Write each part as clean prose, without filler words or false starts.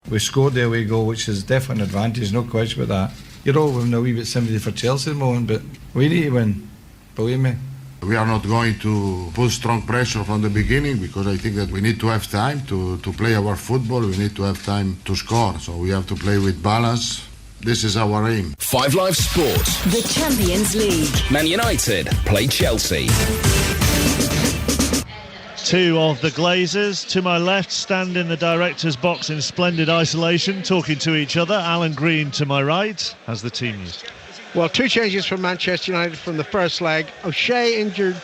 We scored the away goal, which is definitely an advantage, no question about that. You're all having a wee bit sympathy for Chelsea at the moment, but we need to win, believe me. We are not going to put strong pressure from the beginning because I think that we need to have time to play our football. We need to have time to score. So we have to play with balance. This is our aim. 5 Live Sports. The Champions League. Man United play Chelsea. Two of the Glazers to my left stand in the director's box in splendid isolation, talking to each other. Alan Green to my right. How's the team used? Well, two changes from Manchester United from the first leg. O'Shea injured,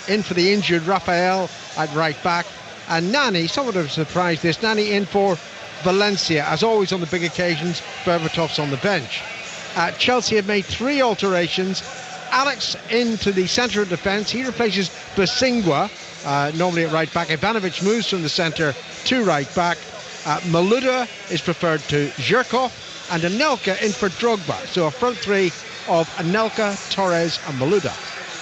in for the injured Raphael at right back. And Nani, somewhat of a surprise this, Nani in for Valencia. As always on the big occasions, Berbatov's on the bench. Chelsea have made 3 alterations. Alex into the centre of defence. He replaces Basingwa, normally at right back. Ivanovic moves from the centre to right back. Malouda is preferred to Zhirkov. And Anelka in for Drogba. So a front three of Anelka, Torres and Malouda.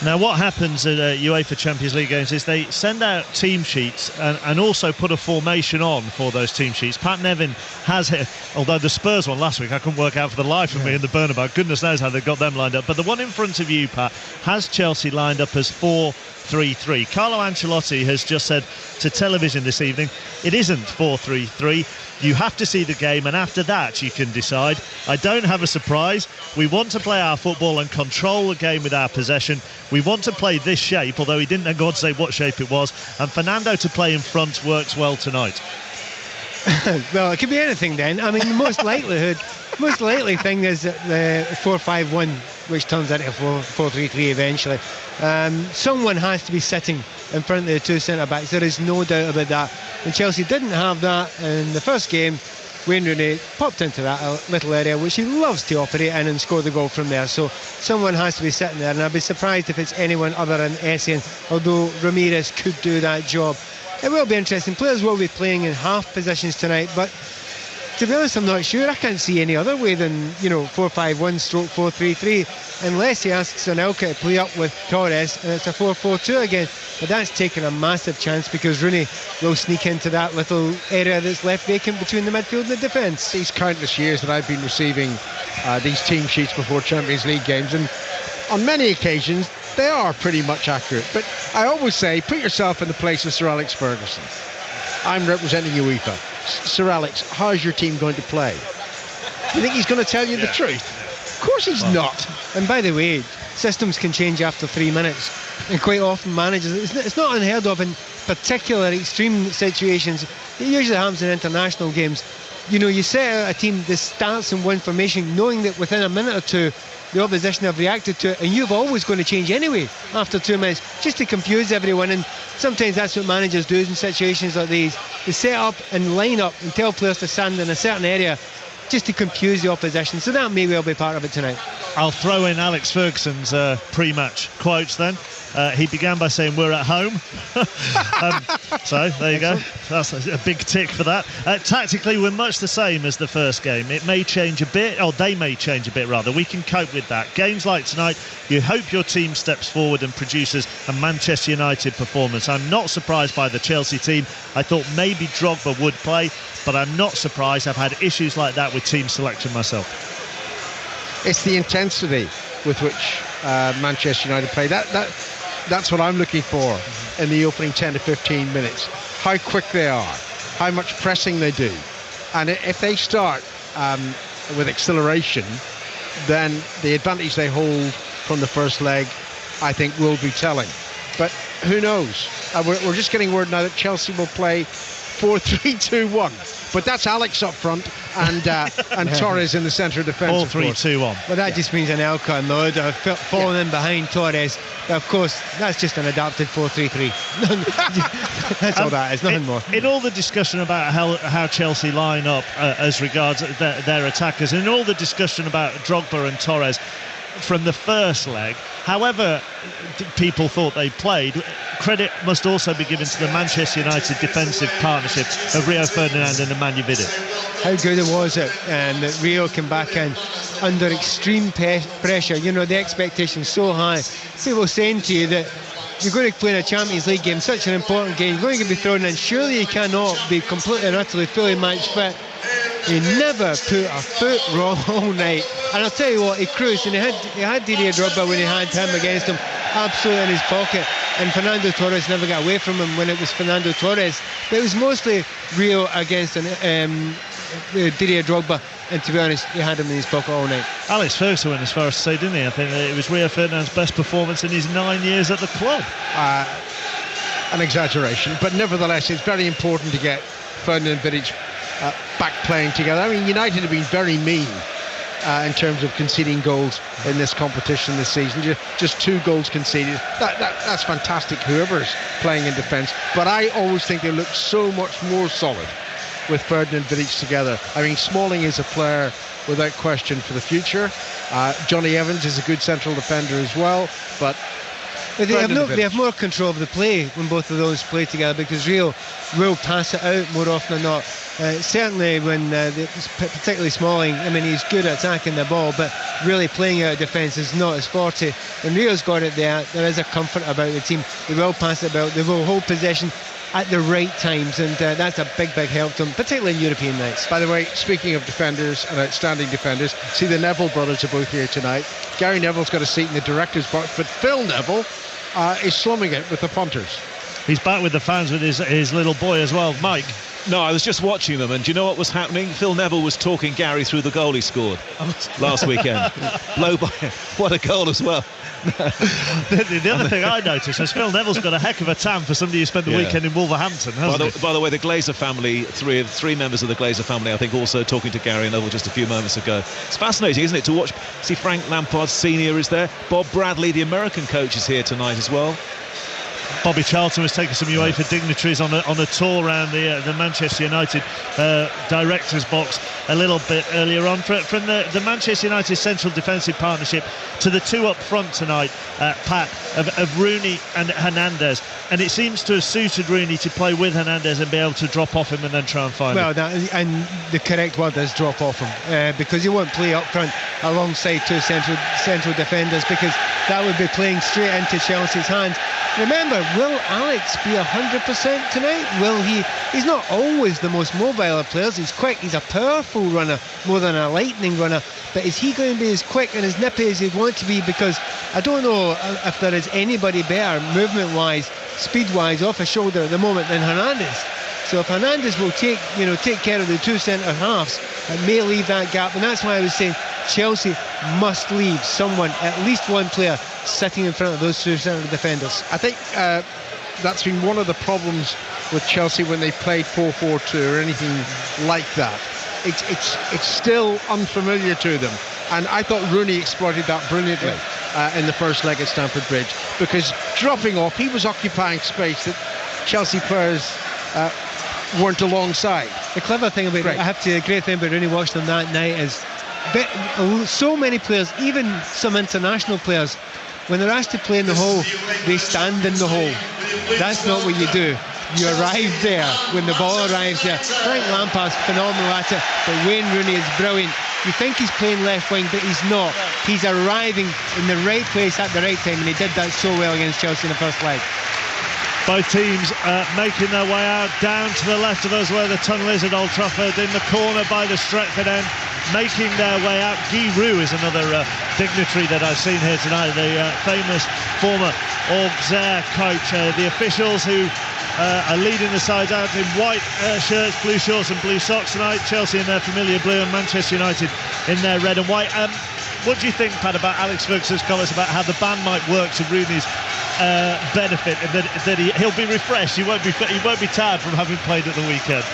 Now what happens at UEFA Champions League games is they send out team sheets and also put a formation on for those team sheets. Pat Nevin has it, although the Spurs one last week I couldn't work out for the life of me in the Bernabeu. Goodness knows how they've got them lined up. But the one in front of you, Pat, has Chelsea lined up as 4-3-3. Carlo Ancelotti has just said to television this evening, it isn't 4-3-3. You have to see the game, and after that you can decide. I don't have a surprise. We want to play our football and control the game with our possession. We want to play this shape, although he didn't go on to say what shape it was. And Fernando to play in front works well tonight. Well, it could be anything then. I mean, the most likely thing is that the 4-5-1, which turns into a 4-3-3 eventually. Someone has to be sitting in front of the two centre-backs. There is no doubt about that. And Chelsea didn't have that in the first game. Wayne Rooney popped into that little area which he loves to operate in and score the goal from there. So someone has to be sitting there, and I'd be surprised if it's anyone other than Essien, although Ramirez could do that job. It will be interesting. Players will be playing in half positions tonight, but to be honest, I'm not sure. I can't see any other way than 4-5-1 stroke 4-3-3, unless he asks Anelka to play up with Torres and it's a 4-4-2 again. But that's taking a massive chance because Rooney will sneak into that little area that's left vacant between the midfield and the defence. These countless years that I've been receiving these team sheets before Champions League games, and on many occasions they are pretty much accurate. But I always say, put yourself in the place of Sir Alex Ferguson. I'm representing UEFA. Sir Alex, how's your team going to play? Do you think he's going to tell you the truth? Of course he's not. And by the way, systems can change after 3 minutes, and quite often managers, it's not unheard of in particular extreme situations. It usually happens in international games. You set out a team that starts in one formation knowing that within a minute or two the opposition have reacted to it, and you've always going to change anyway after 2 minutes just to confuse everyone. And sometimes that's what managers do in situations like these. They set up and line up and tell players to stand in a certain area just to confuse the opposition. So that may well be part of it tonight. I'll throw in Alex Ferguson's pre-match quotes then. He began by saying, we're at home. So there you go. That's a big tick for that. Tactically, we're much the same as the first game. It may change a bit, or they may change a bit rather. We can cope with that. Games like tonight, you hope your team steps forward and produces a Manchester United performance. I'm not surprised by the Chelsea team. I thought maybe Drogba would play, but I'm not surprised. I've had issues like that with team selection myself. It's the intensity with which Manchester United play. That's what I'm looking for in the opening 10 to 15 minutes. How quick they are, how much pressing they do. And if they start with acceleration, then the advantage they hold from the first leg, I think, will be telling. But who knows? We're just getting word now that Chelsea will play 4-3-2-1. But that's Alex up front and Torres in the centre of defence. All 3-2-1. But that just means Anelka and Malouda have fallen in behind Torres. Of course, that's just an adapted 4-3-3. That's all that is, nothing more. In all the discussion about how Chelsea line up as regards their attackers, and in all the discussion about Drogba and Torres from the first leg, however people thought they played, credit must also be given to the Manchester United defensive partnership of Rio Ferdinand and Nemanja Vidic. How good it was and that Rio came back in under extreme pressure. The expectation's so high. People saying to you that you're going to play in a Champions League game, such an important game, you're going to be thrown in. Surely you cannot be completely and utterly fully match fit. He never put a foot wrong all night. And I'll tell you what, he cruised, and he had Didier Drogba when he had him against him, absolutely in his pocket. And Fernando Torres never got away from him when it was Fernando Torres. But it was mostly Rio against Didier Drogba. And to be honest, he had him in his pocket all night. Alex Ferguson went as far as to say, didn't he? I think that it was Rio Ferdinand's best performance in his 9 years at the club. An exaggeration, but nevertheless, it's very important to get Ferdinand Vidic back playing together. I mean, United have been very mean in terms of conceding goals in this competition this season. Just 2 goals conceded. That's fantastic, whoever's playing in defence. But I always think they look so much more solid with Ferdinand Vidic together. I mean, Smalling is a player without question for the future. Johnny Evans is a good central defender as well, but they have more control of the play when both of those play together, because Rio will pass it out more often than not. Certainly when particularly Smalling, I mean, he's good at attacking the ball, but really playing out of defence is not his forte. When Rio's got it there is a comfort about the team. They will pass it about, they will hold possession at the right times, and that's a big help to them, particularly in European nights. By the way, speaking of defenders and outstanding defenders, see, the Neville brothers are both here tonight. Gary Neville's got a seat in the director's box, but Phil Neville is slumming it with the punters. He's back with the fans with his little boy as well, Mike. No, I was just watching them, and do you know what was happening? Phil Neville was talking Gary through the goal he scored last weekend. Blow by, what a goal as well. The other thing I noticed is Phil Neville's got a heck of a tan for somebody who spent the weekend in Wolverhampton, hasn't he? By the way, the Glazer family, three members of the Glazer family, I think, also talking to Gary Neville just a few moments ago. It's fascinating, isn't it, to watch? See, Frank Lampard Sr. is there. Bob Bradley, the American coach, is here tonight as well. Bobby Charlton was taking some UEFA dignitaries on a tour around the Manchester United director's box a little bit earlier on. From the Manchester United central defensive partnership to the 2 up front tonight, Pat, of Rooney and Hernandez. And it seems to have suited Rooney to play with Hernandez and be able to drop off him and then try and find him. And the correct word is drop off him, because he won't play up front alongside 2 central defenders, because that would be playing straight into Chelsea's hands. Remember, will Alex be 100% tonight? Will he? He's not always the most mobile of players. He's quick. He's a powerful runner more than a lightning runner. But is he going to be as quick and as nippy as he'd want to be? Because I don't know if there is anybody better movement-wise, speed-wise, off his shoulder at the moment than Hernandez. So if Hernandez will take care of the 2 centre halves, it may leave that gap. And that's why I was saying Chelsea must leave someone, at least one player, sitting in front of those 2 central defenders. I think that's been one of the problems with Chelsea when they played 4-4-2 or anything like that. It's still unfamiliar to them. And I thought Rooney exploited that brilliantly in the first leg at Stamford Bridge, because dropping off, he was occupying space that Chelsea players weren't alongside. The clever thing about it, the great thing about Rooney watching them that night is so many players, even some international players, when they're asked to play in the hole, they stand in the hole. That's not what you do. You arrive there when the ball arrives there. Frank Lampard's phenomenal at it, but Wayne Rooney is brilliant. You think he's playing left wing, but he's not. He's arriving in the right place at the right time, and he did that so well against Chelsea in the first leg. Both teams making their way out down to the left of us where the tunnel is at Old Trafford, in the corner by the Stretford end, making their way out. Guy Roux is another dignitary that I've seen here tonight, the famous former Auxerre coach. The officials who are leading the sides out in white shirts, blue shorts and blue socks tonight. Chelsea in their familiar blue and Manchester United in their red and white. What do you think, Pat, about Alex Ferguson's comments about how the band might work to Rooney's benefit, and that he'll be refreshed, he won't be tired from having played at the weekend?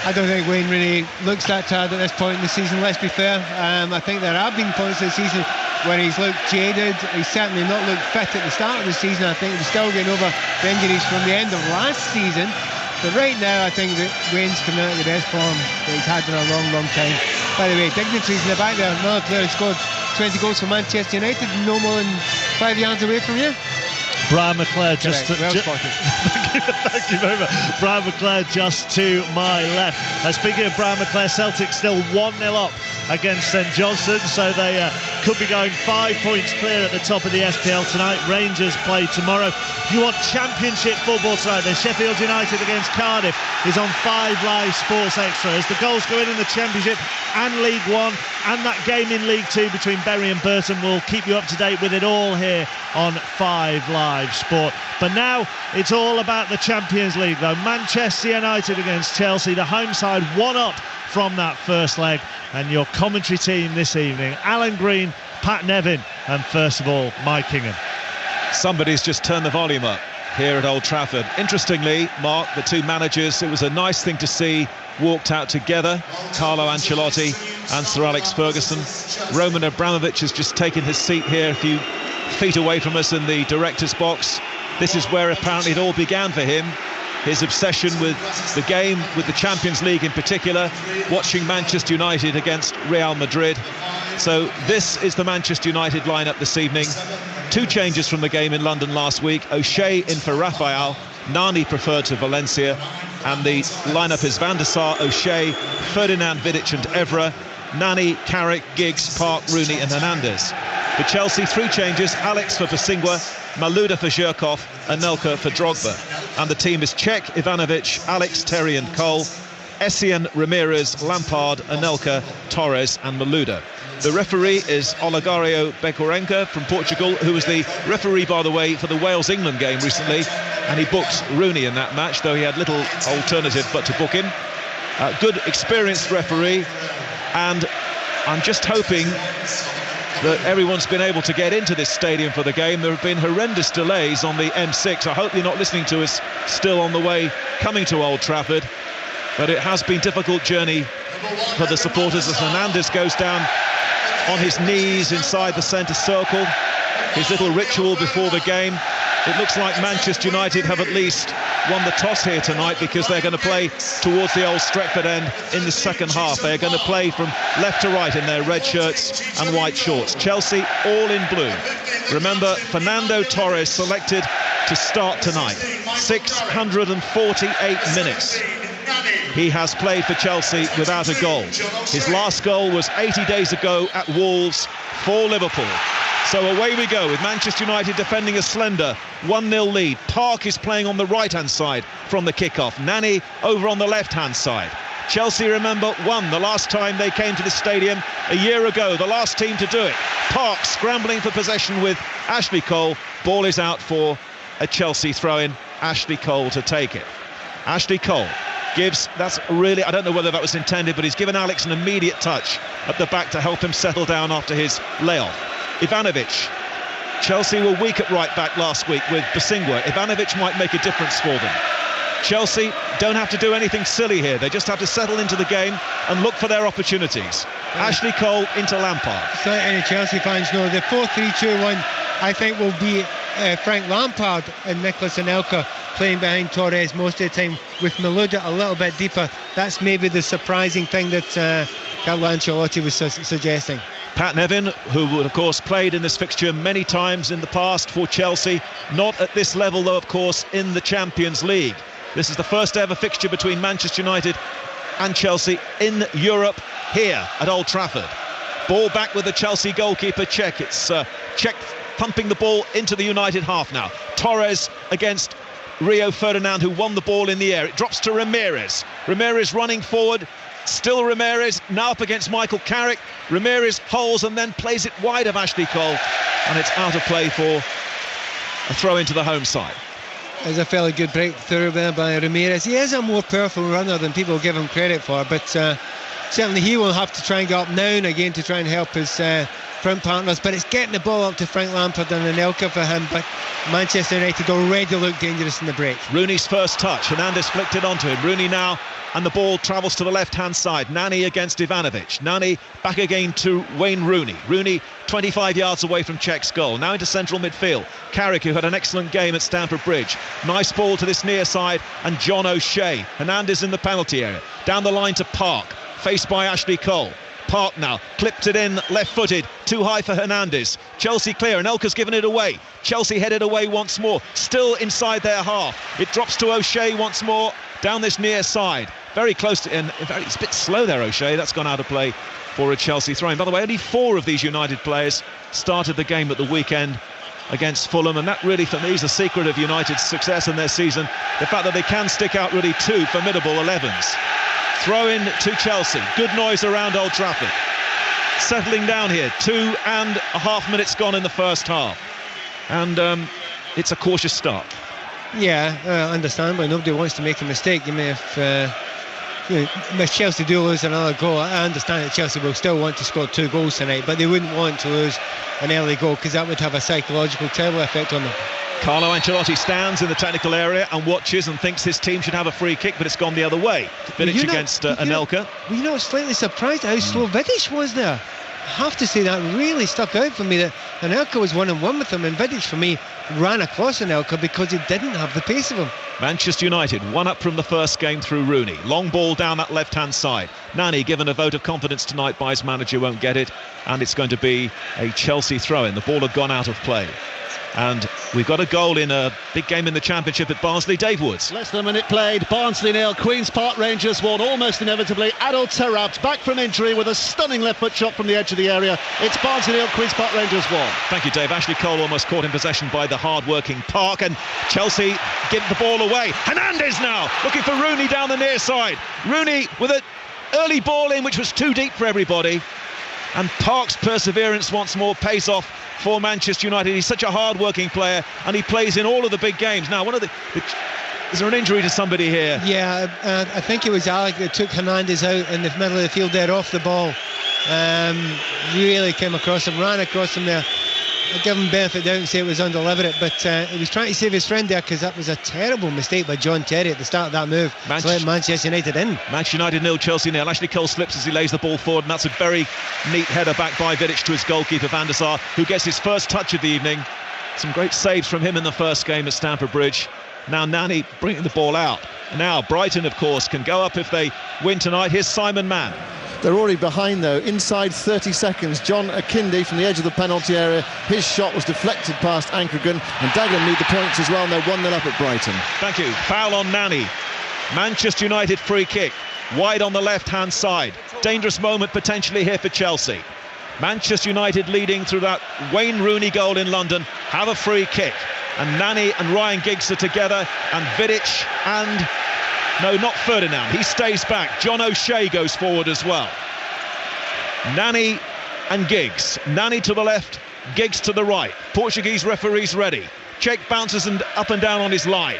I don't think Wayne Rooney looks that tired at this point in the season, let's be fair. I think there have been points this season where he's looked jaded. He's certainly not looked fit at the start of the season. I think he's still getting over the injuries from the end of last season. But right now I think that Wayne's coming out of the best form that he's had in a long time. By the way, dignitaries in the back there, another player who scored 20 goals for Manchester United, no more than 5 yards away from you. Brian McClare just well spotted. Thank you very much. Brian McClair just to my left. Speaking of Brian McClair, Celtic still 1-0 up against St Johnstone, so they could be going 5 points clear at the top of the SPL tonight. Rangers play tomorrow. If you want Championship football tonight, then Sheffield United against Cardiff is on 5 Live Sports Extra. As the goals go in the Championship and League One, and that game in League Two between Bury and Burton, will keep you up to date with it all here on 5 Live Sport. But now it's all about the Champions League, though. Manchester United against Chelsea, the home side 1 up from that first leg. And your commentary team this evening: Alan Green, Pat Nevin, and first of all, Mike Kingham. Somebody's just turned the volume up here at Old Trafford. Interestingly, Mark, the two managers, it was a nice thing to see, walked out together. Carlo Ancelotti and Sir Alex Ferguson. Roman Abramovich has just taken his seat here a few feet away from us in the director's box. This is where apparently it all began for him. His obsession with the game, with the Champions League in particular, watching Manchester United against Real Madrid. So this is the Manchester United lineup this evening. 2 changes from the game in London last week. O'Shea in for Rafael, Nani preferred to Valencia, and the lineup is Van der Sar, O'Shea, Ferdinand, Vidic and Evra, Nani, Carrick, Giggs, Park, Rooney and Hernandez. For Chelsea, 3 changes: Alex for Basingwa, Malouda for Zhirkov, Anelka for Drogba. And the team is Cech, Ivanovic, Alex, Terry and Cole, Essien, Ramirez, Lampard, Anelka, Torres and Malouda. The referee is Olegario Bekorenka from Portugal, who was the referee, by the way, for the Wales-England game recently, and he booked Rooney in that match, though he had little alternative but to book him. Good, experienced referee, and I'm just hoping that everyone's been able to get into this stadium for the game. There have been horrendous delays on the M6. I hope you're not listening to us still on the way coming to Old Trafford, but it has been a difficult journey for the supporters as Hernandez goes down on his knees inside the centre circle. His little ritual before the game. It looks like Manchester United have at least won the toss here tonight, because they're going to play towards the old Stretford end in the second half. They're going to play from left to right in their red shirts and white shorts. Chelsea all in blue. Remember, Fernando Torres selected to start tonight. 648 minutes he has played for Chelsea without a goal. His last goal was 80 days ago at Wolves for Liverpool. So away we go with Manchester United defending a slender 1-0 lead. Park is playing on the right-hand side from the kickoff. Nani over on the left-hand side. Chelsea, remember, won the last time they came to the stadium a year ago. The last team to do it. Park scrambling for possession with Ashley Cole. Ball is out for a Chelsea throw-in. Ashley Cole to take it. Ashley Cole gives, that's really, I don't know whether that was intended, but he's given Alex an immediate touch at the back to help him settle down after his layoff. Ivanovic. Chelsea were weak at right back last week with Basingwa. Ivanovic might make a difference for them. Chelsea don't have to do anything silly here. They just have to settle into the game and look for their opportunities. Ashley Cole into Lampard. So any Chelsea fans know the 4-3-2-1, I think, will be Frank Lampard and Nicolas Anelka playing behind Torres most of the time, with Malouda a little bit deeper. That's maybe the surprising thing that Carlo Ancelotti was suggesting. Pat Nevin, who would of course played in this fixture many times in the past for Chelsea, not at this level though, of course, in the Champions League. This is the first ever fixture between Manchester United and Chelsea in Europe here at Old Trafford. Ball back with the Chelsea goalkeeper, Cech. It's Cech pumping the ball into the United half now. Torres against Rio Ferdinand, who won the ball in the air. It drops to Ramirez. Ramirez running forward. Still Ramirez, now up against Michael Carrick. Ramirez holds and then plays it wide of Ashley Cole, and it's out of play for a throw into the home side. There's a fairly good breakthrough there by Ramirez. He is a more powerful runner than people give him credit for, but certainly he will have to try and go up now and again to try and help his front partners. But it's getting the ball up to Frank Lampard and Anelka for him, but Manchester United already look dangerous in the break. Rooney's first touch, Hernandez flicked it onto him. Rooney now, and the ball travels to the left-hand side. Nani against Ivanovic. Nani back again to Wayne Rooney. Rooney 25 yards away from Cech's goal. Now into central midfield. Carrick, who had an excellent game at Stamford Bridge. Nice ball to this near side, and John O'Shea. Hernandez in the penalty area. Down the line to Park, faced by Ashley Cole. Park now clipped it in left-footed, too high for Hernandez. Chelsea clear, and Elka's given it away. Chelsea headed away once more, still inside their half. It drops to O'Shea once more down this near side, very close to, and in fact it's a bit slow there, O'Shea. That's gone out of play for a Chelsea throw-in. By the way, only 4 of these United players started the game at the weekend against Fulham, and that really for me is the secret of United's success in their season, the fact that they can stick out really 2 formidable 11s. Throw in to Chelsea, good noise around Old Trafford. Settling down here, 2.5 minutes gone in the first half, and it's a cautious start. Yeah, understandably, nobody wants to make a mistake. You may have if Chelsea do lose another goal, I understand that Chelsea will still want to score 2 goals tonight, but they wouldn't want to lose an early goal, because that would have a psychological terrible effect on them. Carlo Ancelotti stands in the technical area and watches and thinks his team should have a free kick, but it's gone the other way. Vidic against Anelka. Were you not slightly surprised at how slow Vidic was there? I have to say that really stuck out for me, that Anelka was 1-on-1 with him, and Vidic for me ran across Anelka because he didn't have the pace of him. Manchester United, 1 up from the first game through Rooney. Long ball down that left-hand side. Nani, given a vote of confidence tonight by his manager, won't get it, and it's going to be a Chelsea throw-in. The ball had gone out of play. And we've got a goal in a big game in the Championship at Barnsley. Dave Woods. Less than a minute played. Barnsley 0, Queen's Park Rangers 1. Almost inevitably, Adel Tarabt back from injury with a stunning left foot shot from the edge of the area. It's Barnsley 0, Queen's Park Rangers 1. Thank you, Dave. Ashley Cole almost caught in possession by the hard-working Park, and Chelsea give the ball away. Hernandez now looking for Rooney down the near side. Rooney with an early ball in which was too deep for everybody, and Park's perseverance once more pays off for Manchester United. He's such a hard-working player, and he plays in all of the big games. Now, is there an injury to somebody here? Yeah, I think it was Alec that took Hernandez out in the middle of the field there off the ball. Really came across him, ran across him there. I'll give him benefit of the doubt and say it was undeliberate, but he was trying to save his friend there, because that was a terrible mistake by John Terry at the start of that move to let Manchester United in. Manchester United 0, Chelsea 0. Ashley Cole slips as he lays the ball forward, and that's a very neat header back by Vidic to his goalkeeper Van der Sar, who gets his first touch of the evening. Some great saves from him in the first game at Stamford Bridge. Now Nani bringing the ball out. Now Brighton, of course, can go up if they win tonight. Here's Simon Mann. They're already behind, though, inside 30 seconds. John Akinde from the edge of the penalty area. His shot was deflected past Ankergren, and Dagenham need the points as well, and they're 1-0 up at Brighton. Thank you. Foul on Nani. Manchester United free kick. Wide on the left-hand side. Dangerous moment potentially here for Chelsea. Manchester United leading through that Wayne Rooney goal in London have a free kick. And Nani and Ryan Giggs are together, and Vidic and... No, not Ferdinand. He stays back. John O'Shea goes forward as well. Nani and Giggs. Nani to the left, Giggs to the right. Portuguese referees ready. Cech bounces and up and down on his line.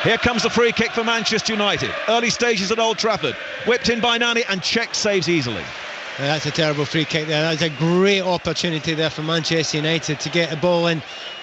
Here comes the free kick for Manchester United. Early stages at Old Trafford. Whipped in by Nani, and Cech saves easily. That's a terrible free kick there. That's a great opportunity there for Manchester United to get a ball in,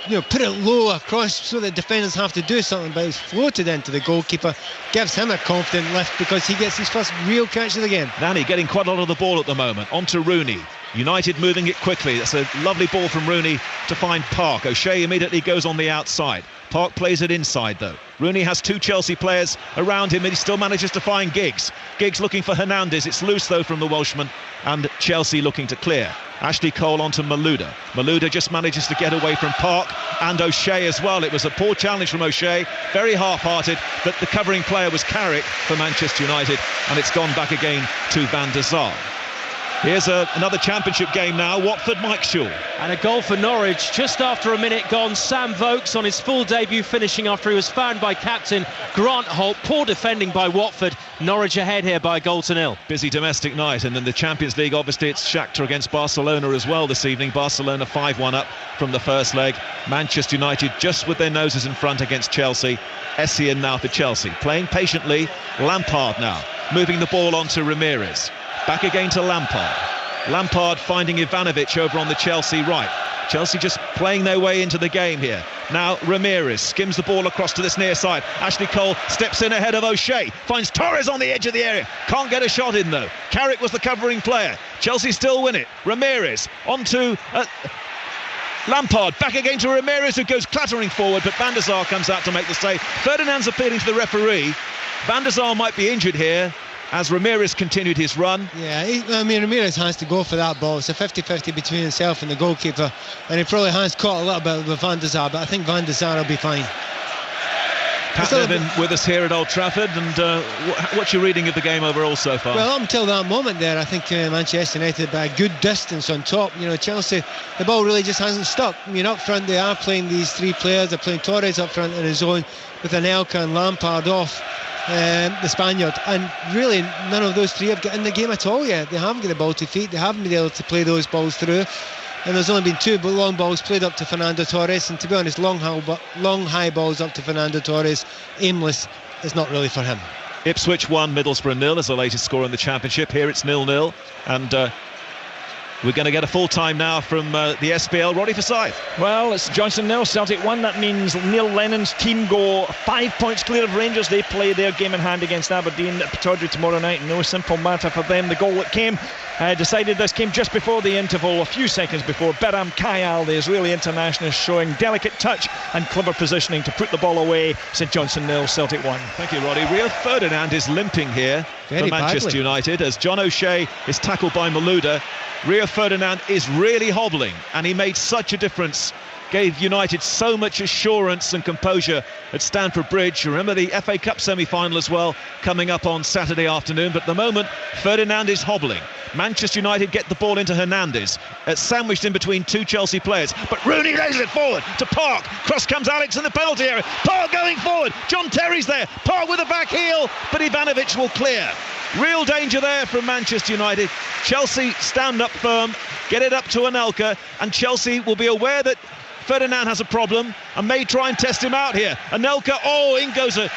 put it low across so that defenders have to do something, but it's floated into the goalkeeper, gives him a confident lift because he gets his first real catch of the game. Nani getting quite a lot of the ball at the moment. On to Rooney. United moving it quickly. That's a lovely ball from Rooney to find Park. O'Shea immediately goes on the outside. Park plays it inside though. Rooney has 2 Chelsea players around him, and he still manages to find Giggs. Giggs looking for Hernandez. It's loose though from the Welshman, and Chelsea looking to clear. Ashley Cole onto Malouda. Malouda just manages to get away from Park and O'Shea as well. It was a poor challenge from O'Shea, very half-hearted, but the covering player was Carrick for Manchester United, and it's gone back again to Van der Sar. Here's another Championship game now. Watford, Mike Schull. And a goal for Norwich just after a minute gone. Sam Vokes on his full debut, finishing after he was found by captain Grant Holt. Poor defending by Watford. Norwich ahead here by a 0-0. Busy domestic night, and then the Champions League, obviously it's Shakhtar against Barcelona as well this evening. Barcelona 5-1 up from the first leg. Manchester United just with their noses in front against Chelsea. Essien now for Chelsea. Playing patiently. Lampard now moving the ball on to Ramirez. Back again to Lampard. Lampard finding Ivanovic over on the Chelsea right. Chelsea just playing their way into the game here. Now Ramirez skims the ball across to this near side. Ashley Cole steps in ahead of O'Shea. Finds Torres on the edge of the area. Can't get a shot in though. Carrick was the covering player. Chelsea still win it. Ramirez onto Lampard. Back again to Ramirez, who goes clattering forward, but Van der Sar comes out to make the save. Ferdinand's appealing to the referee. Van der Sar might be injured here. as Ramirez continued his run. Yeah, Ramirez has to go for that ball. It's a 50-50 between himself and the goalkeeper, and he probably has caught a little bit with Van der Sar, but I think Van der Sar will be fine. Pat Nevin with us here at Old Trafford, and what's your reading of the game overall so far? Well, up until that moment there, I think Manchester United by a good distance on top. Chelsea, the ball really just hasn't stuck. Up front they are playing these three players. They're playing Torres up front in his own with Anelka and Lampard off the Spaniard, and really none of those three have got in the game at all yet. They haven't got the ball to feet. They haven't been able to play those balls through. And there's only been two long balls played up to Fernando Torres, and to be honest, long high balls up to Fernando Torres, aimless, is not really for him. Ipswich 1, Middlesbrough 0 as the latest score in the Championship. Here it's 0-0, and we're going to get a full time now from the SPL. Roddy Forsyth. Well, it's Johnson 0, Celtic 1. That means Neil Lennon's team go 5 points clear of Rangers. They play their game in hand against Aberdeen at Pittodrie tomorrow night. No simple matter for them. The goal that came this came just before the interval, a few seconds before. Beram Kayal, the Israeli international, showing delicate touch and clever positioning to put the ball away. St Johnstone 0, Celtic 1. Thank you, Roddy. Rio Ferdinand is limping here for Manchester United as John O'Shea is tackled by Malouda. Rio Ferdinand is really hobbling, and he made such a difference. Gave United so much assurance and composure at Stamford Bridge. Remember the FA Cup semi-final as well, coming up on Saturday afternoon. But at the moment, Ferdinand is hobbling. Manchester United get the ball into Hernandez, sandwiched in between two Chelsea players. But Rooney lays it forward to Park. Cross comes Alex in the penalty area. Park going forward. John Terry's there. Park with a back heel, but Ivanovic will clear. Real danger there from Manchester United. Chelsea stand up firm, get it up to Anelka, and Chelsea will be aware that Ferdinand has a problem and may try and test him out here. Anelka, in goes a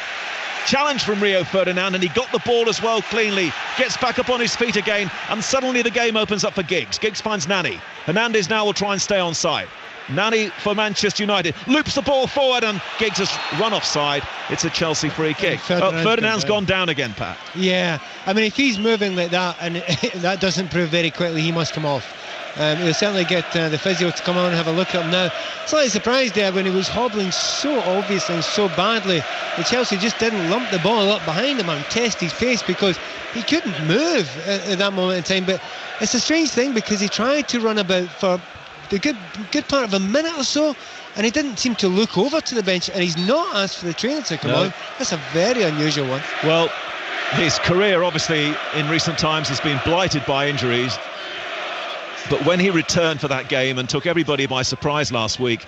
challenge from Rio Ferdinand, and he got the ball as well cleanly. Gets back up on his feet again, and suddenly the game opens up for Giggs. Giggs finds Nani. Hernandez now will try and stay on side. Nani for Manchester United loops the ball forward, and Giggs has run offside. It's a Chelsea free kick. Ferdinand's gone down again, Pat. Yeah, I mean, if he's moving like that and that doesn't prove very quickly, he must come off. He'll certainly get the physio to come on and have a look at him now. Slightly surprised there when he was hobbling so obviously and so badly that Chelsea just didn't lump the ball up behind him and test his face, because he couldn't move at that moment in time. But it's a strange thing, because he tried to run about for the good part of a minute or so, and he didn't seem to look over to the bench, and he's not asked for the trainer to come on. That's a very unusual one. Well, his career obviously in recent times has been blighted by injuries, but when he returned for that game and took everybody by surprise last week,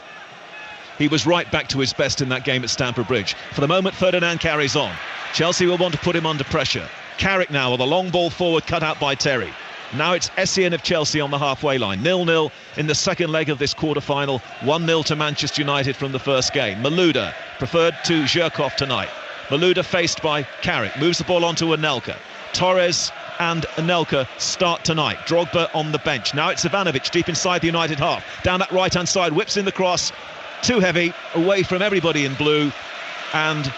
he was right back to his best in that game at Stamford Bridge. For the moment, Ferdinand carries on. Chelsea will want to put him under pressure. Carrick now with a long ball forward cut out by Terry. Now it's Essien of Chelsea on the halfway line. 0-0 in the second leg of this quarter-final. 1-0 to Manchester United from the first game. Malouda preferred to Zhirkov tonight. Malouda faced by Carrick. Moves the ball on to Anelka. Torres and Anelka start tonight. Drogba on the bench. Now it's Ivanovic deep inside the United half. Down that right-hand side, whips in the cross. Too heavy, away from everybody in blue. And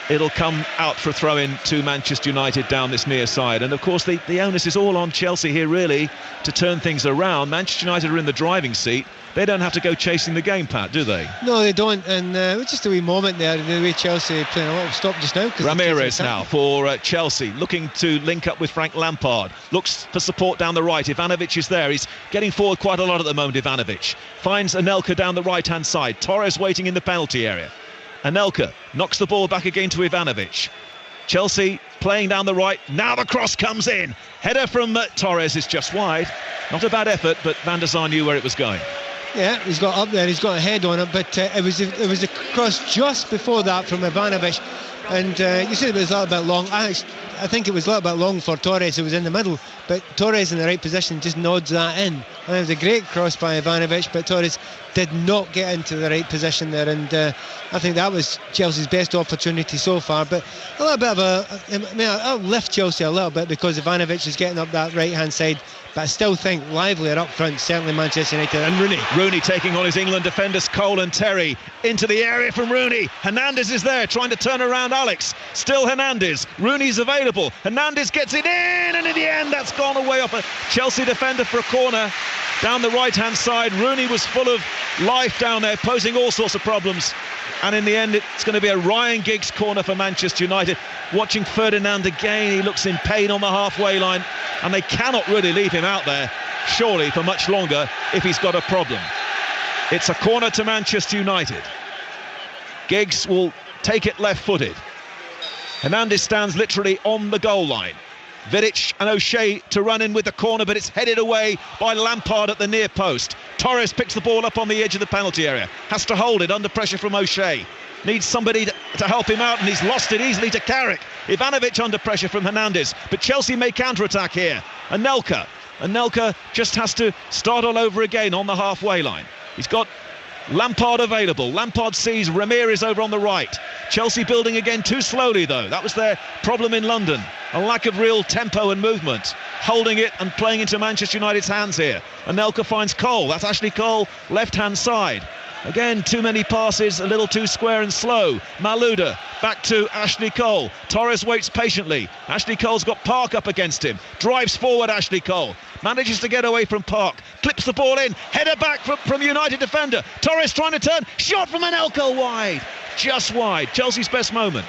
it'll come out for a throw-in to Manchester United down this near side. And of course the onus is all on Chelsea here really to turn things around. Manchester United are in the driving seat. They don't have to go chasing the game, Pat, do they? No, they don't. And just a wee moment there, the way Chelsea playing a little stop just now. Ramirez now for Chelsea, looking to link up with Frank Lampard. Looks for support down the right. Ivanovic is there. He's getting forward quite a lot at the moment, Ivanovic. Finds Anelka down the right-hand side. Torres waiting in the penalty area. Anelka knocks the ball back again to Ivanovic. Chelsea playing down the right. Now the cross comes in. Header from Torres is just wide. Not a bad effort, but Van der Sar knew where it was going. Yeah, he's got up there, he's got a head on it, but it was a cross just before that from Ivanovic, and you said it was a little bit long. I think it was a little bit long for Torres, who was in the middle, but Torres in the right position just nods that in, and it was a great cross by Ivanovic, but Torres did not get into the right position there, and I think that was Chelsea's best opportunity so far. But a little bit of I'll lift Chelsea a little bit because Ivanovic is getting up that right hand side, but I still think livelier up front, certainly Manchester United. And Rooney taking on his England defenders, Cole and Terry. Into the area from Rooney. Hernandez is there trying to turn around Alex. Still Hernandez. Rooney's available. Hernandez gets it in, and in the end that's gone away off a Chelsea defender for a corner. Down the right-hand side, Rooney was full of life down there, posing all sorts of problems. and in the end it's going to be a Ryan Giggs corner for Manchester United. Watching Ferdinand again, he looks in pain on the halfway line, and they cannot really leave him out there, surely, for much longer if he's got a problem. It's a corner to Manchester United. Giggs will take it left-footed. Hernandez stands literally on the goal line. Vidic and O'Shea to run in with the corner, but it's headed away by Lampard at the near post. Torres picks the ball up on the edge of the penalty area, has to hold it under pressure from O'Shea. Needs somebody to help him out, and he's lost it easily to Carrick. Ivanovic under pressure from Hernandez, but Chelsea may counter-attack here. Anelka just has to start all over again on the halfway line. He's got Lampard available. Lampard sees Ramirez over on the right. Chelsea building again too slowly, though. That was their problem in London. A lack of real tempo and movement. Holding it and playing into Manchester United's hands here. Anelka finds Cole. That's Ashley Cole, left-hand side. Again, too many passes, a little too square and slow. Malouda back to Ashley Cole. Torres waits patiently. Ashley Cole's got Park up against him. Drives forward Ashley Cole. Manages to get away from Park. Clips the ball in. Header back from United defender. Torres trying to turn. Shot from Anelka wide. Just wide. Chelsea's best moment.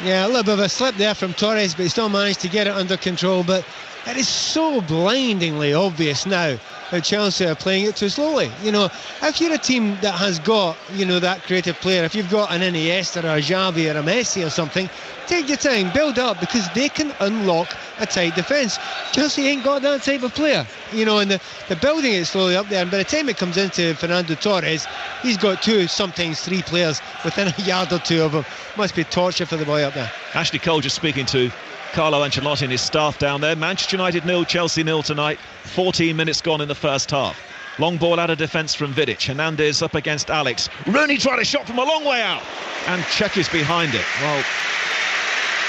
Yeah, a little bit of a slip there from Torres, but he still managed to get it under control. But it is so blindingly obvious now how Chelsea are playing it too slowly. You know, if you're a team that has got, you know, that creative player, if you've got an Iniesta or a Xavi or a Messi or something, take your time, build up, because they can unlock a tight defence. Chelsea ain't got that type of player, you know, and they're building it slowly up there, and by the time it comes into Fernando Torres, he's got two, sometimes three players within a yard or two of him. Must be torture for the boy up there. Ashley Cole just speaking to Carlo Ancelotti and his staff down there. Manchester United 0, Chelsea 0 tonight. 14 minutes gone in the first half. Long ball out of defence from Vidic. Hernandez up against Alex. Rooney tried a shot from a long way out, and Cech is behind it. Well,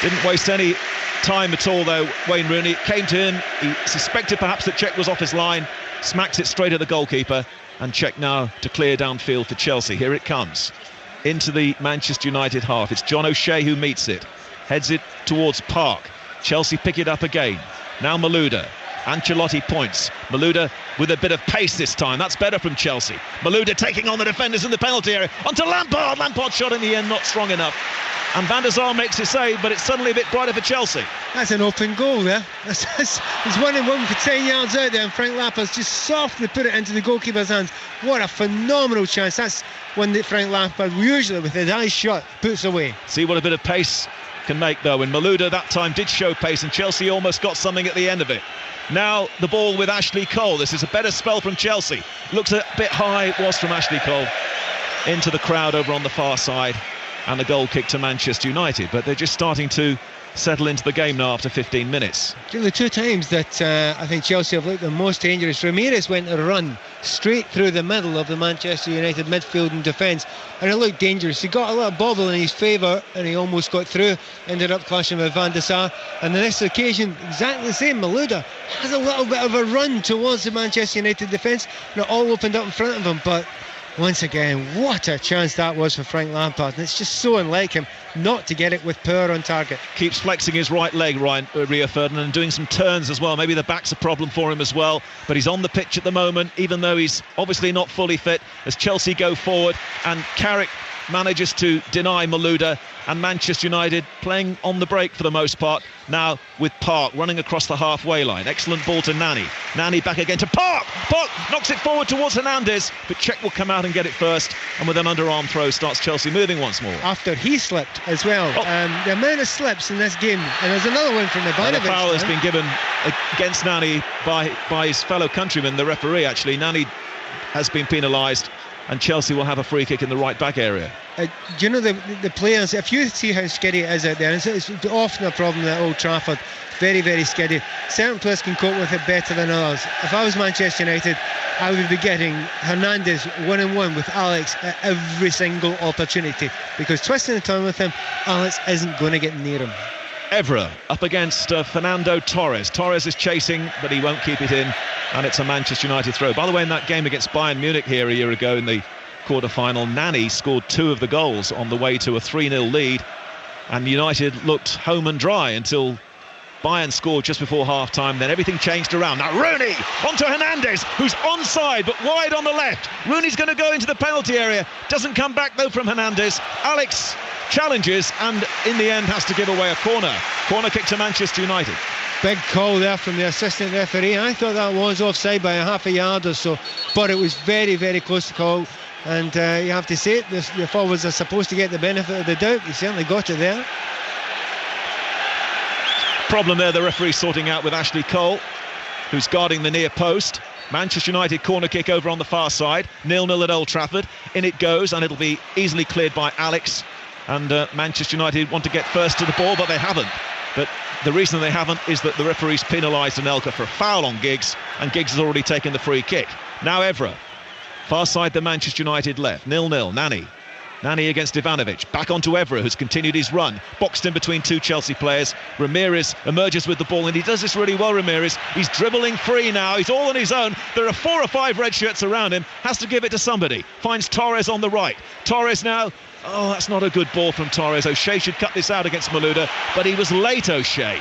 didn't waste any time at all though, Wayne Rooney. It came to him, he suspected perhaps that Cech was off his line, smacks it straight at the goalkeeper, and Cech now to clear downfield for Chelsea. Here it comes into the Manchester United half. It's John O'Shea who meets it, heads it towards Park. Chelsea pick it up again. Now Malouda. Ancelotti points. Malouda with a bit of pace this time. That's better from Chelsea. Malouda taking on the defenders in the penalty area. Onto Lampard. Lampard shot in the end, not strong enough. And Van der Sar makes his save, but it's suddenly a bit brighter for Chelsea. That's an open goal there. He's 1-1 for 10 yards out there, and Frank Lampard's just softly put it into the goalkeeper's hands. What a phenomenal chance. That's one that Frank Lampard usually, with his eyes shut, puts away. See what a bit of pace can make though, and Malouda that time did show pace, and Chelsea almost got something at the end of it. Now the ball with Ashley Cole. This is a better spell from Chelsea. Looks a bit high, it was from Ashley Cole. Into the crowd over on the far side, and the goal kick to Manchester United, but they're just starting to settle into the game now after 15 minutes. The two times that I think Chelsea have looked the most dangerous, Ramirez went a run straight through the middle of the Manchester United midfield and defence, and it looked dangerous. He got a little bobble in his favour and he almost got through, ended up clashing with Van der Sar. And the next occasion, exactly the same. Malouda has a little bit of a run towards the Manchester United defence, and it all opened up in front of him, but once again, what a chance that was for Frank Lampard, and it's just so unlike him not to get it with power on target. Keeps flexing his right leg, Rio Ferdinand, and doing some turns as well. Maybe the back's a problem for him as well, but he's on the pitch at the moment, even though he's obviously not fully fit, as Chelsea go forward, and Carrick manages to deny Malouda, and Manchester United playing on the break for the most part now, with Park running across the halfway line. Excellent ball to Nani. Nani back again to Park. Park knocks it forward towards Hernandez, but Cech will come out and get it first, and with an underarm throw starts Chelsea moving once more. After he slipped as well. The amount of slips in this game, and there's another one from Ivanovic. The foul has been given against Nani by his fellow countryman, the referee actually. Nani has been penalised, and Chelsea will have a free kick in the right back area. Do you know the players, if you see how skiddy it is out there, it's often a problem at Old Trafford, very, very skiddy. Certain players can cope with it better than others. If I was Manchester United, I would be getting Hernandez 1-on-1 with Alex at every single opportunity, because twisting the tongue with him, Alex isn't going to get near him. Evra up against Fernando Torres. Torres is chasing, but he won't keep it in, and it's a Manchester United throw. By the way, in that game against Bayern Munich here a year ago in the quarter-final, Nani scored 2 of the goals on the way to a 3-0 lead, and United looked home and dry until Bayern scored just before half-time, then everything changed around. Now Rooney onto Hernandez, who's onside but wide on the left. Rooney's going to go into the penalty area. Doesn't come back though from Hernandez. Alex challenges and in the end has to give away a corner. Corner kick to Manchester United. Big call there from the assistant referee. I thought that was offside by a half a yard or so, but it was very, very close to call. And you have to say it, the forwards are supposed to get the benefit of the doubt. He certainly got it there. Problem there, the referee sorting out with Ashley Cole, who's guarding the near post. Manchester United corner kick over on the far side. 0-0 at Old Trafford. In it goes, and it'll be easily cleared by Alex. And Manchester United want to get first to the ball, but they haven't. But the reason they haven't is that the referee's penalised Anelka for a foul on Giggs, and Giggs has already taken the free kick. Now Evra, far side the Manchester United left. 0-0, Nani against Ivanovic, back onto Evra, who's continued his run, boxed in between two Chelsea players. Ramirez emerges with the ball, and he does this really well, Ramirez. He's dribbling free now, he's all on his own. There are 4 or 5 red shirts around him, has to give it to somebody. Finds Torres on the right. Torres now, oh, that's not a good ball from Torres. O'Shea should cut this out against Malouda, but he was late, O'Shea.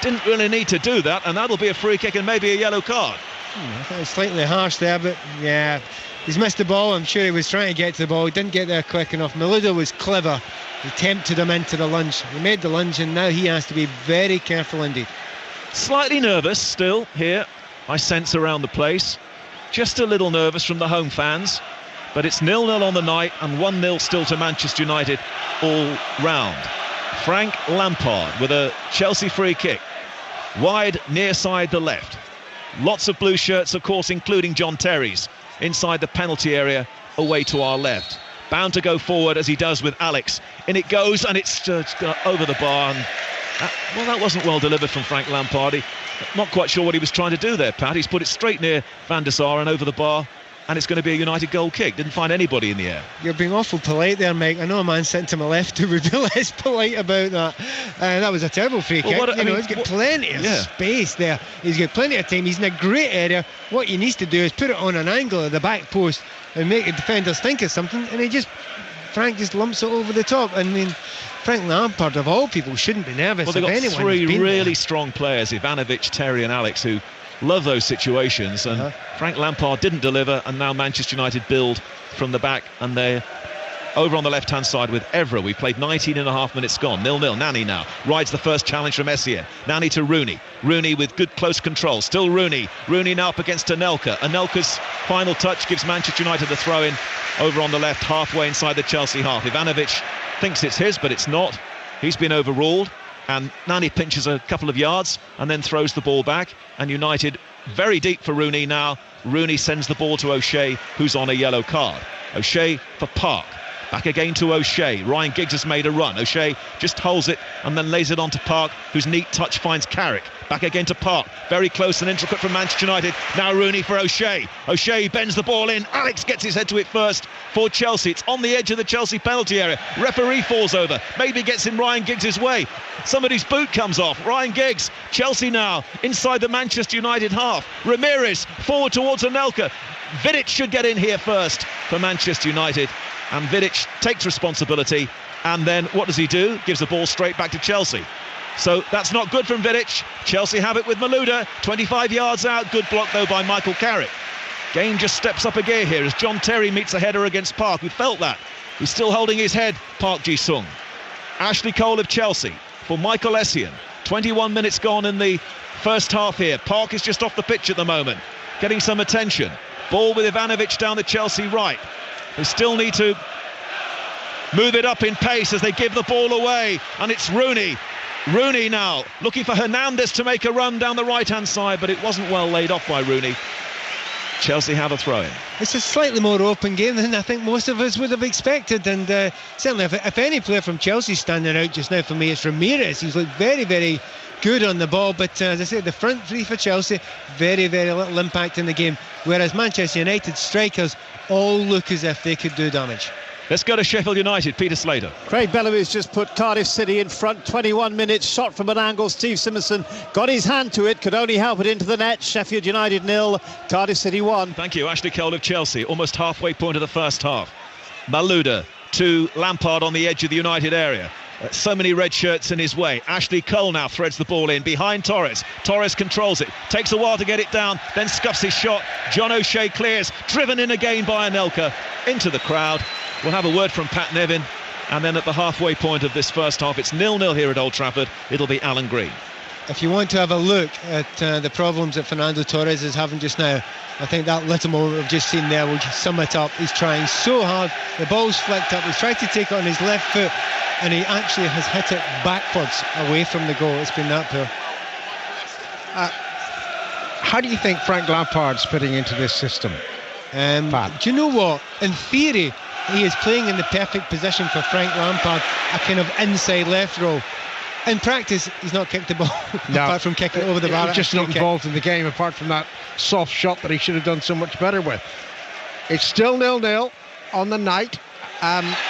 Didn't really need to do that, and that'll be a free kick and maybe a yellow card. I thought it was slightly harsh there, but yeah, he's missed the ball. I'm sure he was trying to get to the ball. He didn't get there quick enough. Malouda was clever. He tempted him into the lunge. He made the lunge, and now he has to be very careful indeed. Slightly nervous still here, I sense around the place. Just a little nervous from the home fans. But it's 0-0 on the night and 1-0 still to Manchester United all round. Frank Lampard with a Chelsea free kick. Wide near side the left. Lots of blue shirts, of course, including John Terry's, inside the penalty area away to our left. Bound to go forward as he does with Alex. In it goes, and it's over the bar. And that wasn't well delivered from Frank Lampard. Not quite sure what he was trying to do there, Pat. He's put it straight near Van der Sar and over the bar. And it's going to be a United goal kick. Didn't find anybody in the air. You're being awful polite there, Mike. I know a man sitting to my left who would be less polite about that. That was a terrible free kick. He's got plenty of space there. He's got plenty of time. He's in a great area. What he needs to do is put it on an angle of the back post and make the defenders think of something. And Frank just lumps it over the top. I mean, Frank Lampard, of all people, shouldn't be nervous. Well, they've got 3 really strong players, Ivanovic, Terry and Alex, who love those situations, and Frank Lampard didn't deliver, and now Manchester United build from the back, and they're over on the left-hand side with Evra. We've played 19 and a half minutes gone. 0-0. Nani now rides the first challenge from Essien. Nani to Rooney. Rooney with good close control. Still Rooney. Rooney now up against Anelka. Anelka's final touch gives Manchester United the throw-in over on the left, halfway inside the Chelsea half. Ivanovic thinks it's his, but it's not. He's been overruled. And Nani pinches a couple of yards and then throws the ball back. And United very deep for Rooney now. Rooney sends the ball to O'Shea, who's on a yellow card. O'Shea for Park. Back again to O'Shea. Ryan Giggs has made a run. O'Shea just holds it and then lays it on to Park, whose neat touch finds Carrick. Back again to Park. Very close and intricate from Manchester United. Now Rooney for O'Shea. O'Shea bends the ball in. Alex gets his head to it first for Chelsea. It's on the edge of the Chelsea penalty area. Referee falls over. Maybe gets in Ryan Giggs' way. Somebody's boot comes off. Ryan Giggs. Chelsea now inside the Manchester United half. Ramirez forward towards Anelka. Vidic should get in here first for Manchester United. And Vidic takes responsibility. And then what does he do? Gives the ball straight back to Chelsea. So that's not good from Vidic. Chelsea have it with Malouda. 25 yards out. Good block, though, by Michael Carrick. Game just steps up a gear here as John Terry meets a header against Park. We felt that. He's still holding his head, Park Ji-sung. Ashley Cole of Chelsea for Michael Essien. 21 minutes gone in the first half here. Park is just off the pitch at the moment, getting some attention. Ball with Ivanovic down the Chelsea right. They still need to move it up in pace as they give the ball away. And it's Rooney. Rooney now looking for Hernandez to make a run down the right-hand side, but it wasn't well laid off by Rooney. Chelsea have a throw-in. It's a slightly more open game than I think most of us would have expected, and certainly if any player from Chelsea standing out just now for me, it's Ramirez. He's looked very, very good on the ball, but as I say, the front three for Chelsea, very, very little impact in the game, whereas Manchester United strikers all look as if they could do damage. Let's go to Sheffield United. Peter Slater. Craig Bellamy's just put Cardiff City in front. 21 minutes, shot from an angle. Steve Simonson got his hand to it, could only help it into the net. Sheffield United 0, Cardiff City 1. Thank you. Ashley Cole of Chelsea, almost halfway point of the first half. Malouda to Lampard on the edge of the United area. so many red shirts in his way. Ashley Cole now threads the ball in behind Torres. Torres controls it, takes a while to get it down, then scuffs his shot. John O'Shea clears, driven in again by Anelka into the crowd. We'll have a word from Pat Nevin, and then at the halfway point of this first half, it's 0-0 here at Old Trafford. It'll be Alan Green. If you want to have a look at the problems that Fernando Torres is having just now, I think that little moment we've just seen there will just sum it up. He's trying so hard, the ball's flicked up, he's tried to take it on his left foot, and he actually has hit it backwards away from the goal. It's been that poor. How do you think Frank Lampard's fitting into this system? Pat? Do you know what? In theory, he is playing in the perfect position for Frank Lampard, a kind of inside left role. In practice, he's not kicked the ball, apart from kicking it over the bar. He's just not involved in the game, apart from that soft shot that he should have done so much better with. It's still 0-0 on the night,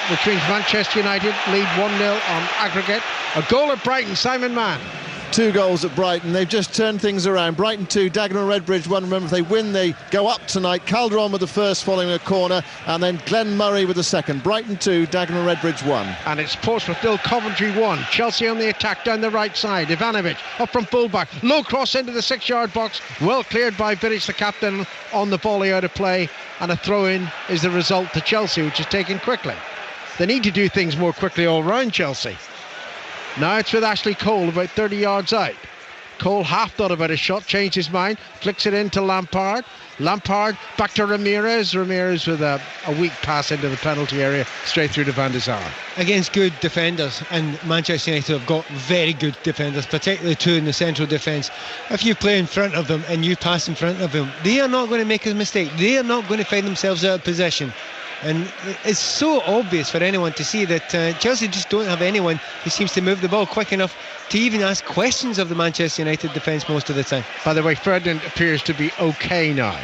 which means Manchester United lead 1-0 on aggregate. A goal at Brighton, Simon Mann. 2 goals at Brighton. They've just turned things around. Brighton 2, Dagenham and Redbridge 1. Remember, if they win, they go up tonight. Calderon with the first following a corner, and then Glenn Murray with the second. Brighton 2, Dagenham and Redbridge 1. And it's Portsmouth 0, Coventry 1. Chelsea on the attack down the right side. Ivanovic up from fullback. Low cross into the 6-yard box. Well cleared by Vidic, the captain, on the volley out of play. And a throw-in is the result to Chelsea, which is taken quickly. They need to do things more quickly all round Chelsea. Now it's with Ashley Cole about 30 yards out. Cole half thought about a shot, changed his mind, flicks it into Lampard. Lampard back to Ramirez. Ramirez with a weak pass into the penalty area, straight through to Van der Sar. Against good defenders, and Manchester United have got very good defenders, particularly 2 in the central defence. If you play in front of them and you pass in front of them, they are not going to make a mistake. They are not going to find themselves out of possession. And it's so obvious for anyone to see that Chelsea just don't have anyone who seems to move the ball quick enough to even ask questions of the Manchester United defence most of the time. By the way, Ferdinand appears to be okay now,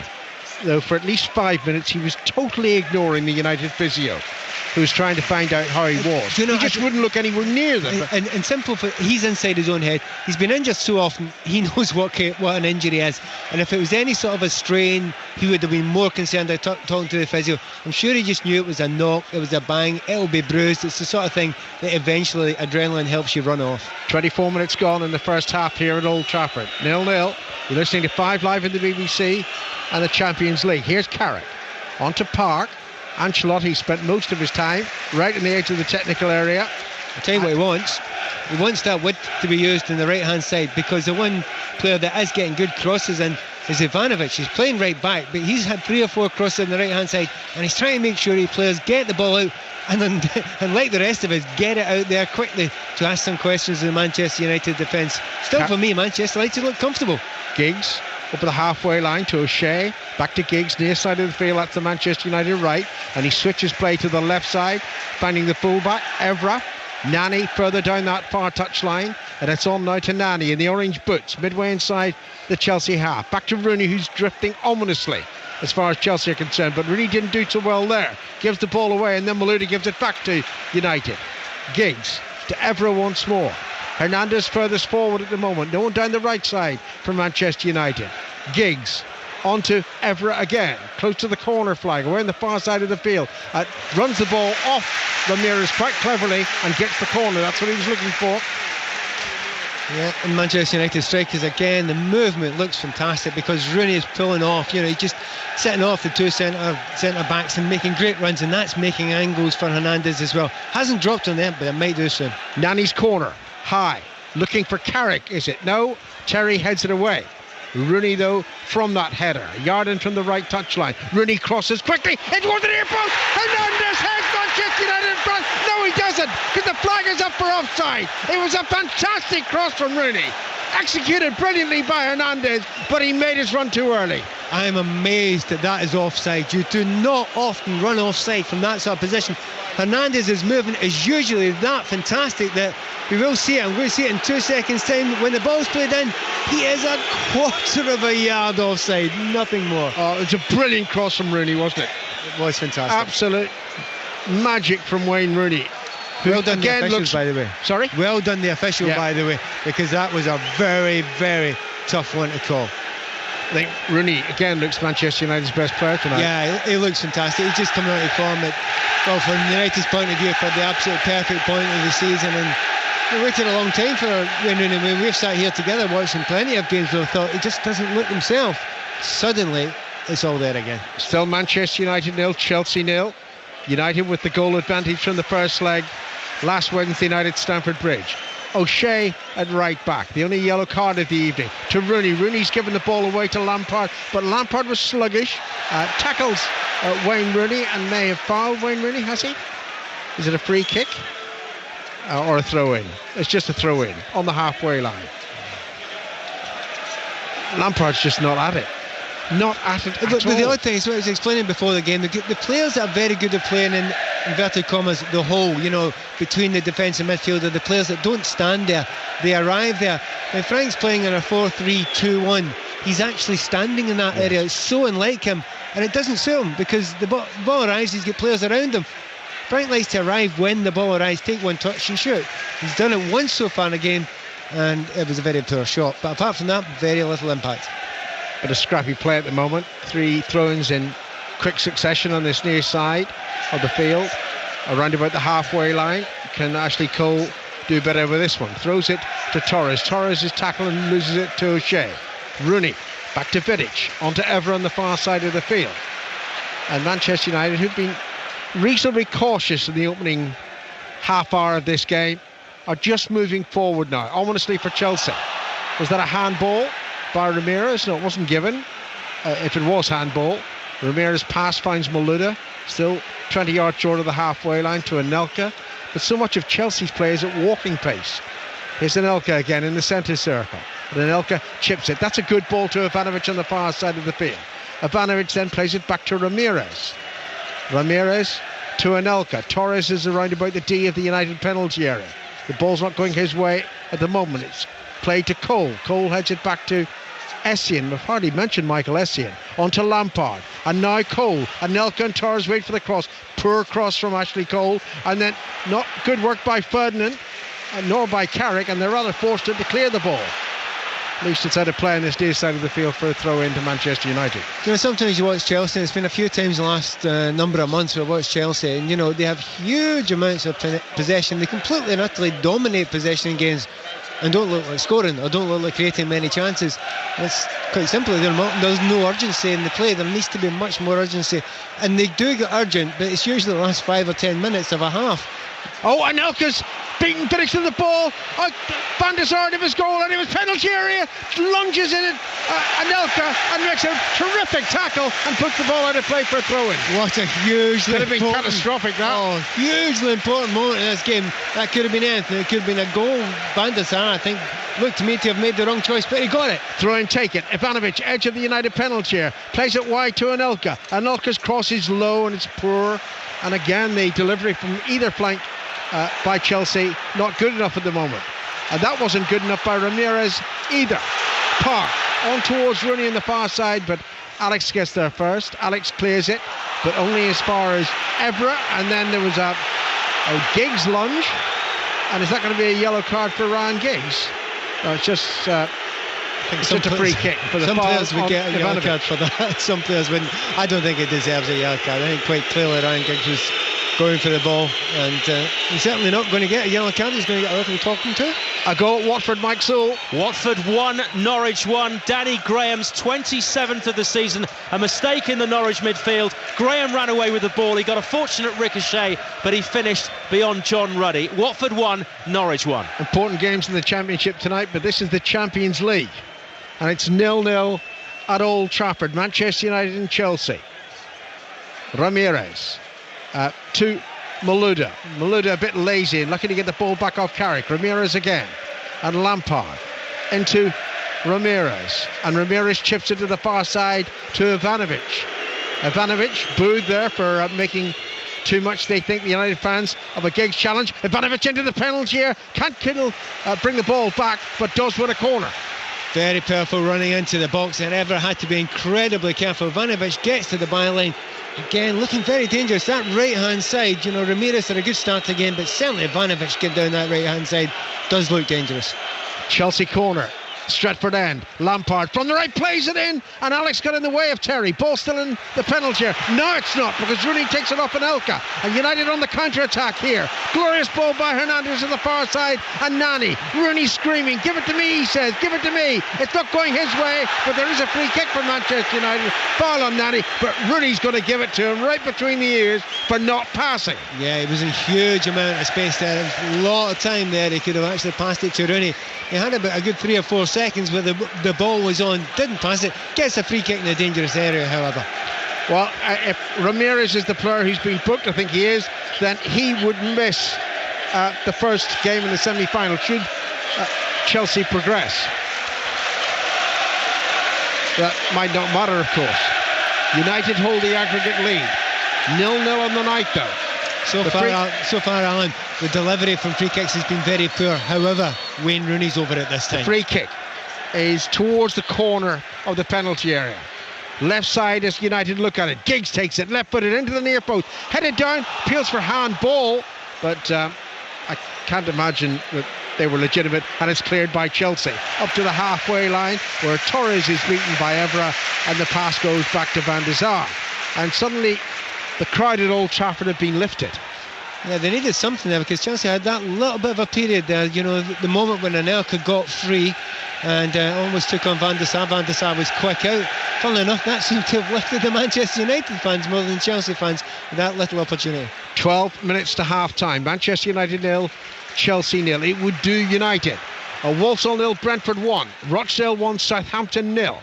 though for at least 5 minutes he was totally ignoring the United physio, who was trying to find out how he was. He just wouldn't look anywhere near them. And simple, he's inside his own head. He's been injured so often, he knows what an injury is. And if it was any sort of a strain, he would have been more concerned about talking to the physio. I'm sure he just knew it was a knock, it was a bang, it'll be bruised. It's the sort of thing that eventually adrenaline helps you run off. 24 minutes gone in the first half here at Old Trafford. 0-0. You're listening to 5 Live in the BBC and the Champions League. Here's Carrick onto Park. Ancelotti spent most of his time right in the edge of the technical area. I'll tell you what he wants. He wants that width to be used on the right hand side, because the one player that is getting good crosses in is Ivanovic. He's playing right back, but he's had 3 or 4 crosses on the right hand side, and he's trying to make sure he players get the ball out and like the rest of us, get it out there quickly to ask some questions of the Manchester United defence. Still for me, Manchester United look comfortable. Giggs up at the halfway line to O'Shea, back to Giggs, near side of the field, that's the Manchester United right, and he switches play to the left side, finding the fullback, Evra. Nani further down that far touchline, and it's on now to Nani in the orange boots, midway inside the Chelsea half. Back to Rooney, who's drifting ominously as far as Chelsea are concerned, but Rooney didn't do so well there. Gives the ball away, and then Maludi gives it back to United. Giggs to Evra once more. Hernandez furthest forward at the moment, no one down the right side for Manchester United. Giggs onto Evra again, close to the corner flag, away on the far side of the field. Runs the ball off Ramirez quite cleverly and gets the corner. That's what he was looking for. Yeah, and Manchester United strikers again, the movement looks fantastic because Rooney is pulling off, he's just setting off the 2 centre backs and making great runs, and that's making angles for Hernandez as well. Hasn't dropped on them, but it might do soon. Nani's corner, high, looking for Carrick, is it? No, Terry heads it away. Rooney, though, from that header, a yard in from the right touchline. Rooney crosses quickly into the near post. Hernandez heads Manchester United in front. No, he doesn't, because the flag is up for offside. It was a fantastic cross from Rooney, executed brilliantly by Hernandez, but he made his run too early. I'm amazed that is offside. You do not often run offside from that sort of position. Hernandez's movement is usually that fantastic that we will see it, and we'll see it in 2 seconds time. When the ball's played in, he is a quarter of a yard offside, nothing more. Oh, it's a brilliant cross from Rooney, wasn't it? It was fantastic. Absolute magic from Wayne Rooney. Well done the officials, by the way. Sorry? Well done the official, by the way, because that was a very, very tough one to call. I think Rooney again looks Manchester United's best player tonight. Yeah, he looks fantastic. He's just coming out of form. Well, from United's point of view, for the absolute perfect point of the season, and we waited a long time for Wayne Rooney. I mean, we've sat here together watching plenty of games where we thought he just doesn't look himself. Suddenly, it's all there again. Still Manchester United 0, Chelsea 0. United with the goal advantage from the first leg last Wednesday night at Stamford Bridge. O'Shea at right back, the only yellow card of the evening, to Rooney. Rooney's given the ball away to Lampard, but Lampard was sluggish, tackles Wayne Rooney and may have fouled Wayne Rooney, has he? Is it a free kick or a throw-in? It's just a throw-in on the halfway line. Lampard's just not at it. Not at it at all. But the other thing is what I was explaining before the game, the players that are very good at playing in inverted commas the hole, you know, between the defence and midfield, are the players that don't stand there, they arrive there. When Frank's playing in a 4-3-2-1, he's actually standing in that area. It's so unlike him, and it doesn't suit him because the ball arrives, he's got players around him. Frank likes to arrive when the ball arrives, take one touch and shoot. He's done it once so far in a game, and it was a very poor shot, but apart from that, very little impact. But a scrappy play at the moment. 3 throw-ins in quick succession on this near side of the field, around about the halfway line. Can Ashley Cole do better with this one? Throws it to Torres. Torres is tackled and loses it to O'Shea. Rooney back to Vidic, onto Evra on the far side of the field. And Manchester United, who've been reasonably cautious in the opening half hour of this game, are just moving forward now, ominously for Chelsea. Was that a handball by Ramirez? No, it wasn't given. If it was handball, Ramirez pass finds Malouda, still 20 yards short of the halfway line, to Anelka. But so much of Chelsea's play is at walking pace. Here's Anelka again in the centre circle. And Anelka chips it. That's a good ball to Ivanovic on the far side of the field. Ivanovic then plays it back to Ramirez. Ramirez to Anelka. Torres is around about the D of the United penalty area. The ball's not going his way at the moment. It's played to Cole. Cole heads it back to Essien. We've hardly mentioned Michael Essien. On to Lampard. And now Cole. Anelka and Torres wait for the cross. Poor cross from Ashley Cole. And then not good work by Ferdinand, nor by Carrick. And they're rather forced to clear the ball. At least it's out of play on this near side of the field for a throw into Manchester United. You know, sometimes you watch Chelsea, it's been a few times in the last number of months where I watched Chelsea, and you know, they have huge amounts of possession. They completely and utterly dominate possession in games and don't look like scoring or don't look like creating many chances. And it's quite simply there's no urgency in the play. There needs to be much more urgency, and they do get urgent, but it's usually the last 5 or 10 minutes of a half. Oh, Anelka's beaten Vidic to the ball. Van der Sar of his goal, and it was penalty area. Lunges in it, Anelka, and makes a terrific tackle and puts the ball out of play for a throw-in. What a hugely could have been catastrophic, that. Oh, hugely important moment in this game. That could have been anything. It could have been a goal. Van der Sar, I think, looked to me to have made the wrong choice, but he got it. Throw-in taken. Ivanovic, edge of the United penalty area, plays it wide to Anelka. Anelka's cross is low and it's poor. And again, the delivery from either flank by Chelsea, not good enough at the moment. And that wasn't good enough by Ramirez either. Park on towards Rooney on the far side, but Alex gets there first. Alex clears it, but only as far as Evra. And then there was a Giggs lunge. And is that going to be a yellow card for Ryan Giggs? No, it's just... it's just a free kick for the some foul. Players would get a yellow card for that. Some players wouldn't. I don't think it deserves a yellow card. I think quite clearly Ryan Giggs was going for the ball, and he's certainly not going to get a yellow card. He's going to get a little talking to. A goal at Watford, Mike Sewell. Watford 1, Norwich 1. Danny Graham's 27th of the season. A mistake in the Norwich midfield. Graham ran away with the ball. He got a fortunate ricochet, but he finished beyond John Ruddy. Watford 1, Norwich 1. Important games in the Championship tonight, but this is the Champions League. And it's 0-0 at Old Trafford. Manchester United and Chelsea. Ramirez to Malouda. Malouda a bit lazy and lucky to get the ball back off Carrick. Ramirez again. And Lampard into Ramirez. And Ramirez chips it to the far side to Ivanovic. Ivanovic booed there for making too much, they think, the United fans, of a Giggs challenge. Ivanovic into the penalty here. Can't bring the ball back, but does win a corner. Very powerful running into the box, and Evra had to be incredibly careful. Ivanovic gets to the byline. Again, looking very dangerous. That right-hand side, you know, Ramirez had a good start again, but certainly Ivanovic getting down that right-hand side does look dangerous. Chelsea corner. Stretford end. Lampard from the right plays it in, and Alex got in the way of Terry. Ball still in the penalty area. No, it's not, because Rooney takes it off Anelka, and United on the counter-attack here. Glorious ball by Hernandez on the far side, and Nani. Rooney screaming, give it to me, he says, give it to me. It's not going his way, but there is a free kick for Manchester United. Foul on Nani, but Rooney's going to give it to him right between the ears for not passing. Yeah, it was a huge amount of space there. There was a lot of time there. He could have actually passed it to Rooney. He had about a good 3 or 4 seconds where the ball was on, didn't pass it, gets a free kick in a dangerous area, however. Well, if Ramirez is the player who's been booked, I think he is, then he would miss the first game in the semi-final should Chelsea progress. That might not matter, of course. United hold the aggregate lead. 0-0 on the night, though. So far, Alan, the delivery from free kicks has been very poor. However, Wayne Rooney's over it this time. The free kick is towards the corner of the penalty area. Left side as United look at it. Giggs takes it, left-footed into the near post. Headed down, appeals for handball, but I can't imagine that they were legitimate, and it's cleared by Chelsea. Up to the halfway line, where Torres is beaten by Evra, and the pass goes back to Van der Sar. And suddenly, the crowd at Old Trafford had been lifted. Yeah, they needed something there, because Chelsea had that little bit of a period there, you know, the moment when Anelka got free and almost took on Van der Sar. Van der Sar was quick out. Funnily enough, that seemed to have lifted the Manchester United fans more than Chelsea fans with that little opportunity. 12 minutes to half-time. Manchester United 0, Chelsea 0. It would do United. Walsall 0, Brentford 1. Rochdale 1, Southampton 0.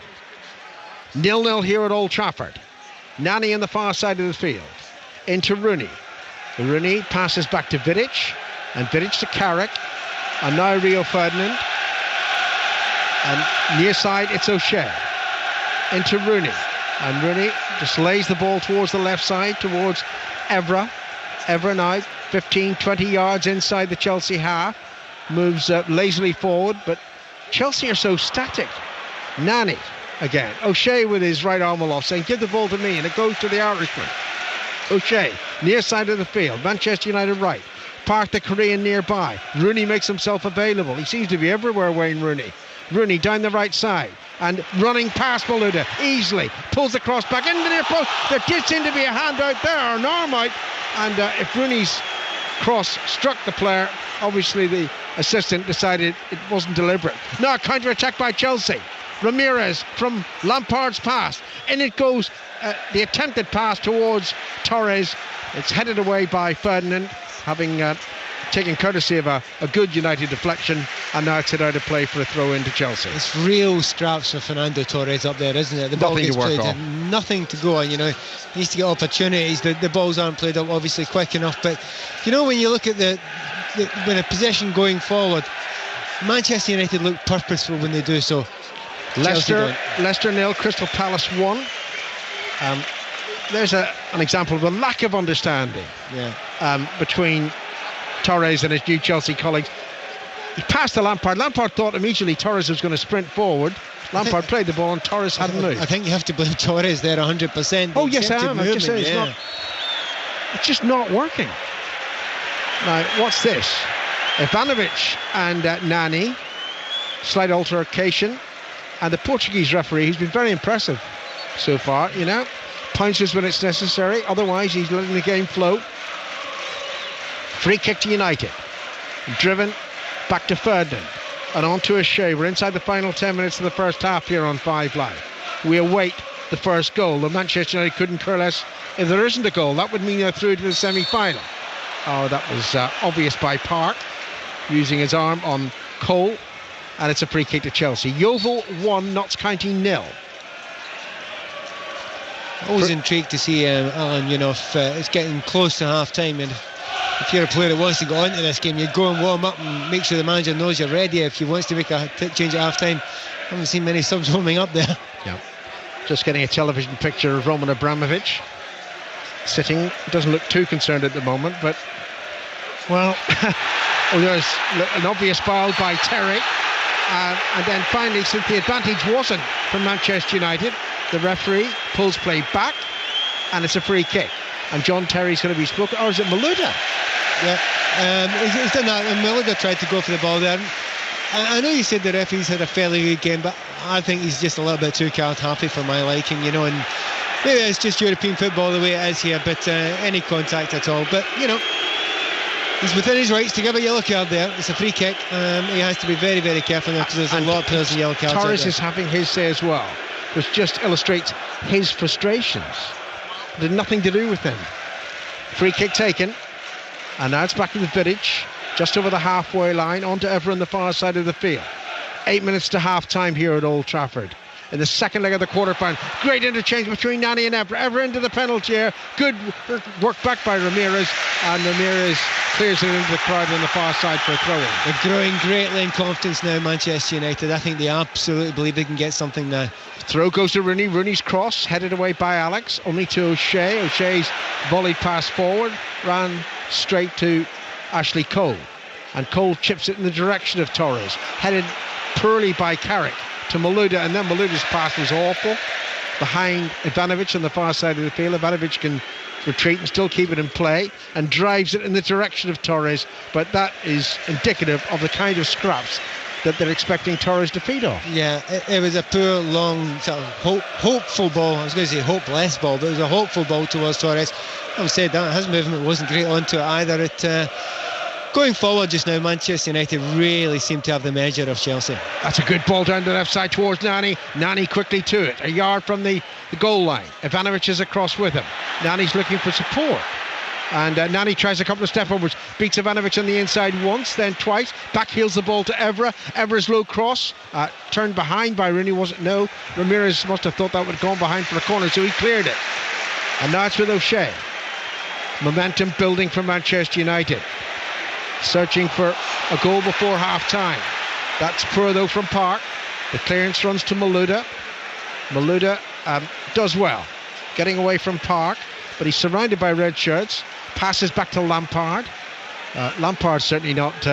0-0 here at Old Trafford. Nani on the far side of the field. Into Rooney. Rooney passes back to Vidic, and Vidic to Carrick, and now Rio Ferdinand. And near side, it's O'Shea. Into Rooney. And Rooney just lays the ball towards the left side, towards Evra. Evra now 15, 20 yards inside the Chelsea half. Moves lazily forward, but Chelsea are so static. Nani again. O'Shea with his right arm aloft, saying, give the ball to me, and it goes to the Irishman. O'Shea, near side of the field. Manchester United right. Park the Korean nearby. Rooney makes himself available. He seems to be everywhere, Wayne Rooney. Rooney down the right side and running past Malouda easily. Pulls the cross back into the near post. There did seem to be a hand out there, or an arm out. And if Rooney's cross struck the player, obviously the assistant decided it wasn't deliberate. Now counter-attack by Chelsea. Ramirez from Lampard's pass. In it goes the attempted pass towards Torres. It's headed away by Ferdinand, having taken courtesy of a good United deflection, and now it's hit out of play for a throw into Chelsea. It's real straps for Fernando Torres up there, isn't it? The ball gets played in, nothing to go on, you know. He needs to get opportunities. The balls aren't played up obviously quick enough, but you know, when you look at when a possession going forward, Manchester United look purposeful when they do so. Leicester 0, Crystal Palace 1. There's an example of a lack of understanding between Torres and his new Chelsea colleagues. He passed to Lampard. Lampard thought immediately Torres was going to sprint forward. Lampard played the ball and Torres hadn't moved. I think you have to blame Torres there 100%. Oh yes, I am. I'm just saying it's just not working. Now, what's this? Ivanovic and Nani. Slight altercation. And the Portuguese referee, he's been very impressive so far, you know. Pounces when it's necessary. Otherwise, he's letting the game flow. Free kick to United. Driven back to Ferdinand. And on to O'Shea. We're inside the final 10 minutes of the first half here on 5 Live. We await the first goal. The Manchester United couldn't care less if there isn't a goal. That would mean they're through to the semi-final. Oh, that was obvious by Park, using his arm on Cole. And it's a free kick to Chelsea. Yeovil 1, Notts County 0. Always intrigued to see, Alan, you know, if it's getting close to half-time, and if you're a player that wants to go into this game, you go and warm up and make sure the manager knows you're ready. If he wants to make a change at half-time, I haven't seen many subs warming up there. Yeah. Just getting a television picture of Roman Abramovich sitting. Doesn't look too concerned at the moment, but, well, there's an obvious foul by Terry. And then finally, since the advantage wasn't from Manchester United, the referee pulls play back, and it's a free kick. And John Terry's going to be spoken, or is it Malouda? Yeah, he's done that, and Malouda tried to go for the ball there. I know you said the referee's had a fairly good game, but I think he's just a little bit too card happy for my liking, and maybe it's just European football the way it is here, but any contact at all. But, he's within his rights to give a yellow card there. It's a free kick. He has to be very, very careful because there's a lot of players in yellow cards. Torres is having his say as well, which just illustrates his frustrations. It had nothing to do with him. Free kick taken, and now it's back in the Vidic, just over the halfway line, onto Evra on the far side of the field. 8 minutes to half-time here at Old Trafford. In the second leg of the quarter-final, great interchange between Nani and Evra. Evra into the penalty area. Good work back by Ramirez, and Ramirez clears it into the crowd on the far side for a throw-in. They're growing greatly in confidence now, Manchester United. I think they absolutely believe they can get something now. Throw goes to Rooney. Rooney's cross, headed away by Alex, only to O'Shea. O'Shea's volley pass forward, ran straight to Ashley Cole. And Cole chips it in the direction of Torres, headed poorly by Carrick to Malouda, and then Malouda's pass was awful behind Ivanovic on the far side of the field. Ivanovic can retreat and still keep it in play and drives it in the direction of Torres, but that is indicative of the kind of scraps that they're expecting Torres to feed off. Yeah, it was a poor, long, sort of hopeful ball. I was going to say hopeless ball, but it was a hopeful ball towards Torres. Having said that, his movement wasn't great onto it either. Going forward just now, Manchester United really seem to have the measure of Chelsea. That's a good ball down the left side towards Nani. Nani quickly to it, a yard from the goal line. Ivanovic is across with him. Nani's looking for support. And Nani tries a couple of step overs, beats Ivanovic on the inside once, then twice, backheels the ball to Evra. Evra's low cross, turned behind by Rooney, was it? No. Ramirez must have thought that would have gone behind for a corner, so he cleared it. And now it's with O'Shea. Momentum building for Manchester United. Searching for a goal before half-time. That's poor though from Park. The clearance runs to Malouda. Malouda does well, getting away from Park, but he's surrounded by red shirts. Passes back to Lampard. Lampard's certainly not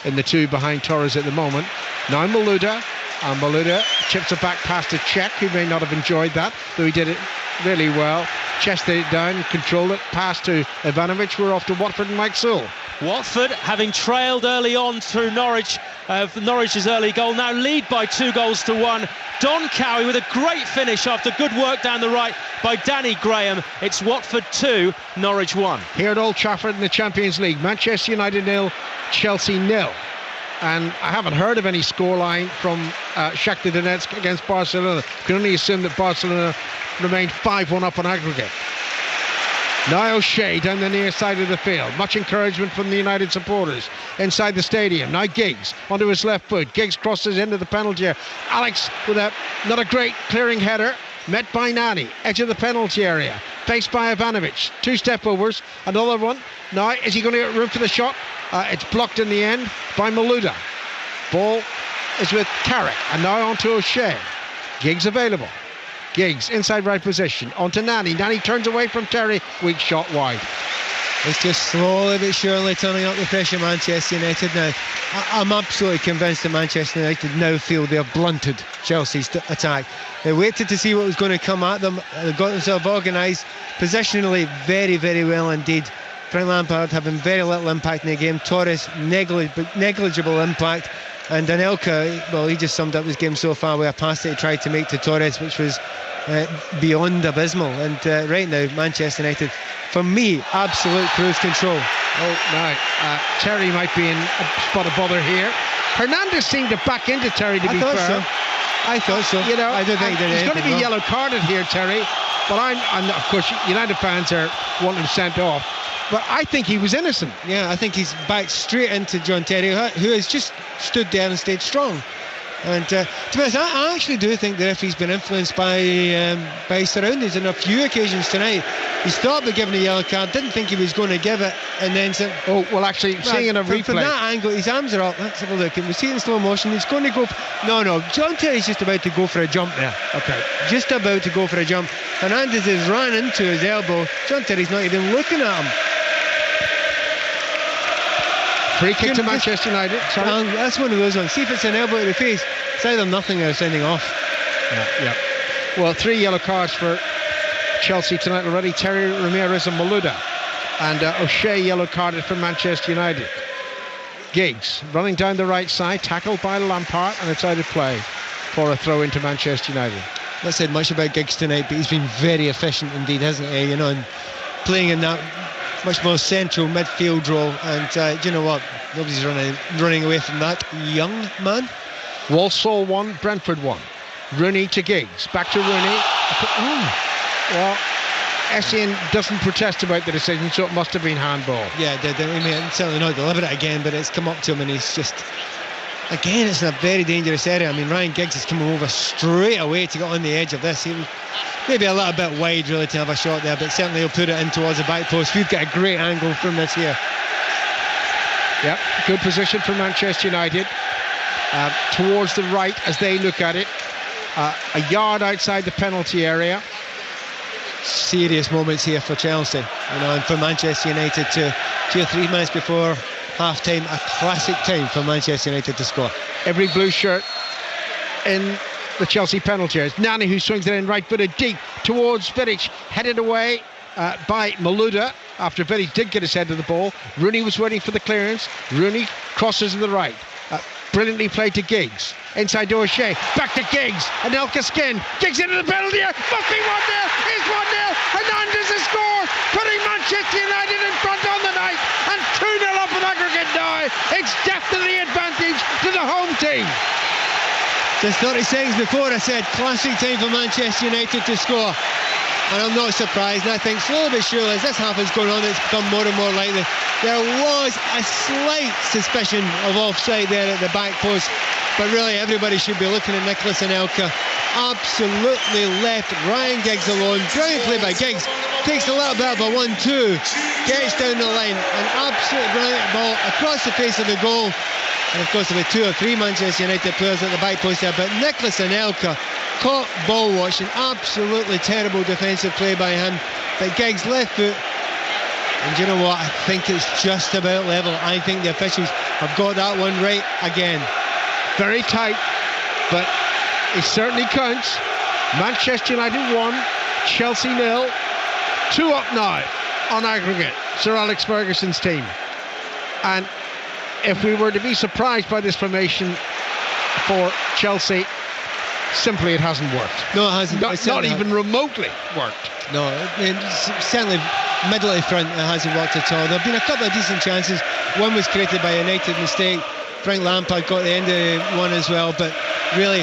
in the two behind Torres at the moment. Now Malouda, and Malouda chips it back past to Cech, who may not have enjoyed that, though he did it really well. Chested it down, controlled it, pass to Ivanovic. We're off to Watford and Mike Sewell. Watford, having trailed early on through Norwich, Norwich's early goal, now lead by 2-1. Don Cowie with a great finish after good work down the right by Danny Graham. It's Watford 2, Norwich 1. Here at Old Trafford in the Champions League, Manchester United 0, Chelsea 0. And I haven't heard of any scoreline from Shakhtar Donetsk against Barcelona. Can only assume that Barcelona remained 5-1 up on aggregate. Now O'Shea down the near side of the field. Much encouragement from the United supporters inside the stadium. Now Giggs onto his left foot. Giggs crosses into the penalty area. Alex with not a great clearing header. Met by Nani. Edge of the penalty area. Faced by Ivanovic. 2 step overs. Another one. Now is he going to get room for the shot? It's blocked in the end by Malouda. Ball is with Carrick. And now on to O'Shea. Giggs available. Giggs, inside right position, onto Nani. Nani turns away from Terry, weak shot wide. It's just slowly but surely turning up the pressure, Manchester United now. I'm absolutely convinced that Manchester United now feel they've blunted Chelsea's attack. They waited to see what was going to come at them. They got themselves organised, positionally very, very well indeed. Frank Lampard having very little impact in the game. Torres, negligible impact. And Anelka, well, he just summed up his game so far with a pass that he tried to make to Torres, which was beyond abysmal. And right now, Manchester United, for me, absolute cruise control. Oh, no. Terry might be in a spot of bother here. Hernandez seemed to back into Terry, to be fair. I thought so. You know, I don't think he's going to be wrong. yellow carded here, Terry. But I'm of course, United fans are wanting him sent off. But I think he was innocent. Yeah, I think he's back straight into John Terry, who has just stood there and stayed strong. And to be honest, I actually do think the referee's been influenced by his surroundings on a few occasions tonight. He's thought about giving a yellow card, didn't think he was going to give it, and then said, "Oh, well, actually, seeing in a replay from that angle, his arms are up. Let's have a look. And we see it in slow motion. He's going to go. No, John Terry's just about to go for a jump there. Okay, just about to go for a jump. Hernandez has ran into his elbow. John Terry's not even looking at him. Free kick to Manchester United. That's one of those ones. See if it's an elbow to the face. It's either nothing or sending off. Yeah. Well, 3 yellow cards for Chelsea tonight already. Terry, Ramirez and Malouda. And O'Shea yellow carded for Manchester United. Giggs running down the right side, tackled by Lampard, and it's out of play for a throw into Manchester United. Not said much about Giggs tonight, but he's been very efficient indeed, hasn't he? You know, and playing in that much more central midfield role. And you know what? Nobody's running away from that young man. Walsall 1, Brentford 1. Rooney to Giggs, back to Rooney. Well, Essien doesn't protest about the decision, so it must have been handball. Yeah, I mean, certainly not delivered it again, but it's come up to him and he's just... Again, it's in a very dangerous area. I mean, Ryan Giggs is coming over straight away to get on the edge of this. He was maybe a little bit wide, really, to have a shot there, but certainly he'll put it in towards the back post. We've got a great angle from this here. Yep, good position for Manchester United. Towards the right as they look at it. A yard outside the penalty area. Serious moments here for Chelsea, you know, and for Manchester United to 2 or 3 minutes before half-time, a classic time for Manchester United to score. Every blue shirt in the Chelsea penalty area. Nani, who swings it in right-footed deep towards Vidic, headed away by Malouda after Vidic did get his head to the ball. Rooney was waiting for the clearance. Rooney crosses to the right. Brilliantly played to Giggs. Inside to O'Shea. Back to Giggs. Anelka skin. Giggs into the penalty area. Must be 1-0. It's 1-0. Hernandez has scored, putting Manchester United in front on the night. And 2-0 up in aggregate now. It's definitely advantage to the home team. Just 30 seconds before I said classic time for Manchester United to score. And I'm not surprised, and I think slowly but surely as this half is going on, it's become more and more likely. There was a slight suspicion of offside there at the back post, but really everybody should be looking at Nicholas Anelka. Absolutely left Ryan Giggs alone. Brilliant play by Giggs. Takes a little bit of a 1-2, gets down the line, an absolutely brilliant ball across the face of the goal. And of course there were 2 or 3 Manchester United players at the back post there, but Nicholas Anelka caught ball watching, absolutely terrible defensive play by him. But Giggs left foot, and you know what? I think it's just about level. I think the officials have got that one right again. Very tight, but it certainly counts. Manchester United 1, Chelsea 0. 2 up now on aggregate, Sir Alex Ferguson's team. And if we were to be surprised by this formation for Chelsea, simply it hasn't worked. No, it hasn't. Not even remotely worked. No, certainly middle of the front, it hasn't worked at all. There have been a couple of decent chances. One was created by a United mistake. Frank Lampard got the end of one as well, but really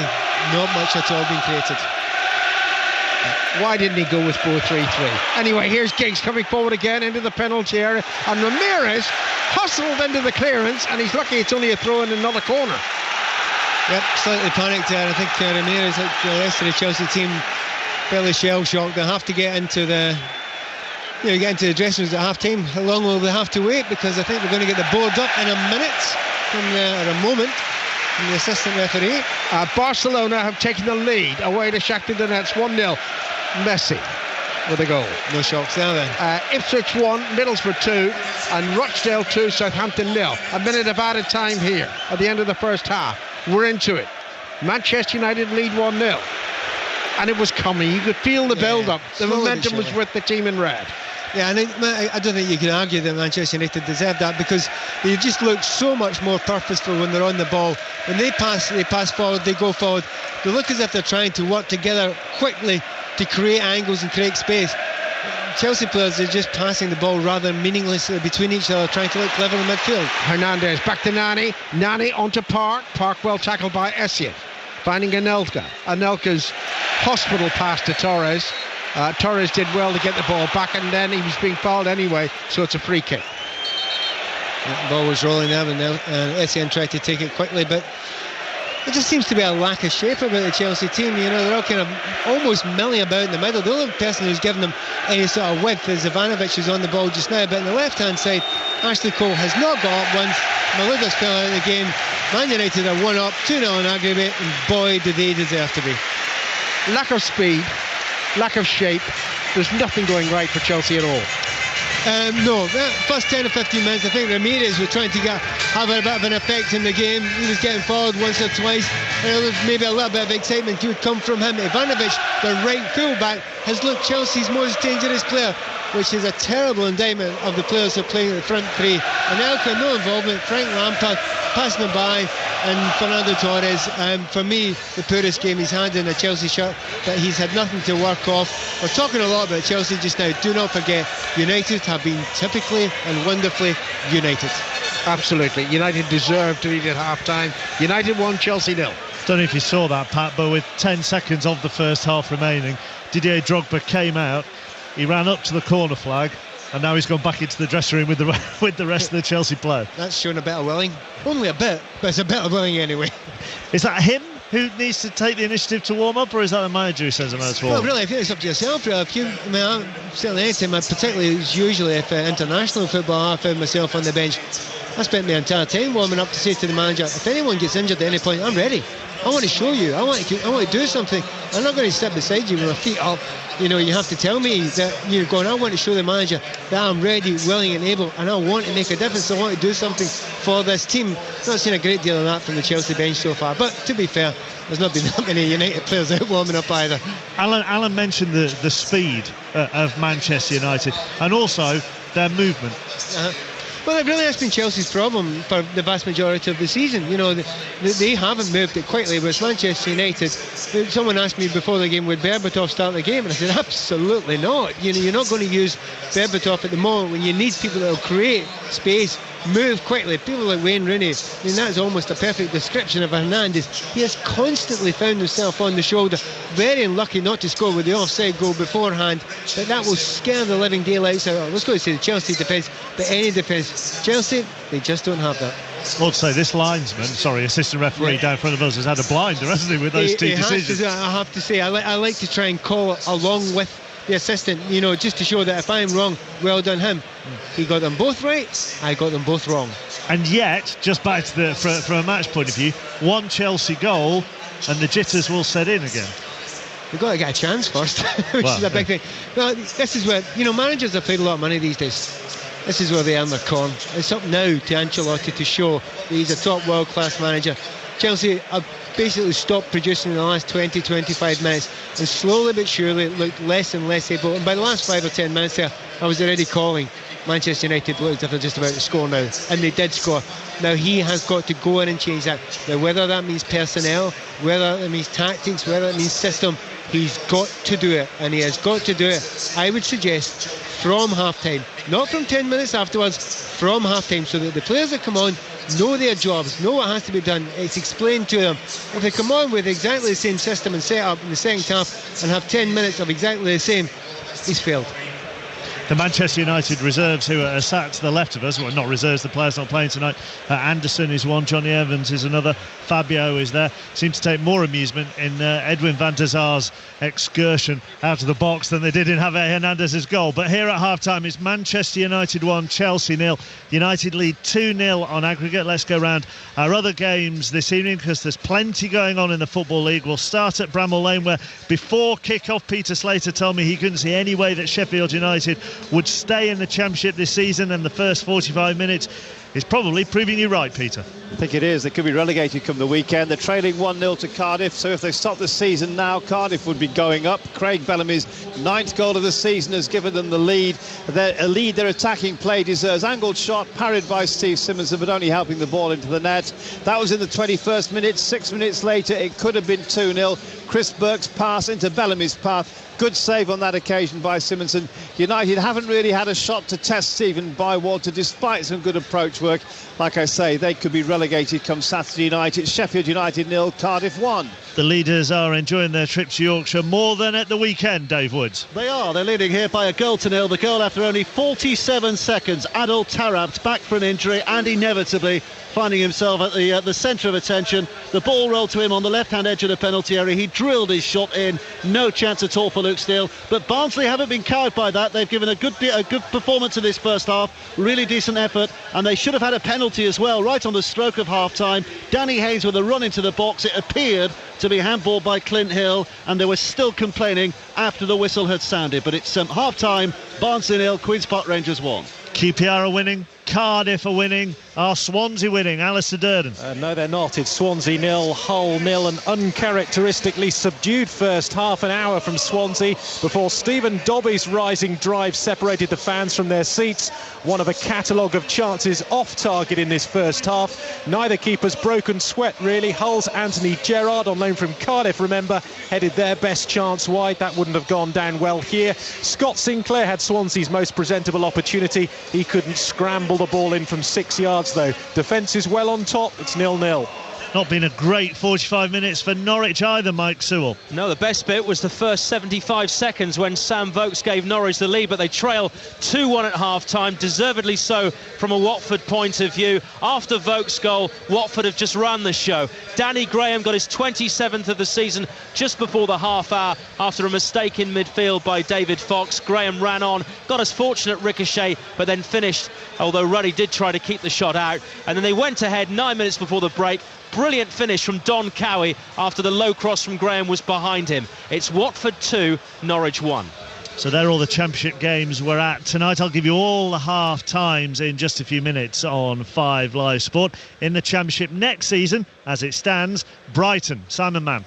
not much at all being created. Why didn't he go with 4-3-3? Anyway, here's Giggs coming forward again into the penalty area, and Ramirez hustled into the clearance, and he's lucky it's only a throw in another corner. Yep, slightly panicked there. I think Ramirez, like the rest of the Chelsea team, fairly shell-shocked. They'll have to get into the dressing rooms at half-time. How long will they have to wait? Because I think they're going to get the board up in a minute, or a moment, from the assistant referee. Barcelona have taken the lead away to Shakhtar Donetsk, 1-0. Messi with a goal. No shocks there then. Ipswich 1, Middlesbrough 2, and Rochdale 2, Southampton 0. A minute of added time here at the end of the first half. We're into it. Manchester United lead 1-0. And it was coming. You could feel the build-up. The momentum was with the team in red. Yeah, and I don't think you can argue that Manchester United deserved that, because they just look so much more purposeful when they're on the ball. When they pass forward, they go forward. They look as if they're trying to work together quickly to create angles and create space. Chelsea players are just passing the ball rather meaninglessly between each other, trying to look clever in midfield. Hernandez back to Nani. Nani onto Park. Park well tackled by Essien. Finding Anelka. Anelka's hospital pass to Torres. Torres did well to get the ball back, and then he was being fouled anyway, so it's a free kick. The ball was rolling there, and Essien tried to take it quickly, but there just seems to be a lack of shape about the Chelsea team. You know, they're all kind of almost milling about in the middle. The only person who's given them any sort of width is Ivanovic, who's on the ball just now. But on the left-hand side, Ashley Cole has not got up once. Malouda's fell out of the game. Man United are 1 up, 2-0 in aggregate, and boy, do they deserve to be. Lack of speed, lack of shape. There's nothing going right for Chelsea at all. No, first 10 or 15 minutes, I think Ramirez was trying to have a bit of an effect in the game. He was getting forward once or twice. Maybe a little bit of excitement would come from him. Ivanovic, the right full-back, has looked Chelsea's most dangerous player. which is a terrible indictment of the players who are playing at the front three. Anelka, no involvement. Frank Lampard passing him by, and Fernando Torres, for me, the poorest game he's had in a Chelsea shirt, but he's had nothing to work off. We're talking a lot about Chelsea just now. Do not forget, United have been typically and wonderfully United. Absolutely. United deserved to lead at half-time. United won, Chelsea 0. Don't know if you saw that, Pat, but with 10 seconds of the first half remaining, Didier Drogba came out, he ran up to the corner flag, and now he's gone back into the dressing room with the rest of the Chelsea players. That's showing a bit of willing. Only a bit, but it's a bit of willing anyway. Is that him who needs to take the initiative to warm up, or is that the manager who sends him out to warm up? Well, really, I think it's up to yourself, really. Certainly any time, particularly usually if international football, I found myself on the bench. I spent my entire time warming up to say to the manager, if anyone gets injured at any point, I'm ready. I want to show you. I want to do something. I'm not going to sit beside you with my feet up. You know, you have to tell me that you're going, I want to show the manager that I'm ready, willing and able, and I want to make a difference. I want to do something for this team. Not seen a great deal of that from the Chelsea bench so far, but to be fair, there's not been that many United players out warming up either. Alan mentioned the speed of Manchester United and also their movement. Well, it really has been Chelsea's problem for the vast majority of the season. You know, they haven't moved it quickly, whereas Manchester United, someone asked me before the game, would Berbatov start the game? And I said, absolutely not. You know, you're not going to use Berbatov at the moment when you need people that will create space, move quickly. People like Wayne Rooney, I mean, that's almost a perfect description of Hernandez. He has constantly found himself on the shoulder. Very unlucky not to score with the offside goal beforehand, but that will scare the living daylights out of, let's go to say the Chelsea defence, but any defence. Chelsea, they just don't have that. I'd say this assistant referee down in front of us has had a blinder, hasn't he, with those two decisions? I have to say, I like to try and call it along with the assistant, you know, just to show that if I'm wrong, well done him. He got them both right, I got them both wrong. And yet, just back to from a match point of view, one Chelsea goal and the jitters will set in again. We've got to get a chance first, which is a big thing. Well, this is where, you know, managers have paid a lot of money these days. This is where they earn their corn. It's up now to Ancelotti to show that he's a top world-class manager. Chelsea have basically stopped producing in the last 20-25 minutes, and slowly but surely looked less and less able. And by the last 5 or 10 minutes there, I was already calling Manchester United looked as if they're just about to score now, and they did score. Now he has got to go in and change that. Now whether that means personnel, whether it means tactics, whether it means system, he's got to do it, and he has got to do it, I would suggest, from half-time. Not from 10 minutes afterwards, from half-time, so that the players that come on know their jobs, know what has to be done. It's explained to them. If they come on with exactly the same system and set up in the second half and have 10 minutes of exactly the same, he's failed. The Manchester United reserves who are sat to the left of us, well, not reserves, the players not playing tonight. Anderson is one, Johnny Evans is another, Fabio is there. Seem to take more amusement in Edwin van der Sar's excursion out of the box than they did in Javier Hernandez's goal. But here at half-time, it's Manchester United 1, Chelsea 0. United lead 2-0 on aggregate. Let's go round our other games this evening, because there's plenty going on in the Football League. We'll start at Bramall Lane, where before kick-off, Peter Slater told me he couldn't see any way that Sheffield United would stay in the Championship this season, and the first 45 minutes is probably proving you right, Peter. I think it is. They could be relegated come the weekend. They're trailing 1-0 to Cardiff, so if they stop the season now, Cardiff would be going up. Craig Bellamy's 9th goal of the season has given them the lead. A lead their attacking play deserves. Angled shot, parried by Steve Simonson, but only helping the ball into the net. That was in the 21st minute. 6 minutes later, it could have been 2-0. Chris Burke's pass into Bellamy's path. Good save on that occasion by Simonson. United haven't really had a shot to test Stephen Bywater, despite some good approach work. Like I say, they could be relegated come Saturday night. It's Sheffield United 0, Cardiff 1. The leaders are enjoying their trip to Yorkshire more than at the weekend, Dave Woods. They are. They're leading here by a goal to nil. The goal after only 47 seconds. Adil Tarabt back from injury and inevitably finding himself at the centre of attention. The ball rolled to him on the left-hand edge of the penalty area. He drilled his shot in. No chance at all for Luke Steele. But Barnsley haven't been cowed by that. They've given a good performance in this first half. Really decent effort. And they should have had a penalty as well, right on the stroke of half-time. Danny Hayes with a run into the box. It appeared to be handballed by Clint Hill, and they were still complaining after the whistle had sounded. But it's half-time. Barnsley 0, Queen's Park Rangers 1. QPR are winning, Cardiff are winning, Are Swansea winning? Alistair Durden. No, they're not. It's Swansea 0, Hull 0. An uncharacteristically subdued first half an hour from Swansea before Stephen Dobby's rising drive separated the fans from their seats. One of a catalogue of chances off target in this first half. Neither keeper's broken sweat, really. Hull's Anthony Gerrard, on loan from Cardiff, remember, headed their best chance wide. That wouldn't have gone down well here. Scott Sinclair had Swansea's most presentable opportunity. He couldn't scramble the ball in from 6 yards, though. Defence is well on top. It's 0-0. Not been a great 45 minutes for Norwich either, Mike Sewell. No, the best bit was the first 75 seconds when Sam Vokes gave Norwich the lead, but they trail 2-1 at half-time, deservedly so from a Watford point of view. After Vokes' goal, Watford have just run the show. Danny Graham got his 27th of the season just before the half hour after a mistake in midfield by David Fox. Graham ran on, got his fortunate ricochet, but then finished, although Ruddy did try to keep the shot out. And then they went ahead 9 minutes before the break. Brilliant finish from Don Cowie after the low cross from Graham was behind him. It's Watford 2, Norwich 1. So they're all the championship games we're at tonight. I'll give you all the half times in just a few minutes on 5 Live Sport. In the championship next season, as it stands, Brighton. Simon Mann.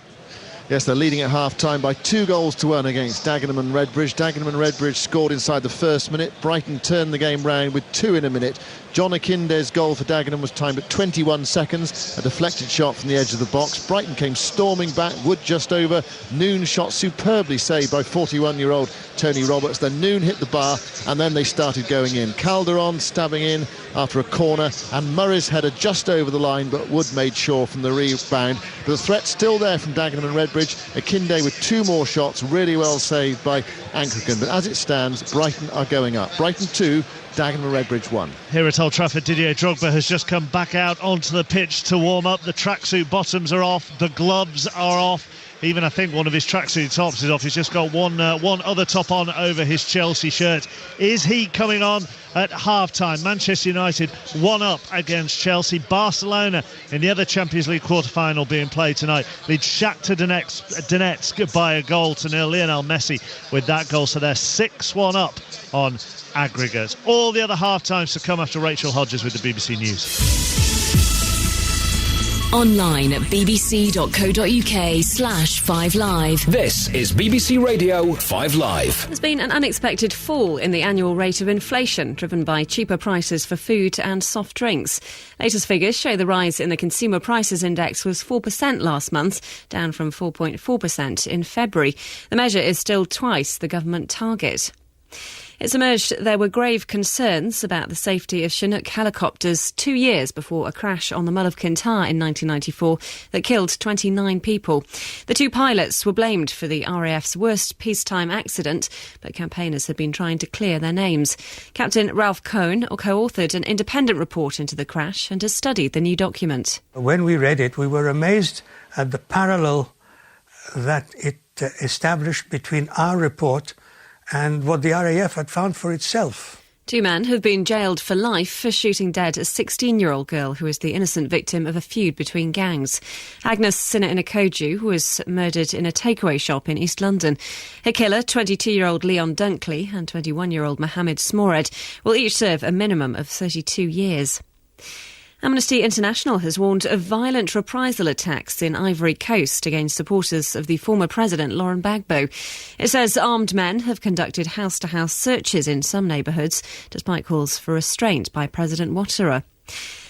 Yes, they're leading at half-time by 2 goals to 1 against Dagenham and Redbridge. Dagenham and Redbridge scored inside the first minute. Brighton turned the game round with 2 in a minute. John Akinde's goal for Dagenham was timed at 21 seconds. A deflected shot from the edge of the box. Brighton came storming back. Wood just over. Noon shot superbly saved by 41-year-old Tony Roberts. Then Noon hit the bar and then they started going in. Calderon stabbing in after a corner and Murray's header just over the line, but Wood made sure from the rebound. But the threat still there from Dagenham and Redbridge. Akinde with 2 more shots, really well saved by Anglican. But as it stands, Brighton are going up. Brighton 2, Dagenham and Redbridge 1. Here at Old Trafford, Didier Drogba has just come back out onto the pitch to warm up. The tracksuit bottoms are off, the gloves are off. Even I think one of his tracksuit tops is off. He's just got one other top on over his Chelsea shirt. Is he coming on at half-time? Manchester United 1 up against Chelsea. Barcelona in the other Champions League quarter-final being played tonight leads Shakhtar Donetsk by a goal to 0. Lionel Messi with that goal. So they're 6-1 up on aggregate. All the other half-times to come after Rachel Hodges with the BBC News. Online at bbc.co.uk/5live. This is BBC Radio 5 Live. There's been an unexpected fall in the annual rate of inflation, driven by cheaper prices for food and soft drinks. Latest figures show the rise in the Consumer Prices Index was 4% last month, down from 4.4% in February. The measure is still twice the government target. It's emerged there were grave concerns about the safety of Chinook helicopters 2 years before a crash on the Mull of Kintyre in 1994 that killed 29 people. The 2 pilots were blamed for the RAF's worst peacetime accident, but campaigners have been trying to clear their names. Captain Ralph Cohn co-authored an independent report into the crash and has studied the new document. When we read it, we were amazed at the parallel that it established between our report and what the RAF had found for itself. 2 men have been jailed for life for shooting dead a 16-year-old girl who was the innocent victim of a feud between gangs. Agnes Sinna-Inakoju was murdered in a takeaway shop in East London. Her killer, 22-year-old Leon Dunkley and 21-year-old Mohammed Smored, will each serve a minimum of 32 years. Amnesty International has warned of violent reprisal attacks in Ivory Coast against supporters of the former president Laurent Gbagbo. It says armed men have conducted house-to-house searches in some neighbourhoods, despite calls for restraint by President Ouattara.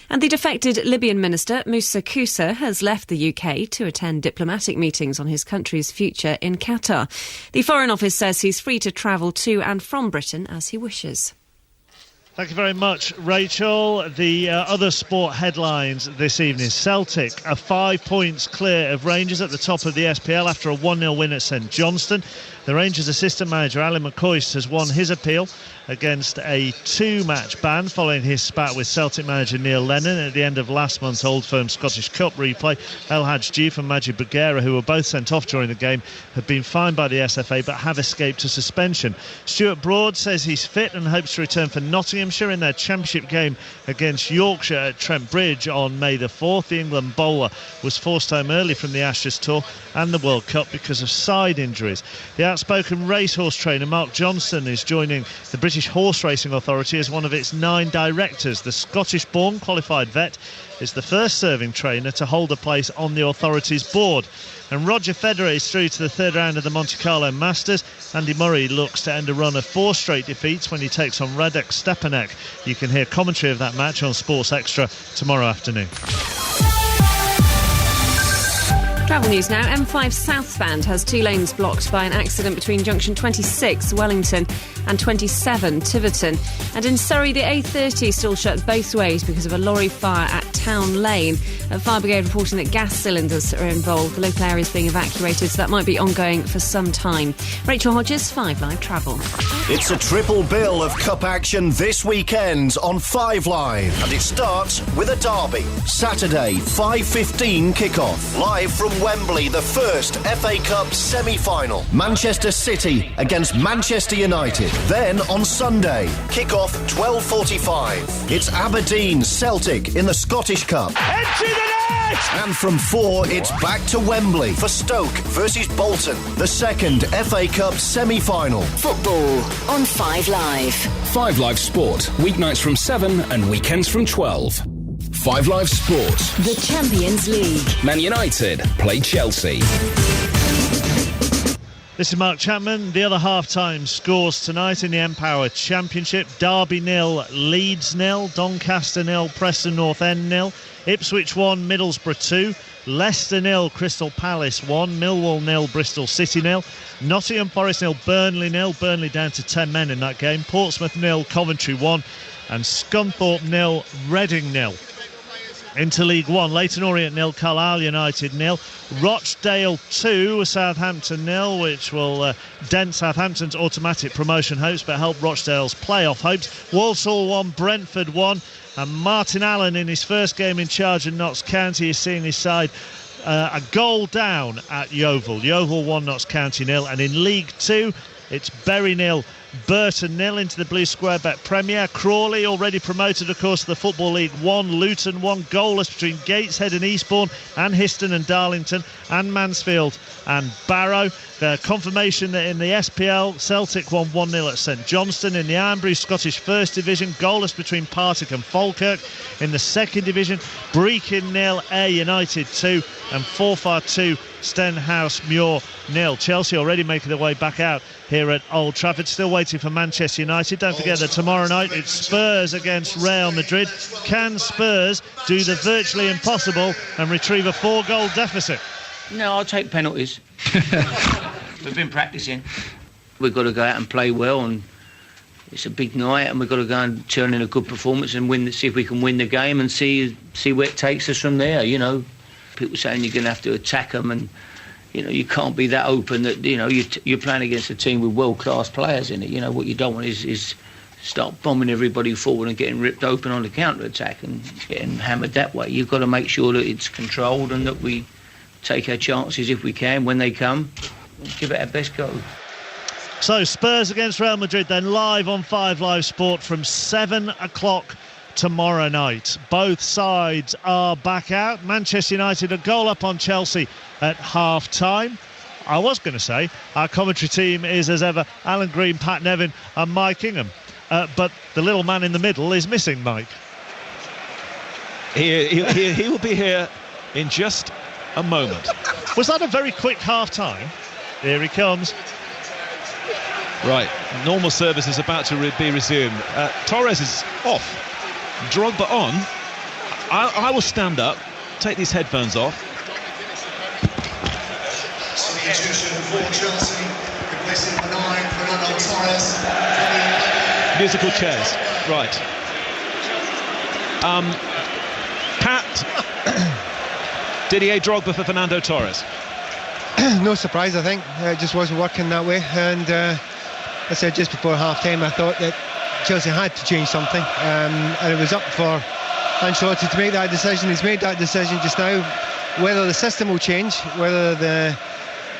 And the defected Libyan minister, Moussa Koussa, has left the UK to attend diplomatic meetings on his country's future in Qatar. The Foreign Office says he's free to travel to and from Britain as he wishes. Thank you very much, Rachel. The other sport headlines this evening. Celtic are 5 points clear of Rangers at the top of the SPL after a 1-0 win at St Johnstone. The Rangers assistant manager, Alan McCoist, has won his appeal against a 2-match ban following his spat with Celtic manager Neil Lennon at the end of last month's Old Firm Scottish Cup replay. El Hadj Diouf and Majid Bagheera, who were both sent off during the game, have been fined by the SFA but have escaped a suspension. Stuart Broad says he's fit and hopes to return for Nottinghamshire in their championship game against Yorkshire at Trent Bridge on May the 4th. The England bowler was forced home early from the Ashes Tour and the World Cup because of side injuries. The outspoken racehorse trainer Mark Johnston is joining the British Horse Racing Authority as one of its 9 directors. The Scottish-born qualified vet is the first serving trainer to hold a place on the authority's board. And Roger Federer is through to the third round of the Monte Carlo Masters. Andy Murray looks to end a run of 4 straight defeats when he takes on Radek Stepanek. You can hear commentary of that match on Sports Extra tomorrow afternoon. Travel news now. M5 southbound has 2 lanes blocked by an accident between junction 26, Wellington, and 27, Tiverton. And in Surrey, the A30 still shut both ways because of a lorry fire at Town Lane. A fire brigade reporting that gas cylinders are involved. The local area is being evacuated, so that might be ongoing for some time. Rachel Hodges, 5 Live Travel. It's a triple bill of cup action this weekend on 5 Live, and it starts with a derby. Saturday, 5:15 kick-off. Live from Wembley, the first FA Cup semi-final. Manchester City against Manchester United. Then on Sunday, kick-off 12:45. It's Aberdeen Celtic in the Scottish Cup. Into the net! And from 4, it's back to Wembley for Stoke versus Bolton, the second FA Cup semi-final. Football on 5 Live. 5 Live Sport, weeknights from 7 and weekends from 12. 5 Live Sport. The Champions League. Man United play Chelsea. This is Mark Chapman. The other half-time scores tonight in the Empower Championship. Derby 0, Leeds 0, Doncaster 0, Preston North End 0, Ipswich 1, Middlesbrough 2, Leicester 0, Crystal Palace 1, Millwall 0, Bristol City 0, Nottingham Forest 0, Burnley 0, Burnley down to 10 men in that game, Portsmouth 0, Coventry 1, and Scunthorpe 0, Reading 0. Into League One, Leyton Orient 0, Carlisle United 0, Rochdale 2, Southampton 0, which will dent Southampton's automatic promotion hopes but help Rochdale's playoff hopes. Walsall 1, Brentford 1, and Martin Allen in his first game in charge in Notts County is seeing his side a goal down at Yeovil. Yeovil 1, Notts County 0, and in League 2 it's Bury 0, Burton 0 into the Blue Square Bet Premier. Crawley already promoted, of course, to the Football League 1. Luton 1, goalless between Gateshead and Eastbourne, and Histon and Darlington, and Mansfield and Barrow. The confirmation that in the SPL, Celtic won 1-0 at St Johnstone. In the Ironbury Scottish First Division, goalless between Partick and Falkirk. In the Second Division, Brechin 0, Ayr United 2, and Forfar 2, Stenhouse Muir 0. Chelsea already making their way back out here at Old Trafford, still waiting for Manchester United. Don't forget that tomorrow night it's Spurs against Real Madrid. Can Spurs do the virtually impossible and retrieve a 4-goal deficit? No, I'll take penalties. We've been practising. We've got to go out and play well, and it's a big night, and we've got to go and turn in a good performance and win. See if we can win the game and see where it takes us from there. You know, people saying you're going to have to attack them, and you know you can't be that open. That you know you're playing against a team with world-class players in it. You know what you don't want is start bombing everybody forward and getting ripped open on the counter-attack and getting hammered that way. You've got to make sure that it's controlled and that we take our chances if we can when they come. Give it our best go. So Spurs against Real Madrid then live on 5 Live Sport from 7 o'clock tomorrow night. Both sides are back out. Manchester United a goal up on Chelsea at half-time. I was going to say our commentary team is as ever Alan Green, Pat Nevin and Mike Ingham. But the little man in the middle is missing, Mike. He will be here in just a moment. Was that a very quick half-time? Here he comes. Right, normal service is about to be resumed. Torres is off. Drogba on. I will stand up, take these headphones off. Musical chairs, right. Pat, Didier Drogba for Fernando Torres. No surprise, I think. It just wasn't working that way. And I said just before half-time, I thought that Chelsea had to change something. And it was up for Ancelotti to make that decision. He's made that decision just now. Whether the system will change, whether the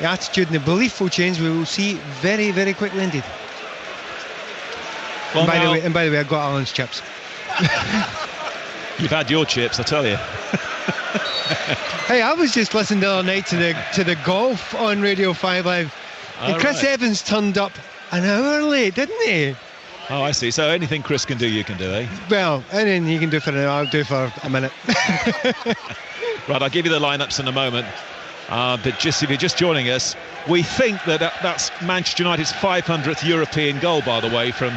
attitude and the belief will change, we will see very, very quickly indeed. Well, and by the way, I got Alan's chips. You've had your chips, I tell you. Hey, I was just listening the other night to the golf on Radio 5 Live, And Chris Evans turned up an hour late, didn't he? Oh, I see. So anything Chris can do, you can do, eh? Well, anything you can do for an hour, I'll do for a minute. Right, I'll give you the lineups in a moment. But just if you're just joining us, we think that's Manchester United's 500th European goal, by the way, from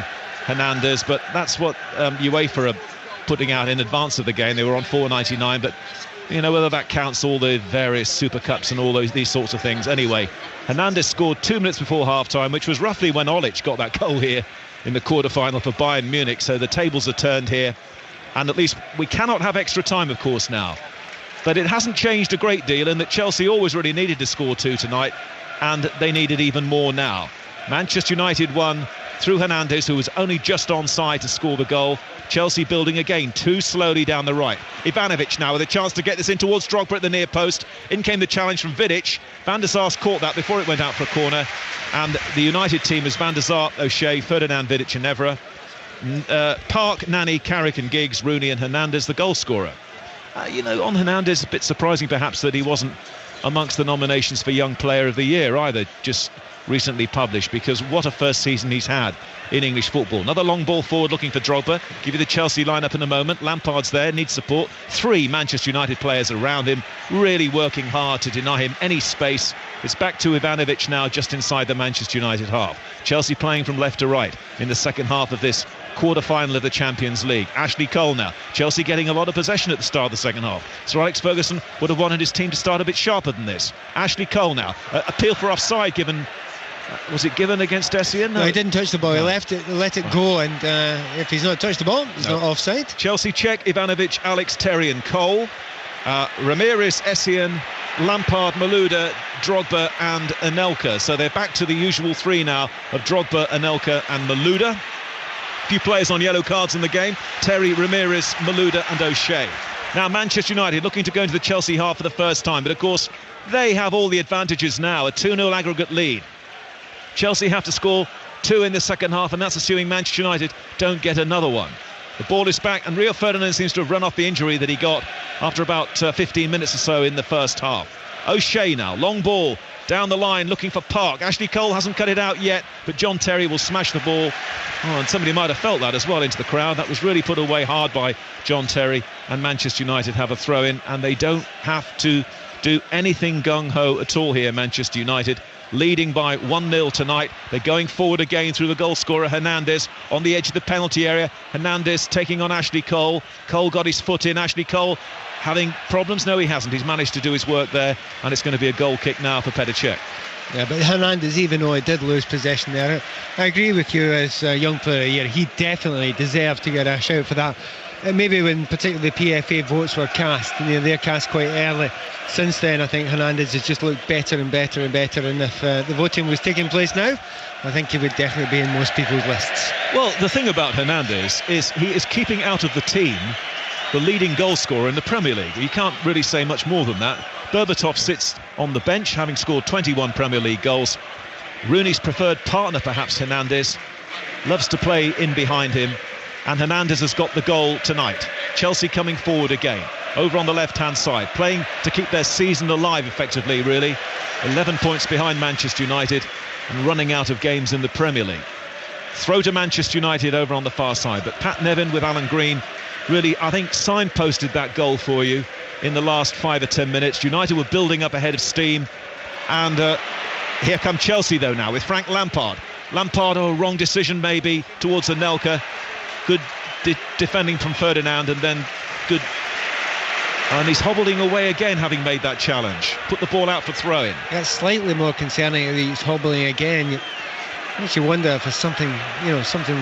Hernandez. But that's what UEFA are putting out in advance of the game. They were on 4.99, but you know whether that counts all the various Super Cups and all these sorts of things. Anyway, Hernandez scored 2 minutes before half-time, which was roughly when Olic got that goal here in the quarter-final for Bayern Munich. So the tables are turned here, and at least we cannot have extra time, of course, now. But it hasn't changed a great deal, in that Chelsea always really needed to score 2 tonight, and they needed even more now. Manchester United won through Hernandez, who was only just onside to score the goal. Chelsea building again, too slowly down the right. Ivanovic now with a chance to get this in towards Drogba at the near post. In came the challenge from Vidic. Van der Sar caught that before it went out for a corner. And the United team is Van der Sar, O'Shea, Ferdinand, Vidic and Evra. Park, Nani, Carrick and Giggs, Rooney and Hernandez, the goal scorer. On Hernandez, a bit surprising perhaps that he wasn't amongst the nominations for Young Player of the Year either, just recently published, because what a first season he's had in English football. Another long ball forward looking for Drogba. Give you the Chelsea lineup in a moment. Lampard's there, needs support. 3 Manchester United players around him, really working hard to deny him any space. It's back to Ivanovic now, just inside the Manchester United half. Chelsea playing from left to right in the second half of this quarter-final of the Champions League. Ashley Cole now. Chelsea getting a lot of possession at the start of the second half. Sir Alex Ferguson would have wanted his team to start a bit sharper than this. Ashley Cole now. Appeal for offside given. Was it given against Essien? No, he didn't touch the ball. He let it go, and if he's not touched the ball, he's not offside. Chelsea check. Ivanovic, Alex, Terry and Cole. Ramirez, Essien, Lampard, Malouda, Drogba and Anelka. So they're back to the usual 3 now of Drogba, Anelka and Malouda. A few players on yellow cards in the game. Terry, Ramirez, Malouda and O'Shea. Now Manchester United looking to go into the Chelsea half for the first time, but of course they have all the advantages now. A 2-0 aggregate lead. Chelsea have to score 2 in the second half, and that's assuming Manchester United don't get another one. The ball is back, and Rio Ferdinand seems to have run off the injury that he got after about 15 minutes or so in the first half. O'Shea now, long ball down the line looking for Park. Ashley Cole hasn't cut it out yet, but John Terry will smash the ball. Oh, and somebody might have felt that as well into the crowd. That was really put away hard by John Terry, and Manchester United have a throw in, and they don't have to do anything gung-ho at all here, Manchester United. Leading by 1-0 tonight. They're going forward again through the goal scorer Hernandez on the edge of the penalty area. Hernandez taking on Ashley Cole. Cole got his foot in. Ashley Cole having problems? No, he hasn't. He's managed to do his work there, and it's going to be a goal kick now for Petr Cech. Yeah, but Hernandez, even though he did lose possession there, I agree with you as a Young Player of the Year. He definitely deserved to get a shout for that. And maybe when particularly the PFA votes were cast, they're cast quite early. Since then, I think Hernandez has just looked better and better and better, and if the voting was taking place now, I think he would definitely be in most people's lists. Well, the thing about Hernandez is he is keeping out of the team the leading goal scorer in the Premier League. You can't really say much more than that. Berbatov sits on the bench, having scored 21 Premier League goals. Rooney's preferred partner, perhaps, Hernandez, loves to play in behind him, and Hernandez has got the goal tonight. Chelsea coming forward again, over on the left-hand side, playing to keep their season alive, effectively, really. 11 points behind Manchester United and running out of games in the Premier League. Throw to Manchester United over on the far side, but Pat Nevin with Alan Green really, I think, signposted that goal for you in the last 5 or 10 minutes. United were building up ahead of steam, and here come Chelsea, though, now, with Frank Lampard. Lampard, wrong decision, maybe, towards Anelka. Good defending from Ferdinand, and then good... And he's hobbling away again, having made that challenge. Put the ball out for throw-in. That's slightly more concerning that he's hobbling again. It makes you wonder if there's something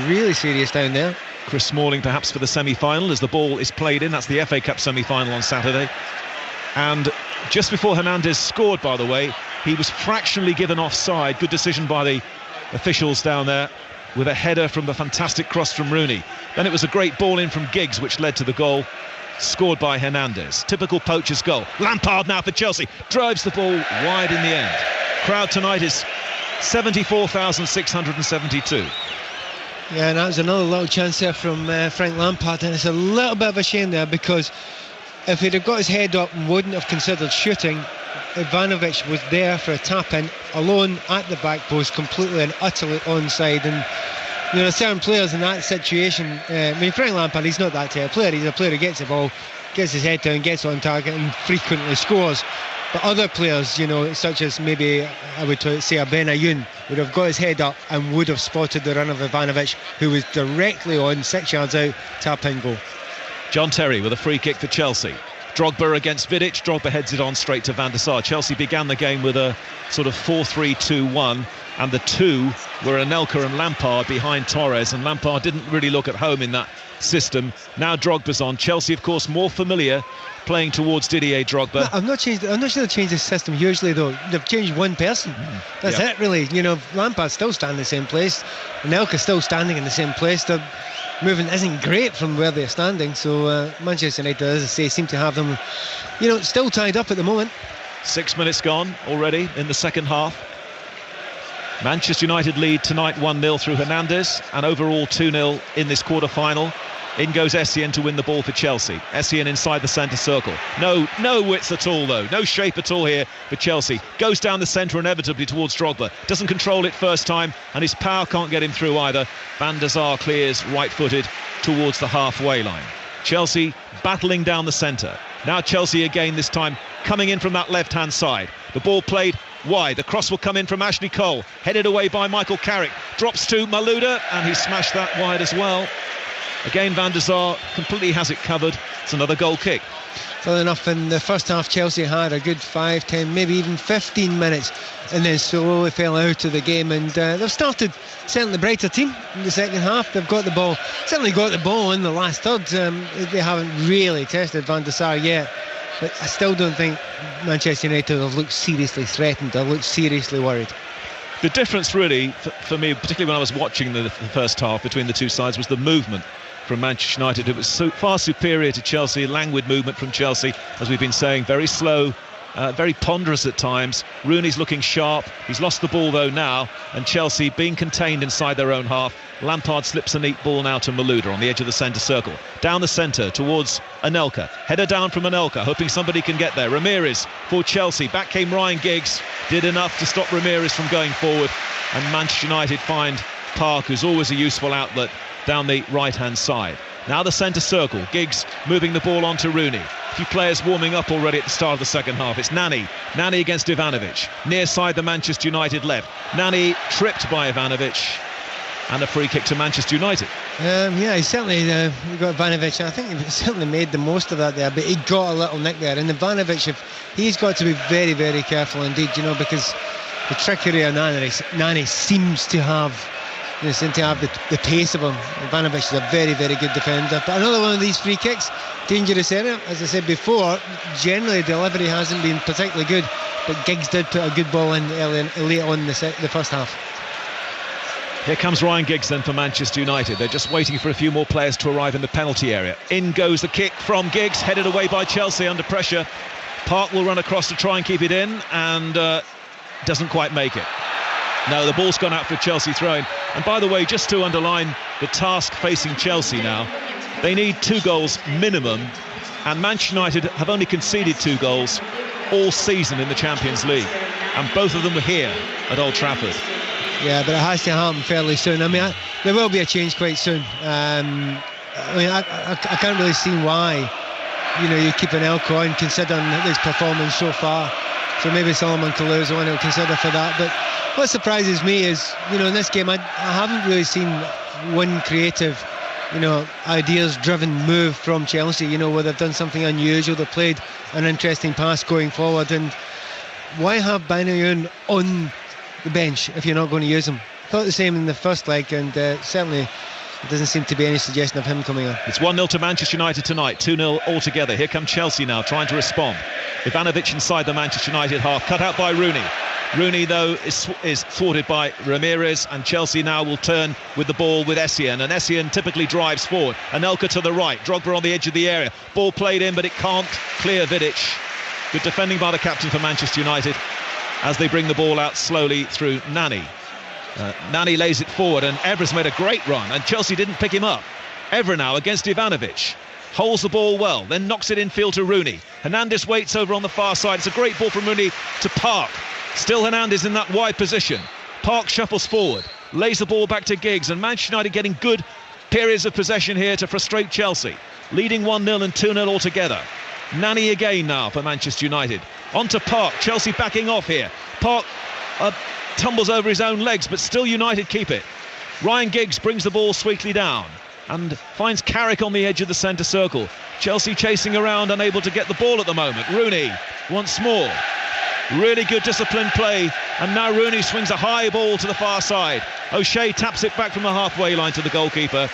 really serious down there. Chris Smalling perhaps for the semi-final as the ball is played in. That's the FA Cup semi-final on Saturday. And just before Hernandez scored, by the way, he was fractionally given offside. Good decision by the officials down there, with a header from the fantastic cross from Rooney. Then it was a great ball in from Giggs, which led to the goal scored by Hernandez. Typical poacher's goal. Lampard now for Chelsea, drives the ball wide in the end. Crowd tonight is 74,672. Yeah, and that was another little chance there from Frank Lampard, and it's a little bit of a shame there because if he'd have got his head up and wouldn't have considered shooting, Ivanovic was there for a tap-in, alone at the back post, completely and utterly onside. And you know, certain players in that situation, Frank Lampard, he's not that type of player. He's a player who gets the ball, gets his head down, gets on target and frequently scores. But other players, you know, such as maybe I would say a Benayoun, would have got his head up and would have spotted the run of Ivanovic, who was directly on 6 yards out, tap-in goal. John Terry with a free kick for Chelsea. Drogba against Vidic. Drogba heads it on straight to Van der Sar. Chelsea began the game with a sort of 4-3-2-1, and the two were Anelka and Lampard behind Torres, and Lampard didn't really look at home in that system. Now Drogba's on. Chelsea, of course, more familiar playing towards Didier Drogba. No, I'm not sure they've changed the system hugely, though. They've changed one person. That's it, really. You know, Lampard's still standing in the same place. Anelka's still standing in the same place. The movement isn't great from where they're standing, so Manchester United, as I say, seem to have them, you know, still tied up at the moment. 6 minutes gone already in the second half. Manchester United lead tonight 1-0 through Hernandez, and overall 2-0 in this quarter-final. In goes Essien to win the ball for Chelsea. Essien inside the centre circle. No width at all, though. No shape at all here for Chelsea. Goes down the centre inevitably towards Drogba. Doesn't control it first time, and his power can't get him through either. Van der Sar clears right-footed towards the halfway line. Chelsea battling down the centre. Now Chelsea again, this time coming in from that left-hand side. The ball played wide. The cross will come in from Ashley Cole. Headed away by Michael Carrick. Drops to Malouda, and he smashed that wide as well. Again, Van der Sar completely has it covered. It's another goal kick. Funnily enough, in the first half, Chelsea had a good 5, 10, maybe even 15 minutes, and then slowly fell out of the game. And they've started certainly brighter team in the second half. They've got the ball, certainly got the ball in the last third. They haven't really tested Van der Sar yet, but I still don't think Manchester United have looked seriously threatened. They've looked seriously worried. The difference really, for me, particularly when I was watching the first half between the two sides, was the movement from Manchester United. It was so far superior to Chelsea. Languid movement from Chelsea, as we've been saying, very slow, very ponderous at times. Rooney's looking sharp. He's lost the ball though now, and Chelsea being contained inside their own half. Lampard slips a neat ball now to Malouda on the edge of the centre circle. Down the centre towards Anelka. Header down from Anelka, hoping somebody can get there. Ramirez for Chelsea. Back came Ryan Giggs. Did enough to stop Ramirez from going forward. And Manchester United find Park, who's always a useful outlet, down the right-hand side. Now the centre circle. Giggs moving the ball on to Rooney. A few players warming up already at the start of the second half. It's Nani against Ivanovic. Near side the Manchester United left. Nani tripped by Ivanovic, and a free kick to Manchester United. He certainly got Ivanovic. I think he certainly made the most of that there, but he got a little nick there. And Ivanovic, he's got to be very, very careful indeed, you know, because the trickery of Nani seems to have the pace of him. Ivanovic is a very, very good defender. But another one of these free kicks, dangerous area. As I said before, generally delivery hasn't been particularly good, but Giggs did put a good ball in late on in the first half. Here comes Ryan Giggs then for Manchester United. They're just waiting for a few more players to arrive in the penalty area. In goes the kick from Giggs, headed away by Chelsea under pressure. Park will run across to try and keep it in, and doesn't quite make it. No, the ball's gone out for a Chelsea throw-in. And by the way, just to underline the task facing Chelsea now, they need 2 goals minimum, and Manchester United have only conceded 2 goals all season in the Champions League, and both of them were here at Old Trafford. Yeah, but it has to happen fairly soon. I mean, there will be a change quite soon. I can't really see why, you know, you keep Anelka on, considering his performance so far. So maybe Solomon Kalou is the one he'll consider for that. But what surprises me is, you know, in this game, I haven't really seen one creative, you know, ideas-driven move from Chelsea, you know, where they've done something unusual. They've played an interesting pass going forward. And why have Benayoun on the bench if you're not going to use him? I thought the same in the first leg, and certainly there doesn't seem to be any suggestion of him coming on. It's 1-0 to Manchester United tonight, 2-0 altogether. Here come Chelsea now, trying to respond. Ivanovic inside the Manchester United half, cut out by Rooney. Rooney, though, is thwarted by Ramirez, and Chelsea now will turn with the ball with Essien, and Essien typically drives forward. Anelka to the right, Drogba on the edge of the area. Ball played in, but it can't clear Vidic. Good defending by the captain for Manchester United as they bring the ball out slowly through Nani. Nani lays it forward, and Evra's made a great run, and Chelsea didn't pick him up. Evra now against Ivanovic. holds the ball well, then knocks it infield to Rooney. Hernandez waits over on the far side. It's a great ball from Rooney to Park. Still Hernandez in that wide position. Park shuffles forward, lays the ball back to Giggs, and Manchester United getting good periods of possession here to frustrate Chelsea. Leading 1-0 and 2-0 altogether. Nani again now for Manchester United. On to Park, Chelsea backing off here. Park tumbles over his own legs, but still United keep it. Ryan Giggs brings the ball sweetly down and finds Carrick on the edge of the centre circle. Chelsea chasing around, unable to get the ball at the moment. Rooney once more. Really good disciplined play, and now Rooney swings a high ball to the far side. O'Shea taps it back from the halfway line to the goalkeeper.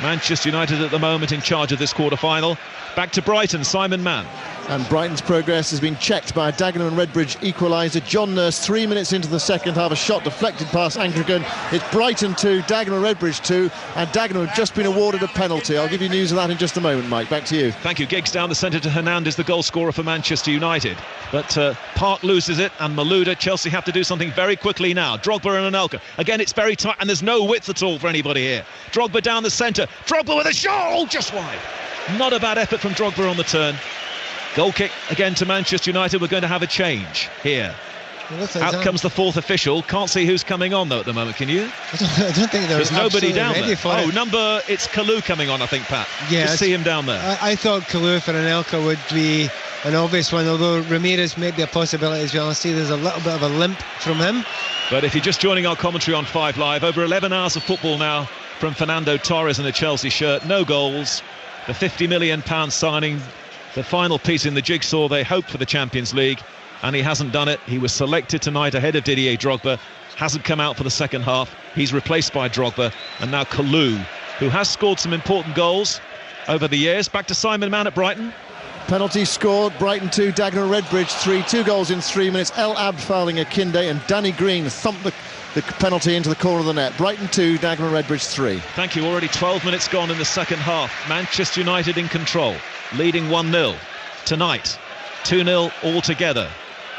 Manchester United at the moment in charge of this quarter-final. Back to Brighton, Simon Mann. And Brighton's progress has been checked by a Dagenham and Redbridge equaliser. John Nurse, 3 minutes into the second half, a shot deflected past Ankergan. It's Brighton 2, Dagenham and Redbridge 2, and Dagenham have just been awarded a penalty. I'll give you news of that in just a moment, Mike. Back to you. Thank you. Giggs down the centre to Hernandez, the goal scorer for Manchester United. But Park loses it, and Malouda. Chelsea have to do something very quickly now. Drogba and Anelka. Again, it's very tight, and there's no width at all for anybody here. Drogba down the centre. Drogba with a shot! Oh, just wide. Not a bad effort from Drogba on the turn. Goal kick again to Manchester United. We're going to have a change here. Out comes the fourth official. Can't see who's coming on though at the moment. Can you? I don't think there's nobody down there. Oh, it's Kalou coming on, I think, Pat. Yeah, just see him down there. I thought Kalou for Anelka would be an obvious one, although Ramirez may be a possibility as well. I see there's a little bit of a limp from him. But if you're just joining our commentary on 5 Live, over 11 hours of football now from Fernando Torres in a Chelsea shirt. No goals. The £50 million signing, the final piece in the jigsaw they hoped for the Champions League, and he hasn't done it. He was selected tonight ahead of Didier Drogba, hasn't come out for the second half. He's replaced by Drogba, and now Kalou, who has scored some important goals over the years. Back to Simon Mann at Brighton. Penalty scored, Brighton 2, Dagenham Redbridge 3, 2 goals in 3 minutes. El Abd fouling Akinde, and Danny Green thumped the penalty into the corner of the net. Brighton 2, Dagenham Redbridge 3. Thank you. Already 12 minutes gone in the second half. Manchester United in control, leading 1-0 tonight. 2-0 altogether.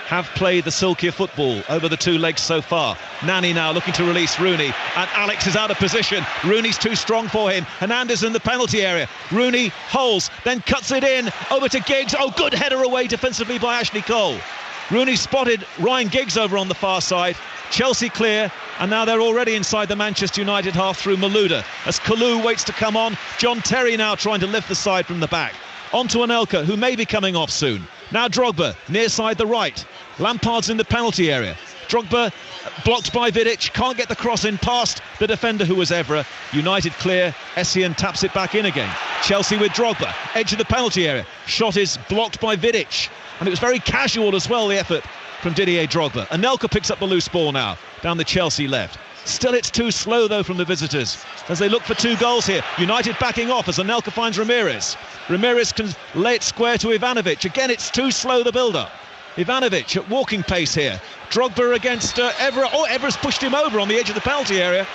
Have played the silkier football over the two legs so far. Nani now looking to release Rooney, and Alex is out of position. Rooney's too strong for him. Hernandez in the penalty area. Rooney holds, then cuts it in over to Giggs. Oh, good header away defensively by Ashley Cole. Rooney spotted Ryan Giggs over on the far side. Chelsea clear, and now they're already inside the Manchester United half through Malouda as Kalou waits to come on. John Terry now trying to lift the side from the back. On to Anelka, who may be coming off soon. Now Drogba, near side the right. Lampard's in the penalty area. Drogba blocked by Vidic, can't get the cross in past the defender who was Evra. United clear, Essien taps it back in again. Chelsea with Drogba, edge of the penalty area. Shot is blocked by Vidic, and it was very casual as well, the effort from Didier Drogba. Anelka picks up the loose ball now, down the Chelsea left. Still it's too slow though from the visitors as they look for 2 goals here. United backing off as Anelka finds Ramirez. Ramirez can lay it square to Ivanovic. Again, it's too slow, the build-up. Ivanovic at walking pace here. Drogba against Evra. Oh, Evra's pushed him over on the edge of the penalty area.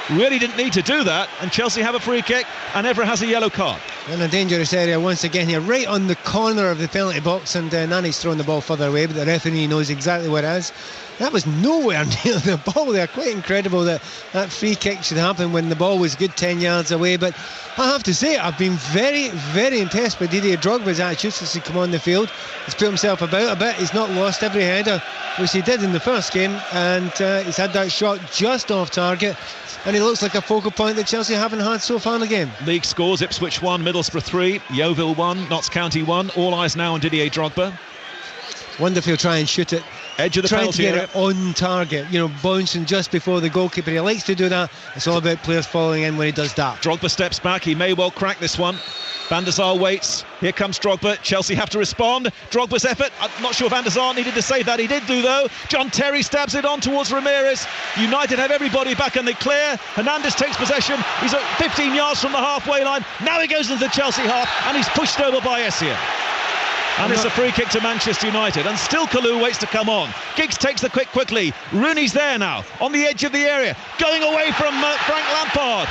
Really didn't need to do that, and Chelsea have a free kick, and Evra has a yellow card. In a dangerous area once again here, right on the corner of the penalty box, and Nani's throwing the ball further away, but the referee knows exactly where it is. That was nowhere near the ball there. Quite incredible that free kick should happen when the ball was good 10 yards away. But I have to say, I've been very, very impressed by Didier Drogba's attitude since he come on the field. He's put himself about a bit. He's not lost every header, which he did in the first game, and he's had that shot just off target. And he looks like a focal point that Chelsea haven't had so far in the game. League scores: Ipswich 1, Middlesbrough 3, Yeovil 1, Notts County 1. All eyes now on Didier Drogba. Wonder if he'll try and shoot it. Edge of the trying penalty to get area. It on target, bouncing just before the goalkeeper. He likes to do that. It's all about players following in when he does that. Drogba steps back. He may well crack this one. Van der Sar waits. Here comes Drogba. Chelsea have to respond. Drogba's effort. I'm not sure Van der Sar needed to save that. He did do, though. John Terry stabs it on towards Ramirez. United have everybody back and they clear. Hernandez takes possession. He's at 15 yards from the halfway line. Now he goes into the Chelsea half and he's pushed over by Essien. And it's a free kick to Manchester United. And still Kalou waits to come on. Giggs takes the quickly. Rooney's there now, on the edge of the area, going away from Frank Lampard.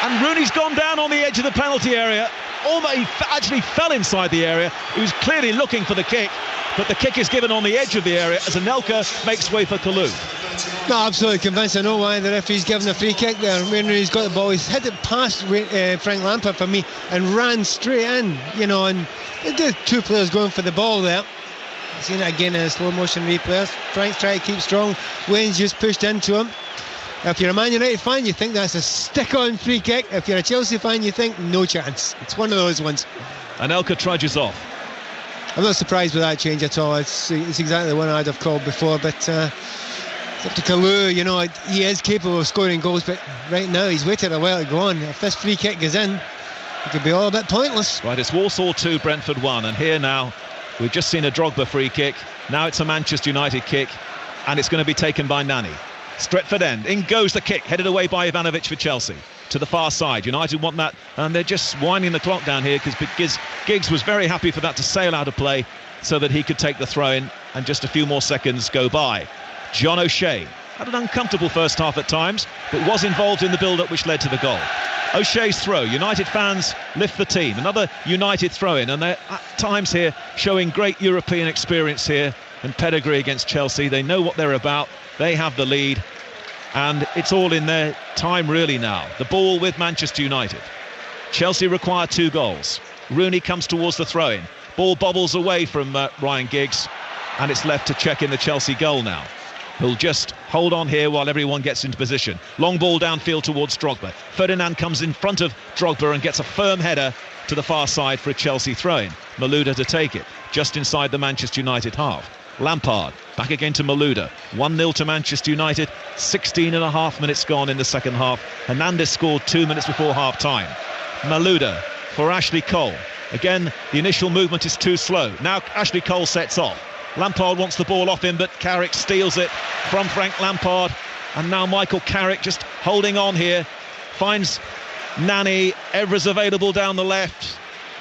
And Rooney's gone down on the edge of the penalty area. He actually fell inside the area. He was clearly looking for the kick, but the kick is given on the edge of the area as Anelka makes way for Kalou. Not absolutely convinced. I know why the referee's given a free kick there. Wayne Rooney's got the ball. He's hit it past Frank Lampard for me and ran straight in, and there's two players going for the ball there. I've seen it again in a slow motion replay. Frank's trying to keep strong. Wayne's just pushed into him. If you're a Man United fan, you think that's a stick-on free kick. If you're a Chelsea fan, you think no chance. It's one of those ones. Anelka trudges off. I'm not surprised with that change at all. It's exactly the one I'd have called before, but it's up to Kalou. He is capable of scoring goals, but right now he's waited a while to go on. If this free kick goes in, it could be all a bit pointless. Right, it's Walsall 2, Brentford 1, and here now we've just seen a Drogba free kick. Now it's a Manchester United kick, and it's going to be taken by Nani. Stretford end, in goes the kick, headed away by Ivanovic for Chelsea. To the far side, United want that, and they're just winding the clock down here because Giggs was very happy for that to sail out of play so that he could take the throw-in, and just a few more seconds go by. John O'Shea had an uncomfortable first half at times, but was involved in the build-up which led to the goal. O'Shea's throw, United fans lift the team, another United throw-in, and they're at times here showing great European experience here and pedigree against Chelsea. They know what they're about, they have the lead, and it's all in their time really now. The ball with Manchester United. Chelsea require 2 goals. Rooney comes towards the throw-in. Ball bobbles away from Ryan Giggs, and it's left to check in the Chelsea goal now. He'll just hold on here while everyone gets into position. Long ball downfield towards Drogba. Ferdinand comes in front of Drogba and gets a firm header to the far side for a Chelsea throw-in. Malouda to take it, just inside the Manchester United half. Lampard, back again to Malouda. 1-0 to Manchester United, 16.5 minutes gone in the second half. Hernandez scored 2 minutes before half-time. Malouda for Ashley Cole. Again, the initial movement is too slow. Now Ashley Cole sets off. Lampard wants the ball off him, but Carrick steals it from Frank Lampard. And now Michael Carrick just holding on here. Finds Nani. Evra's available down the left.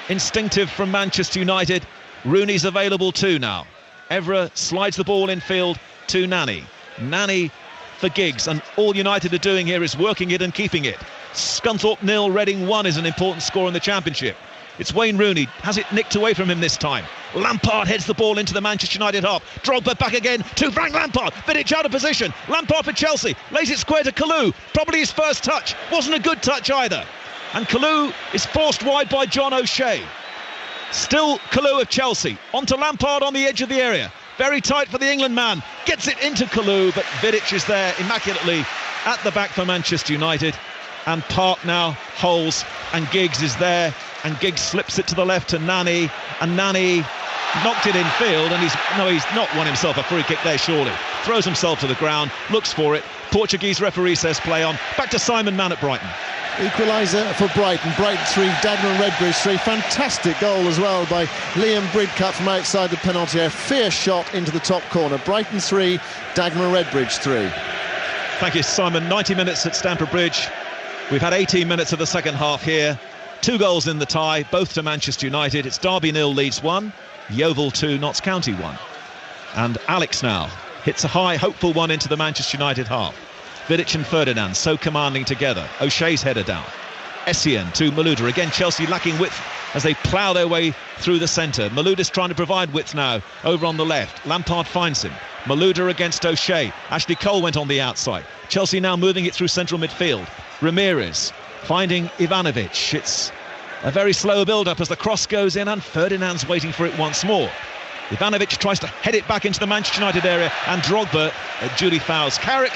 Instinctive from Manchester United. Rooney's available too now. Evra slides the ball in field to Nani. Nani for Giggs, and all United are doing here is working it and keeping it. Scunthorpe 0, Reading 1 is an important score in the Championship. It's Wayne Rooney, has it nicked away from him this time. Lampard heads the ball into the Manchester United half. Drogba back again to Frank Lampard. Vidic out of position. Lampard for Chelsea. Lays it square to Kalou. Probably his first touch. Wasn't a good touch either. And Kalou is forced wide by John O'Shea. Still Kalou of Chelsea. Onto Lampard on the edge of the area. Very tight for the England man. Gets it into Kalou, but Vidic is there immaculately at the back for Manchester United. And Park now holds, and Giggs is there. And Giggs slips it to the left to Nani. And Nani knocked it in field, and he's not won himself a free kick there, surely. Throws himself to the ground, looks for it. Portuguese referee says play on. Back to Simon Mann at Brighton. Equaliser for Brighton. Brighton 3, Dagenham Redbridge 3. Fantastic goal as well by Liam Bridcut from outside the penalty area. Fierce shot into the top corner. Brighton 3, Dagenham Redbridge 3. Thank you, Simon. 90 minutes at Stamford Bridge. We've had 18 minutes of the second half here. 2 goals in the tie, both to Manchester United. It's Derby 0, Leeds 1, Yeovil 2, Notts County 1. And Alex now hits a high, hopeful one into the Manchester United half. Vidic and Ferdinand so commanding together. O'Shea's header down. Essien to Malouda. Again, Chelsea lacking width as they plough their way through the centre. Malouda's trying to provide width now over on the left. Lampard finds him. Malouda against O'Shea. Ashley Cole went on the outside. Chelsea now moving it through central midfield. Ramirez finding Ivanovic. It's a very slow build-up as the cross goes in, and Ferdinand's waiting for it once more. Ivanovic tries to head it back into the Manchester United area, and Drogba duly fouls Carrick,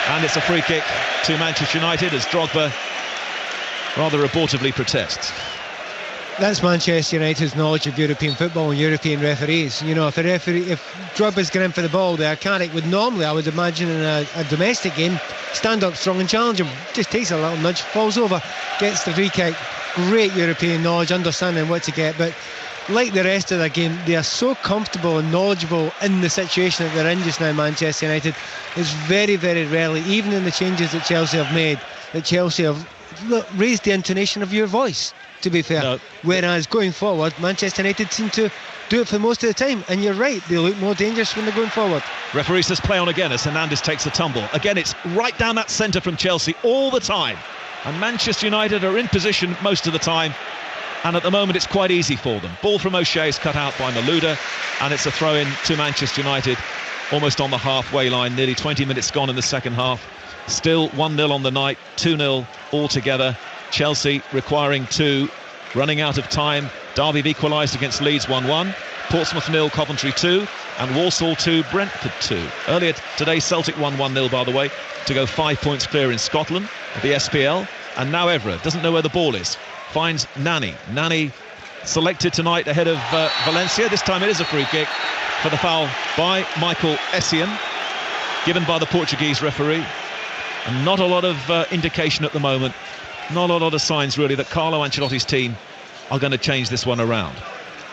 and it's a free kick to Manchester United as Drogba rather abortively protests. That's Manchester United's knowledge of European football and European referees. If Drogba's going in for the ball there, Carrick would normally, I would imagine, in a domestic game, stand up strong and challenge him. Just takes a little nudge, falls over, gets the free kick. Great European knowledge, understanding what to get. But like the rest of the game, they are so comfortable and knowledgeable in the situation that they're in just now, Manchester United. It's very, very rarely, even in the changes that Chelsea have made, that Chelsea have raised the intonation of your voice, to be fair. No. Whereas going forward, Manchester United seem to do it for most of the time, and you're right, they look more dangerous when they're going forward. Referee says play on again as Hernandez takes a tumble. Again, it's right down that centre from Chelsea all the time, and Manchester United are in position most of the time, and at the moment it's quite easy for them. Ball from O'Shea is cut out by Malouda, and it's a throw-in to Manchester United. almost on the halfway line, nearly 20 minutes gone in the second half. Still 1-0 on the night, 2-0 altogether. Chelsea requiring 2, running out of time. Derby have equalised against Leeds 1-1. Portsmouth 0, Coventry 2, and Walsall 2, Brentford 2. Earlier today, Celtic won 1-0, by the way, to go 5 points clear in Scotland, the SPL. And now Evra doesn't know where the ball is. Finds Nani. Nani selected tonight ahead of Valencia. This time it is a free kick for the foul by Michael Essien, given by the Portuguese referee. And not a lot of indication at the moment, not a lot of signs really that Carlo Ancelotti's team are going to change this one around.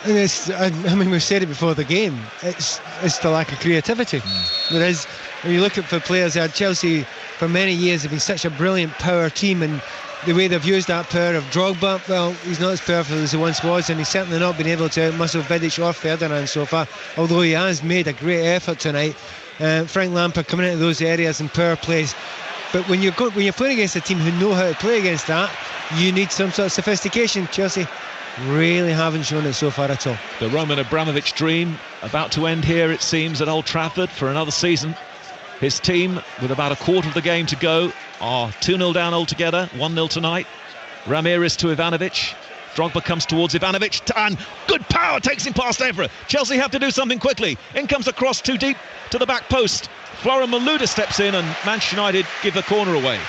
And I mean, we've said it before the game, it's the lack of creativity. Whereas when you look at for players, Chelsea for many years have been such a brilliant power team, and the way they've used that power of Drogba, well, he's not as powerful as he once was, and he's certainly not been able to muscle Vidic or Ferdinand so far, although he has made a great effort tonight. Frank Lampard coming into those areas and power plays. But when you're playing against a team who know how to play against that, you need some sort of sophistication. Chelsea really haven't shown it so far at all. The Roman Abramovich dream about to end here, it seems, at Old Trafford for another season. His team, with about a quarter of the game to go, are 2-0 down altogether, 1-0 tonight. Ramirez to Ivanovic. Drogba comes towards Ivanovic, and good power takes him past Evra. Chelsea have to do something quickly. In comes the cross too deep to the back post. Flora Malouda steps in, and Manchester United give the corner away.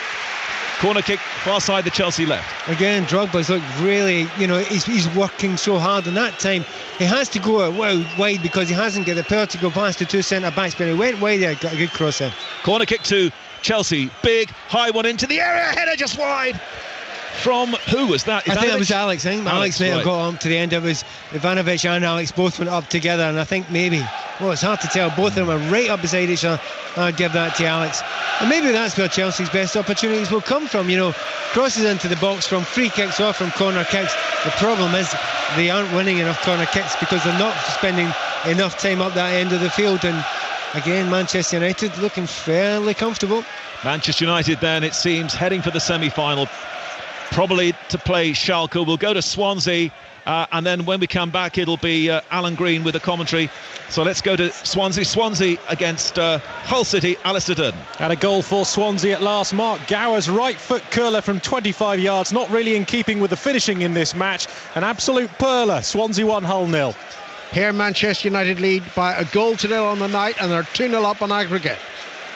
Corner kick, far side the Chelsea left. Again, Drogba's looked really, he's working so hard, and that time he has to go wide because he hasn't got the power to go past the 2 centre-backs, but he went wide there, got a good cross in. Corner kick to Chelsea, big, high one into the area, header just wide. From who was that? Ivanovic? I think it was Alex. Alex may have got on to the end. It was Ivanovic and Alex both went up together, and I think maybe, it's hard to tell, both of them are right up beside each other. I'd give that to Alex, and maybe that's where Chelsea's best opportunities will come from. Crosses into the box from free kicks or from corner kicks. The problem is they aren't winning enough corner kicks because they're not spending enough time up that end of the field. And again, Manchester United looking fairly comfortable. Manchester United then, it seems, heading for the semi-final, probably to play Schalke. We'll go to Swansea, and then when we come back it'll be Alan Green with the commentary. So let's go to Swansea against Hull City. Alistair Durden. And a goal for Swansea at last. Mark Gower's right foot curler from 25 yards, not really in keeping with the finishing in this match. An absolute perler. Swansea 1, Hull 0. Here Manchester United lead by a goal to 0 on the night, and they're 2-0 up on aggregate,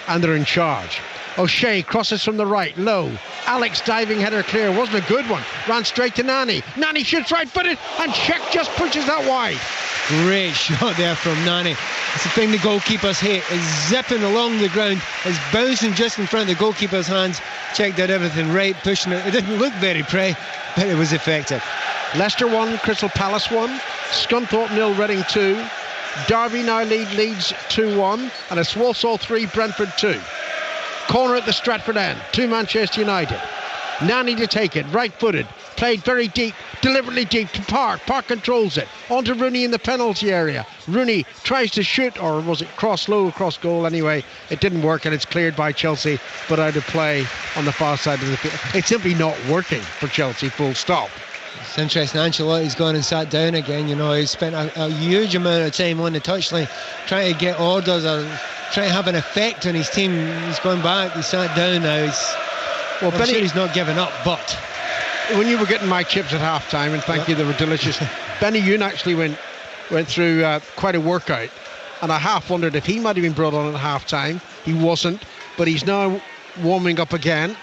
and they're in charge. O'Shea crosses from the right, low. Alex diving header clear, wasn't a good one. Ran straight to Nani. Nani shoots right-footed, and Cech just pushes that wide. Great shot there from Nani. It's the thing the goalkeepers hate, is zipping along the ground, is bouncing just in front of the goalkeeper's hands. Cech did everything right, pushing it. It didn't look very pretty, but it was effective. Leicester 1, Crystal Palace 1. Scunthorpe 0, Reading 2. Derby now leads 2-1, and it's Walsall 3, Brentford 2. Corner at the Stratford end to Manchester United. Nani to take it, right-footed, played very deep, deliberately deep to Park. Park controls it, on to Rooney in the penalty area. Rooney tries to shoot, or was it low across goal anyway? It didn't work, and it's cleared by Chelsea, but out of play on the far side of the field. It's simply not working for Chelsea, full stop. It's interesting, Ancelotti's gone and sat down again. He's spent a huge amount of time on the touchline trying to get orders or trying to have an effect on his team. He's gone back, he's sat down now. I'm sure he's not given up, but when you were getting my chips at half time, and thank you, they were delicious. Benny Yoon actually went through quite a workout, and I half wondered if he might have been brought on at half time. He wasn't, but he's now warming up again.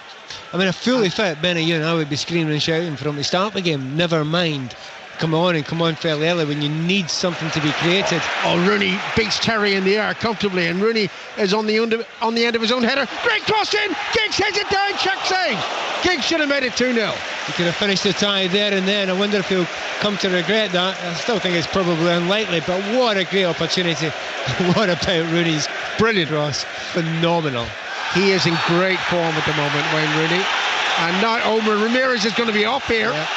I mean, a fully fit Benny Yoon, I would be screaming and shouting for him to start the game. Never mind come on fairly early when you need something to be created. Oh, Rooney beats Terry in the air comfortably, and Rooney is on the end of his own header. Great cross in, Giggs heads it down, Cech save. Giggs should have made it 2-0. He could have finished the tie there and then. I wonder if he'll come to regret that. I still think it's probably unlikely, but what a great opportunity. What about Rooney's brilliant cross? Phenomenal. He is in great form at the moment, Wayne Rooney. And now Omar Ramirez is going to be off here. Yeah.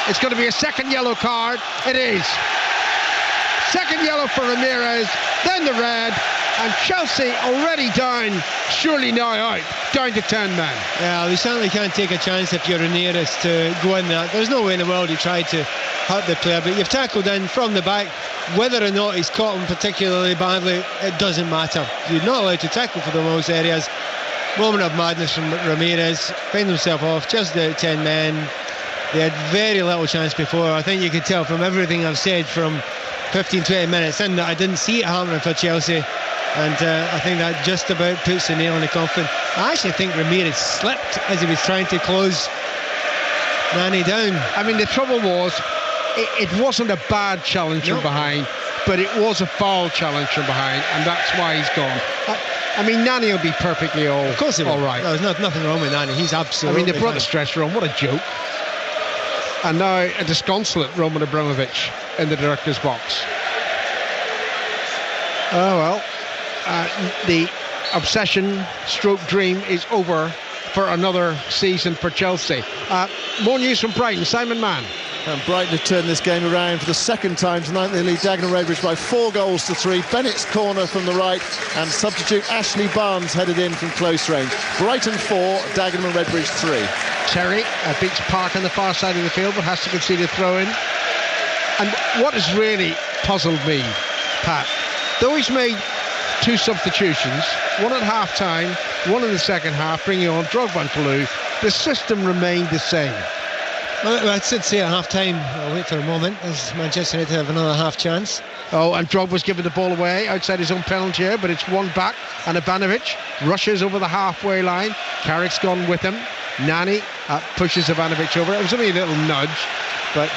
It's going to be a second yellow card. It is. Second yellow for Ramirez, then the red, and Chelsea already down, surely now out, down to 10 men. Yeah, we certainly can't take a chance if you're Ramirez to go in there. There's no way in the world he tried to hurt the player, but you've tackled in from the back. Whether or not he's caught him particularly badly, it doesn't matter. You're not allowed to tackle for those areas. Moment of madness from Ramirez, find himself off, just out 10 men. They had very little chance before. I think you could tell from everything I've said from 15-20 minutes in that I didn't see it happening for Chelsea, and I think that just about puts the nail in the coffin. I actually think Ramirez slipped as he was trying to close Nani down. I mean, the trouble was it wasn't a bad challenge from behind, but it was a foul challenge from behind, and that's why he's gone. I mean, Nani will be perfectly all right. Of course he will. No, there's nothing wrong with Nani. He's absolutely I mean, they brought the stretcher on. What a joke. And now a disconsolate Roman Abramovich in the director's box. Oh well, the obsession stroke dream is over for another season for Chelsea. More news from Brighton. Simon Mann. And Brighton have turned this game around for the second time tonight. They lead Dagenham Redbridge by 4 goals to 3. Bennett's corner from the right, and substitute Ashley Barnes headed in from close range. Brighton 4, Dagenham Redbridge 3. Terry beats Park on the far side of the field, but has to concede a throw-in. And what has really puzzled me, Pat, though he's made 2 substitutions, one at half-time, one in the second half, bringing on Drogba and Falou, the system remained the same. Well, I did say at half-time, I'll wait for a moment, as Manchester United have another half chance. Oh, and Drogba's given the ball away outside his own penalty area, but it's won back, and Ivanovic rushes over the halfway line. Carrick's gone with him. Nani pushes Ivanovic over. It was only a little nudge, but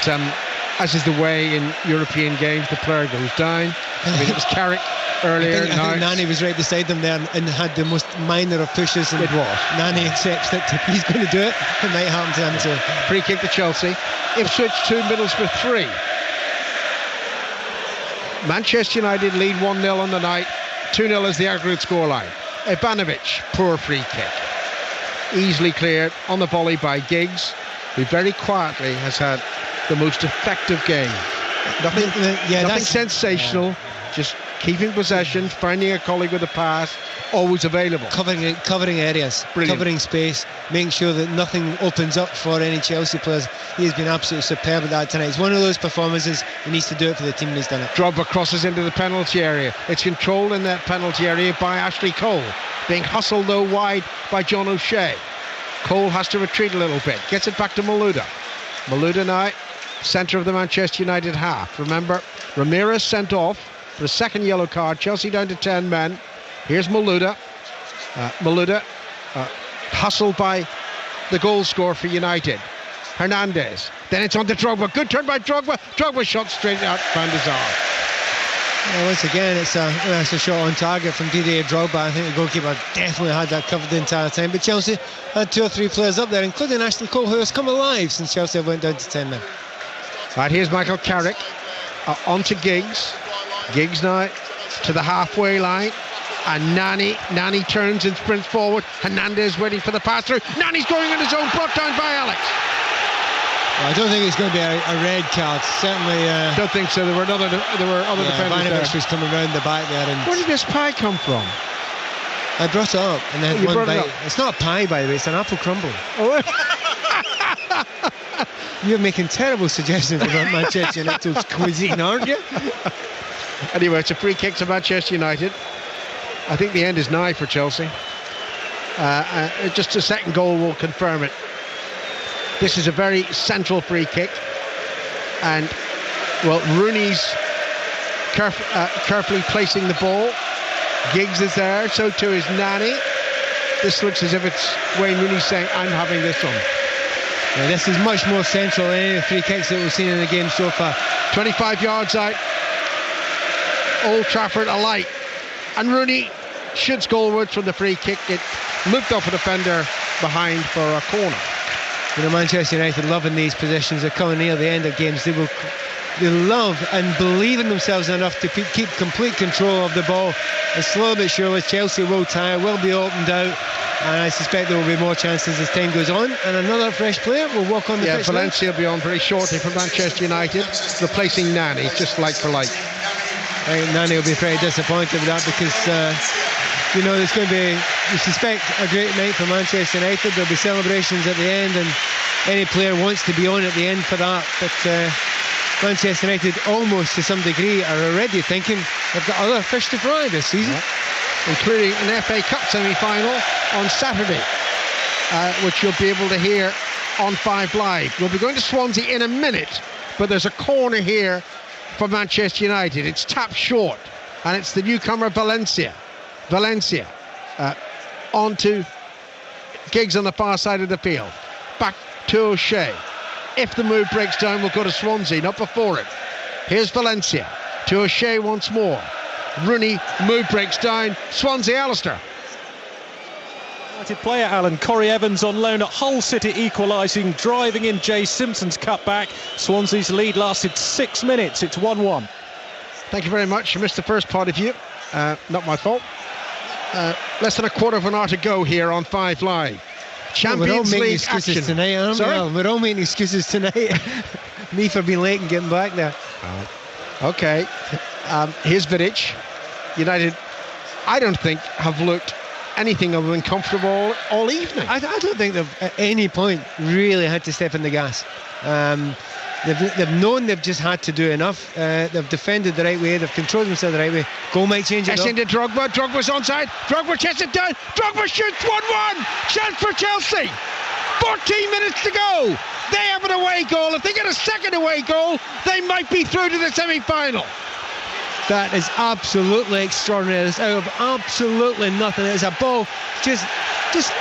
as is the way in European games, the player goes down. I mean, it was Carrick earlier. I think Nani was right beside them there and had the most minor of pushes. And it was. Nani accepts that if he's going to do it, it might happen to him too. Free kick to Chelsea. Ipswich 2, Middlesbrough 3. Manchester United lead 1-0 on the night. 2-0 is the aggregate scoreline. Ivanovic, poor free kick. Easily cleared on the volley by Giggs, who very quietly has had the most effective game. Nothing sensational, just keeping possession, finding a colleague with a pass, always available. Covering areas, Brilliant. Covering space, making sure that nothing opens up for any Chelsea players. He has been absolutely superb at that tonight. It's one of those performances, he needs to do it for the team, and he's done it. Drogba crosses into the penalty area. It's controlled in that penalty area by Ashley Cole, being hustled though wide by John O'Shea. Cole has to retreat a little bit, gets it back to Malouda. Malouda now, centre of the Manchester United half. Remember, Ramirez sent off for the second yellow card. Chelsea down to 10 men. Here's Malouda. Malouda hustled by the goal scorer for United, Hernandez. Then it's on to Drogba. Good turn by Drogba. Drogba shot straight out Van der Sar. Well, once again, it's a shot on target from Didier Drogba. I think the goalkeeper definitely had that covered the entire time. But Chelsea had 2 or 3 players up there, including Ashley Cole, who has come alive since Chelsea went down to 10 men. Right, here's Michael Carrick. On to Giggs. Giggs now to the halfway line. And Nani turns and sprints forward. Hernandez waiting for the pass through. Nani's going on his own, brought down by Alex. Well, I don't think it's going to be a red card. Certainly. Don't think so. There were other defenders there. Ivanovic was coming round the back there. And where did this pie come from? I brought it up and then one bite. It's not a pie, by the way. It's an apple crumble. Oh. You're making terrible suggestions about Manchester United's cuisine, aren't you? Anyway, it's a free kick to Manchester United. I think the end is nigh for Chelsea. Just a second goal will confirm it. This is a very central free kick. And, well, Rooney's carefully placing the ball. Giggs is there, so too is Nani. This looks as if it's Wayne Rooney saying, I'm having this one. Yeah, this is much more central than any of the free kicks that we've seen in the game so far. 25 yards out. Old Trafford alight. And Rooney shoots goalwards from the free kick. It looked off a defender behind for a corner. You know, Manchester United loving these positions. They're coming near the end of games. They love and believe in themselves enough to keep complete control of the ball. And slowly but surely, Chelsea will tire, will be opened out. And I suspect there will be more chances as time goes on. And another fresh player will walk on the pitch. Valencia will be on very shortly for Manchester United, replacing Nani, just like for like. I think Nani will be very disappointed with that because, you know, it's going to be, we suspect, a great night for Manchester United. There'll be celebrations at the end and any player wants to be on at the end for that. But Manchester United, almost to some degree, are already thinking they've got other fish to fry this season. Including an FA Cup semi-final on Saturday, which you'll be able to hear on 5 Live. We'll be going to Swansea in a minute, but there's a corner here for Manchester United. It's tapped short, and it's the newcomer Valencia. Onto Giggs on the far side of the field. Back to O'Shea. If the move breaks down, we'll go to Swansea, not before it. Here's Valencia to O'Shea once more. Rooney, move breaks down. Swansea, Alistair. United player Alan. Corey Evans on loan at Hull City equalising, driving in Jay Simpson's cutback. Swansea's lead lasted 6 minutes. It's 1-1. Thank you very much. You missed the first part of you. Not my fault. Less than a quarter of an hour to go here on 5 Live. Champions League action tonight, aren't we? Well, we're all making excuses tonight. Me for being late and getting back there. Okay. Here's Vidic. United, I don't think, have looked anything other than comfortable all evening. I don't think they've at any point really had to step in the gas. They've known they've just had to do enough. They've defended the right way, they've controlled themselves the right way. Goal might change it. Into Drogba. Drogba's onside. Drogba checks it down. Drogba shoots 1-1. Chance for Chelsea. 14 minutes to go. They have an away goal. If they get a second away goal, they might be through to the semi-final. That is absolutely extraordinary. It's out of absolutely nothing. It's a ball just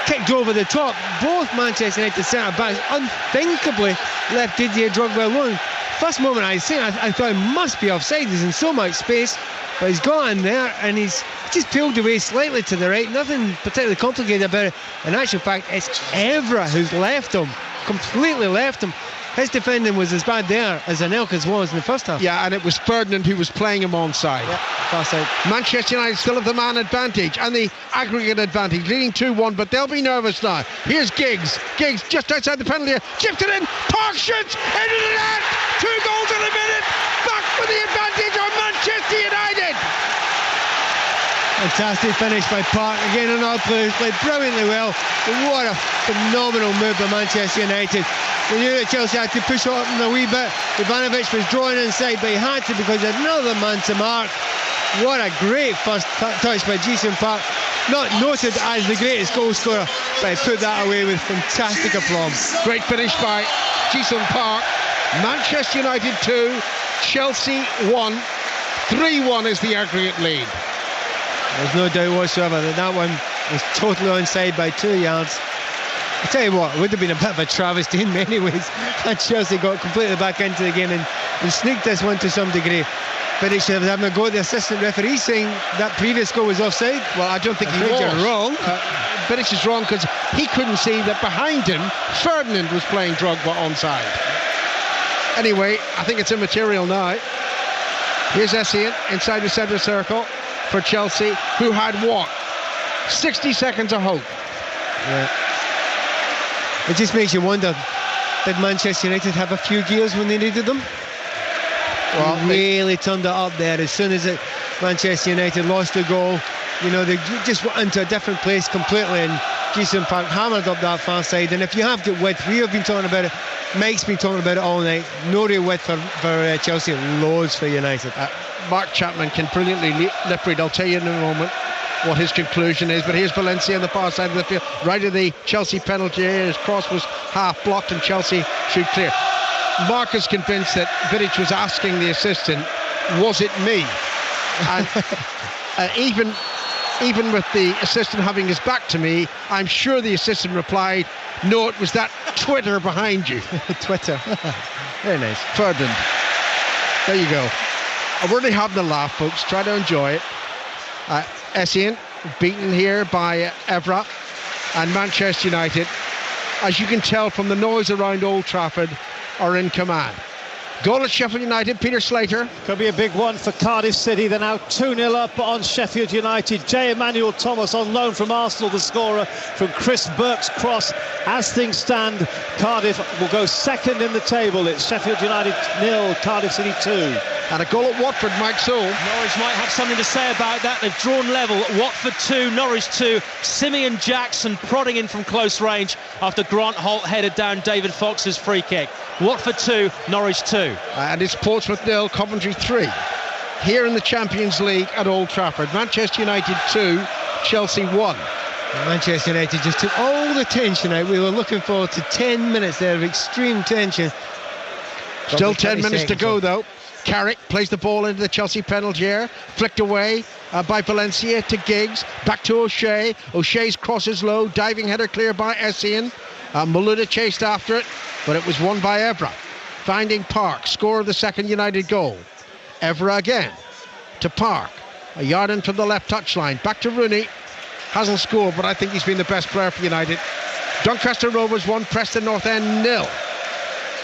kicked over the top. Both Manchester United centre-backs unthinkably left Didier Drogba alone. First moment I seen, I thought he must be offside. He's in so much space, but he's got in there and he's just peeled away slightly to the right. Nothing particularly complicated about it. In actual fact, it's Evra who's left him, completely left him. His defending was as bad there as Anelka's was in the first half. Yeah, and it was Ferdinand who was playing him onside. Yeah, far side. Manchester United still have the man advantage and the aggregate advantage, leading 2-1, but they'll be nervous now. Here's Giggs. Giggs just outside the penalty area. Chipped it in. Park shoots into the net. 2 goals in a minute. Back for the advantage on Manchester United. Fantastic finish by Park. Again, another player who's played brilliantly well. What a phenomenal move by Manchester United. We knew that Chelsea had to push on a wee bit. Ivanovic was drawing inside, but he had to because another man to mark. What a great first touch by Jason Park. Not noted as the greatest goal scorer, but he put that away with fantastic aplomb. Great finish by Jason Park. Manchester United 2, Chelsea 1. 3-1 is the aggregate lead. There's no doubt whatsoever that one was totally onside by 2 yards. I tell you what, it would have been a bit of a travesty in many ways had Chelsea got completely back into the game and sneaked this one to some degree. But it should have having a go at the assistant referee saying that previous goal was offside. Well, I don't think he was. You're wrong. Vidic is wrong because he couldn't see that behind him Ferdinand was playing Drogba onside. Anyway, I think it's immaterial now. Here's Essien inside the centre circle for Chelsea, who had what? 60 seconds of hope. Yeah. It just makes you wonder, did Manchester United have a few gears when they needed them? Well, they really turned it up there. As soon as Manchester United lost the goal, you know, they just went into a different place completely, and Jason Park hammered up that far side. And if you have got width, we have been talking about it, Mike's been talking about it all night, no real width for Chelsea, loads for United. Mark Chapman can brilliantly lip read. I'll tell you in a moment what his conclusion is, but here's Valencia on the far side of the field, right of the Chelsea penalty area. His cross was half blocked and Chelsea shoot clear. Mark is convinced that Vidic was asking the assistant, was it me? And even with the assistant having his back to me, I'm sure the assistant replied, no, it was that Twitter behind you. Twitter. Very nice. Ferdinand. There you go. We're really having a laugh, folks. Try to enjoy it. Essien beaten here by Evra, and Manchester United, as you can tell from the noise around Old Trafford, are in command. Goal at Sheffield United, Peter Slater. Could be a big one for Cardiff City. They're now 2-0 up on Sheffield United. J. Emmanuel Thomas on loan from Arsenal, the scorer from Chris Burke's cross. As things stand, Cardiff will go second in the table. It's Sheffield United 0, Cardiff City 2. And a goal at Watford, Mike Sewell. Norwich might have something to say about that. They've drawn level. Watford 2, Norwich 2. Simeon Jackson prodding in from close range after Grant Holt headed down David Fox's free kick. Watford 2, Norwich 2. And it's Portsmouth 0, Coventry 3. Here in the Champions League at Old Trafford. Manchester United 2, Chelsea 1. Manchester United just took all the tension out. We were looking forward to 10 minutes there of extreme tension. Still 10 minutes to go, though. Carrick plays the ball into the Chelsea penalty area, flicked away by Valencia to Giggs, back to O'Shea. O'Shea's crosses low, diving header clear by Essien. Malouda chased after it, but it was won by Evra. Finding Park, scorer of the second United goal. Evra again to Park, a yard in from the left touchline, back to Rooney. Hasn't scored, but I think he's been the best player for United. Doncaster Rovers 1, Preston North End 0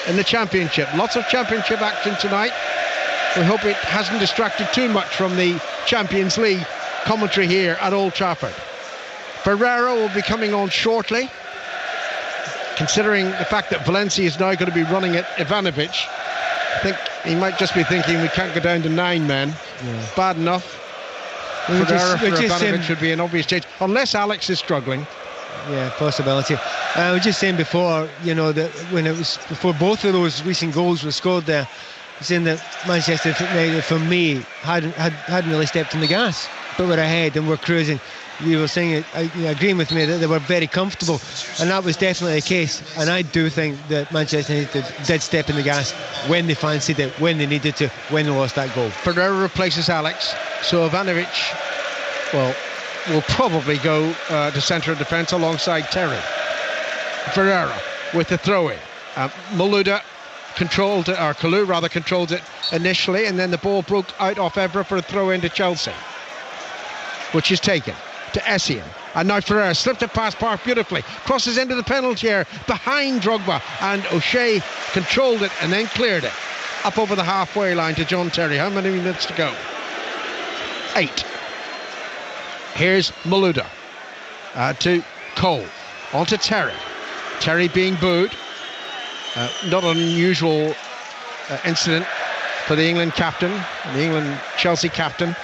in the Championship. Lots of Championship action tonight. We hope it hasn't distracted too much from the Champions League commentary here at Old Trafford. Ferreira will be coming on shortly, considering the fact that Valencia is now going to be running at Ivanovic. I think he might just be thinking we can't go down to 9 men. Yeah. Bad enough. Ferreira for Ivanovic would be an obvious change, unless Alex is struggling. Yeah, possibility. I was just saying before, that when it was before both of those recent goals were scored there, saying that Manchester United, for me, hadn't really stepped on the gas, but were ahead and were cruising. You were saying, agreeing with me, that they were very comfortable, and that was definitely the case. And I do think that Manchester United did step in the gas when they fancied it, when they needed to, when they lost that goal. Ferreira replaces Alex, so Ivanovic, will probably go to centre of defence alongside Terry. Ferreira with the throw-in. Malouda Kalou controlled it initially, and then the ball broke out off Evra for a throw-in to Chelsea, which is taken to Essien. And now Ferreira slipped it past Park beautifully, crosses into the penalty area behind Drogba, and O'Shea controlled it and then cleared it up over the halfway line to John Terry. How many minutes to go? 8. Here's Malouda to Cole, on to Terry. Terry being booed. Not an unusual incident for the England captain, the England Chelsea captain,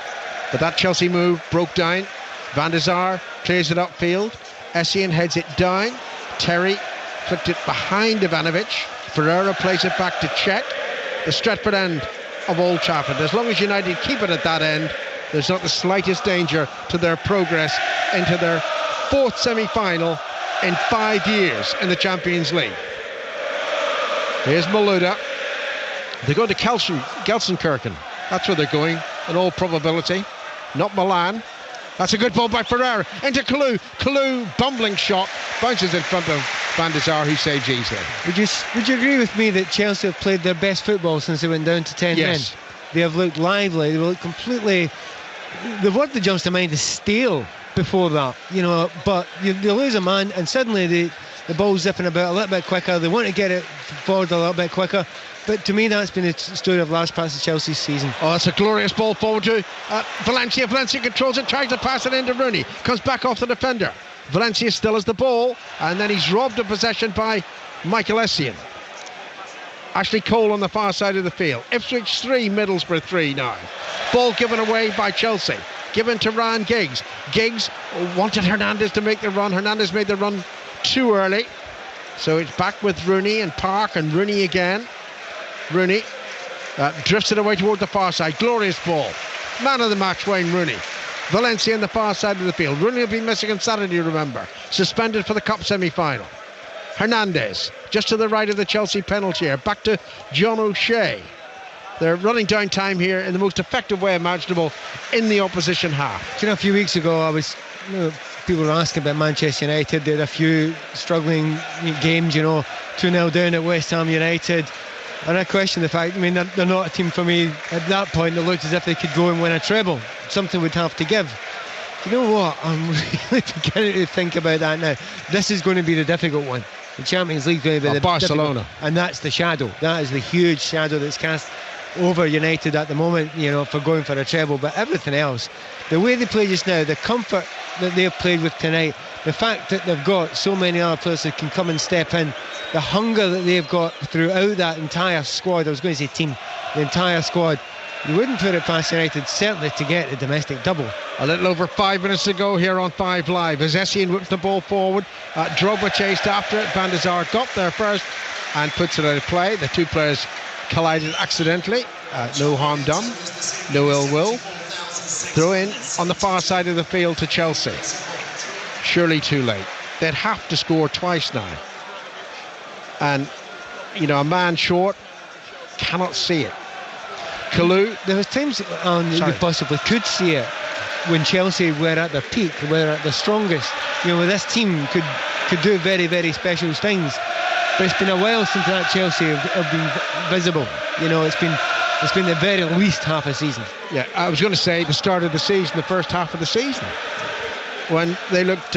but that Chelsea move broke down. Van der Sar clears it upfield. Essien heads it down. Terry flicked it behind Ivanovic. Ferreira plays it back to Cech, the Stretford end of Old Trafford. As long as United keep it at that end, there's not the slightest danger to their progress into their 4th semi-final in 5 years in the Champions League. Here's Malouda. They're going to Gelsenkirchen. That's where they're going, in all probability. Not Milan. That's a good ball by Ferreira. Into Kalou. Kalou, bumbling shot. Bounces in front of Van der Sar, who saves easily. Would you agree with me that Chelsea have played their best football since they went down to 10 men? They have looked lively. They look completely... The word that jumps to mind is stale before that, but you lose a man and suddenly the ball's zipping about a little bit quicker. They want to get it forward a little bit quicker. But to me, that's been the story of last part of Chelsea's season. Oh, it's a glorious ball forward to Valencia. Valencia controls it, tries to pass it into Rooney. Comes back off the defender. Valencia still has the ball, and then he's robbed of possession by Michael Essien. Ashley Cole on the far side of the field. Ipswich 3, Middlesbrough 3 now. Ball given away by Chelsea. Given to Ryan Giggs. Giggs wanted Hernandez to make the run. Hernandez made the run too early. So it's back with Rooney and Park, and Rooney again. Rooney drifts it away toward the far side. Glorious ball. Man of the match, Wayne Rooney. Valencia on the far side of the field. Rooney will be missing on Saturday, remember. Suspended for the Cup semi-final. Hernandez just to the right of the Chelsea penalty area. Back to John O'Shea. They're running down time here in the most effective way imaginable in the opposition half. A few weeks ago, people were asking about Manchester United. They had a few struggling games, 2-0 down at West Ham United. And I question the fact, they're not a team for me at that point that looked as if they could go and win a treble. Something would have to give. You know what? I'm really beginning to think about that now. This is going to be the difficult one. The Champions League is going to be the Barcelona. Difficult. And that's the shadow. That is the huge shadow that's cast over United at the moment, for going for a treble. But everything else, the way they play just now, the comfort that they've played with tonight, the fact that they've got so many other players that can come and step in, the hunger that they've got throughout that entire squad, I was going to say team, the entire squad, you wouldn't put it past United certainly to get a domestic double. A little over 5 minutes to go here on 5 Live as Essien whips the ball forward. Drogba chased after it. Van der Sar got there first and puts it out of play. The two players collided accidentally. No harm done, no ill will. Throw in on the far side of the field to Chelsea. Surely too late. They'd have to score twice now. And, you know, a man short cannot see it. Kalou. There was times you possibly could see it when Chelsea were at their peak, were at their strongest. You know, where this team could do very, very special things. But it's been a while since that Chelsea have been visible. You know, it's been the very least half a season. Yeah, I was going to say the start of the season, the first half of the season, when they looked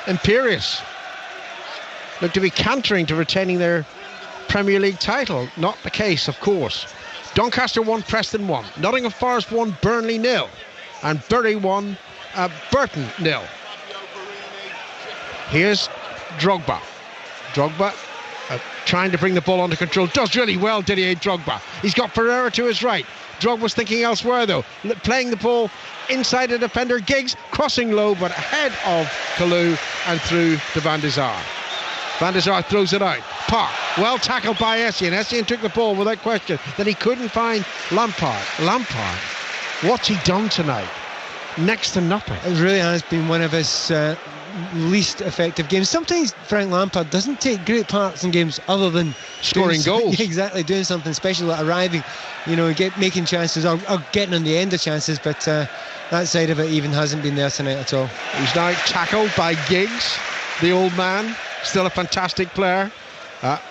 imperious, looked to be cantering to retaining their Premier League title. Not the case, of course. Doncaster 1, Preston 1, Nottingham Forest 1, Burnley 0, and Bury 1, Burton 0. Here's Drogba. Trying to bring the ball under control. Does really well, Didier Drogba. He's got Pereira to his right. Drogba's thinking elsewhere, though. Playing the ball inside the defender. Giggs crossing low, but ahead of Kalou and through to Van der Sar. Van der Sar throws it out. Park, well tackled by Essien. Essien took the ball without question. Then he couldn't find Lampard. What's he done tonight? Next to nothing. It really has been one of his least effective games. Sometimes Frank Lampard doesn't take great parts in games other than scoring goals. Exactly, doing something special, like arriving, you know, making chances or getting on the end of chances, but that side of it even hasn't been there tonight at all. He's now tackled by Giggs, the old man, still a fantastic player.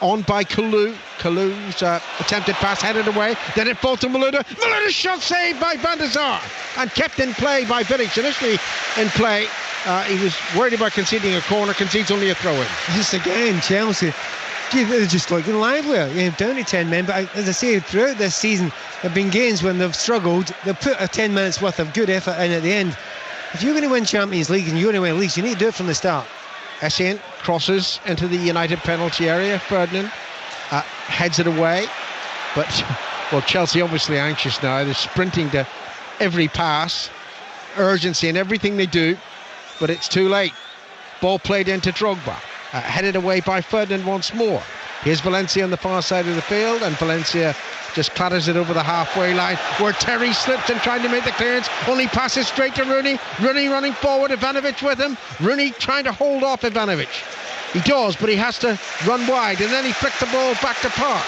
On by Kalou. Kalou's attempted pass headed away. Then it falls to Malouda. Malouda's shot saved by Van der Sar and kept in play by Vidic. Initially in play, he was worried about conceding a corner. Concedes only a throw-in. Just again, Chelsea, they're just looking livelier. You know, down to 10 men. But as I say, throughout this season, there have been games when they've struggled. They've put a 10 minutes worth of good effort in at the end. If you're going to win Champions League and you're going to win leagues, you need to do it from the start. Essien crosses into the United penalty area. Ferdinand heads it away, but well, Chelsea obviously anxious now. They're sprinting to every pass, urgency in everything they do, but it's too late. Ball played into Drogba, headed away by Ferdinand once more. Here's Valencia on the far side of the field, and Valencia just clatters it over the halfway line, where Terry slips and trying to make the clearance, only passes straight to Rooney. Rooney running forward, Ivanovic with him. Rooney trying to hold off Ivanovic. He does, but he has to run wide, and then he flicks the ball back to Park.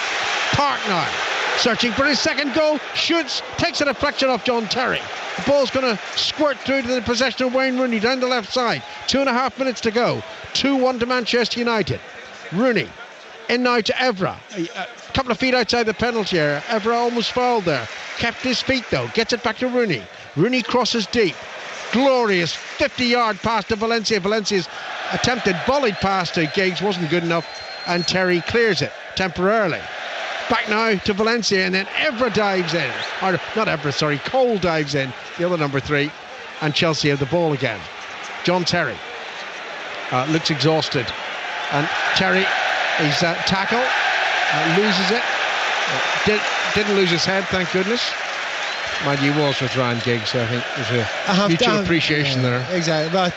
Park now, searching for his second goal, shoots, takes a deflection off John Terry. The ball's going to squirt through to the possession of Wayne Rooney down the left side. 2.5 minutes to go. 2-1 to Manchester United. Rooney in now to Evra. A couple of feet outside the penalty area. Evra almost fouled there. Kept his feet though. Gets it back to Rooney. Rooney crosses deep. Glorious 50-yard pass to Valencia. Valencia's attempted volleyed pass to Giggs wasn't good enough, and Terry clears it temporarily. Back now to Valencia, and then Evra dives in. Or not Evra, sorry, Cole dives in, the other number 3, and Chelsea have the ball again. John Terry looks exhausted, and Terry, he's tackle, loses it. Didn't lose his head, thank goodness. Mind you, was with Ryan Giggs, so I think there's a mutual appreciation there. Exactly, but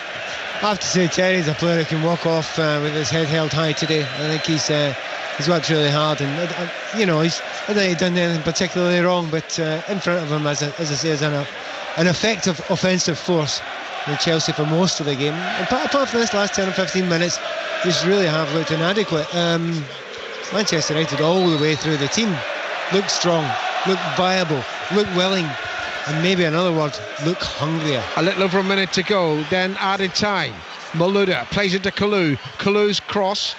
I have to say Terry's a player who can walk off with his head held high today. I think he's worked really hard, and you know, I don't think he's done anything particularly wrong, but in front of him, as I say, is an effective offensive force in Chelsea for most of the game. And apart from this last 10 or 15 minutes, just really have looked inadequate. Manchester United all the way through, the team looked strong, looked viable, looked willing, and maybe another word, look hungrier. A little over a minute to go, then added time. Malouda plays it to Kalou. Kalou's cross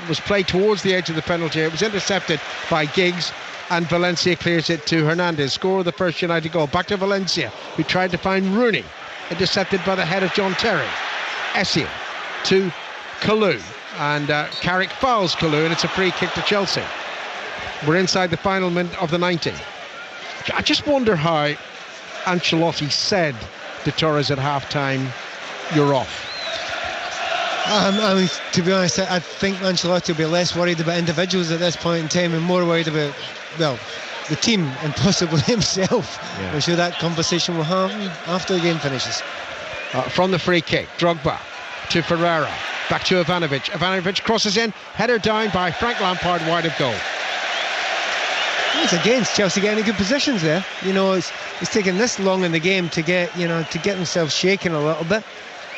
was played towards the edge of the penalty area. It was intercepted by Giggs, and Valencia clears it to Hernandez. Score of the first United goal. Back to Valencia, who tried to find Rooney. Intercepted by the head of John Terry. Essien to Kalou, and Carrick fouls Kalou, and it's a free kick to Chelsea. We're inside the final minute of the 90. I just wonder how Ancelotti said to Torres at half-time, "You're off." I mean, to be honest, I think Ancelotti will be less worried about individuals at this point in time and more worried about, well, the team and possibly himself. Yeah. I'm sure that conversation will happen after the game finishes. From the free kick, Drogba to Ferreira, back to Ivanovic. Ivanovic crosses in, header down by Frank Lampard, wide of goal. It's against Chelsea getting good positions there. You know, it's taken this long in the game to get themselves shaken a little bit.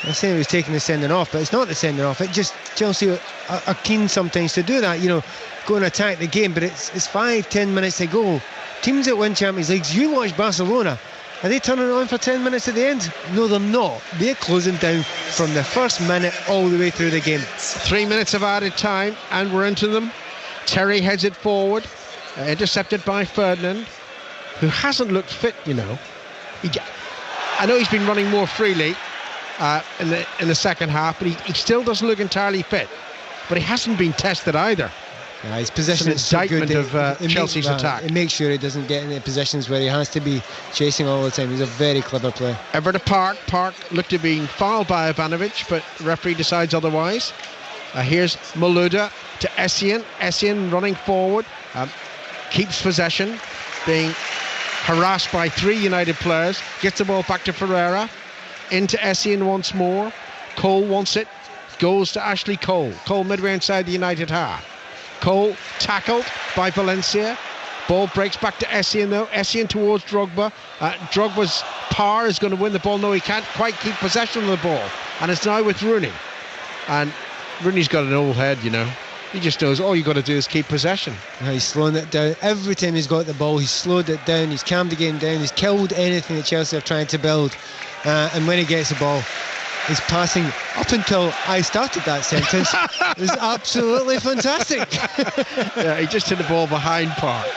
I say it was taking the sending off, but it's not the sending off. It just Chelsea are keen sometimes to do that. You know, go and attack the game, but it's 5-10 minutes to go. Teams that win Champions Leagues, you watch Barcelona. Are they turning it on for 10 minutes at the end? No, they're not. They're closing down from the first minute all the way through the game. 3 minutes of added time, and we're into them. Terry heads it forward, intercepted by Ferdinand, who hasn't looked fit, you know. I know he's been running more freely in the second half, but he still doesn't look entirely fit. But he hasn't been tested either. Yeah, his position is an indictment of Chelsea's attack. It makes sure he doesn't get into positions where he has to be chasing all the time. He's a very clever player. Ever to Park. Park looked to be fouled by Ivanovic, but the referee decides otherwise. Here's Malouda to Essien. Essien running forward, keeps possession, being harassed by 3 United players. Gets the ball back to Ferreira. Into Essien once more. Cole wants it. Goes to Ashley Cole. Cole midway inside the United half. Cole tackled by Valencia. Ball breaks back to Essien though. Essien towards Drogba. Drogba's power is going to win the ball. No, he can't quite keep possession of the ball. And it's now with Rooney. And Rooney's got an old head, you know. He just knows all you got to do is keep possession. He's slowing it down. Every time he's got the ball, he's slowed it down. He's calmed the game down. He's killed anything that Chelsea are trying to build. And when he gets the ball, his passing, up until I started that sentence, was absolutely fantastic. Yeah, he just hit the ball behind Park.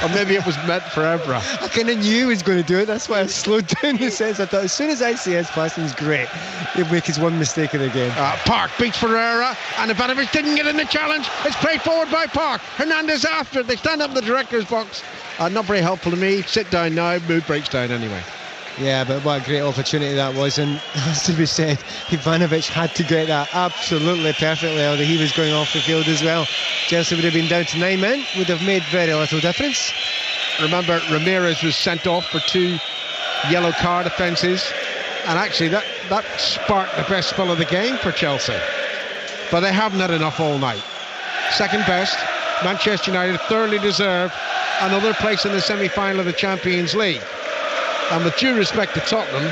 Or maybe it was meant for Evra. I kind of knew he was going to do it. That's why I slowed down the sense. I thought as soon as I see his passing's great, he'll make his one mistake of the game. Park beats Ferreira, and Ivanovic didn't get in the challenge. It's played forward by Park. Hernandez after it. They stand up in the director's box. Not very helpful to me. Sit down now. Mood breaks down anyway. Yeah, but what a great opportunity that was, and has to be said, Ivanovic had to get that absolutely perfectly, although he was going off the field as well. Chelsea would have been down to 9 men, would have made very little difference. Remember, Ramirez was sent off for 2 yellow card offences, and actually that sparked the best spell of the game for Chelsea. But they haven't had enough all night. Second best, Manchester United thoroughly deserve another place in the semi-final of the Champions League. And with due respect to Tottenham,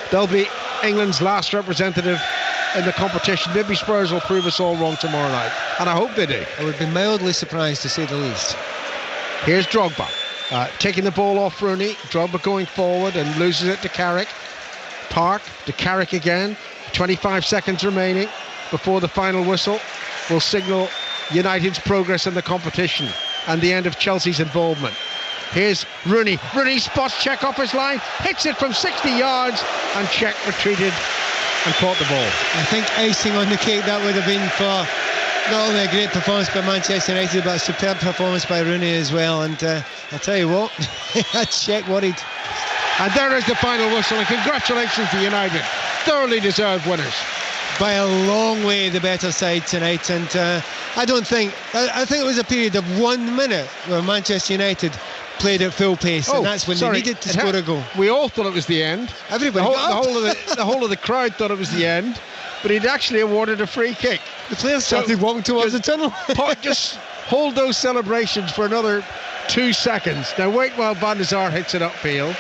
they'll be England's last representative in the competition. Maybe Spurs will prove us all wrong tomorrow night, and I hope they do. I would be mildly surprised, to say the least. Here's Drogba, taking the ball off Rooney. Drogba going forward and loses it to Carrick. Park to Carrick again. 25 seconds remaining before the final whistle will signal United's progress in the competition and the end of Chelsea's involvement. Here's Rooney. Rooney spots Cech off his line, hits it from 60 yards, and Cech retreated and caught the ball. I think icing on the cake that would have been for not only a great performance by Manchester United, but a superb performance by Rooney as well. And I'll tell you what, that's Cech worried. And there is the final whistle, and congratulations to United. Thoroughly deserved winners. By a long way the better side tonight, and I think it was a period of 1 minute where Manchester United played at full pace, and that's when they needed to score a goal. We all thought it was the end. Everybody, the whole of the crowd thought it was the end, but he'd actually awarded a free kick. The players started walking towards the tunnel. Just hold those celebrations for another 2 seconds. Now wait while Van der Sar hits it upfield.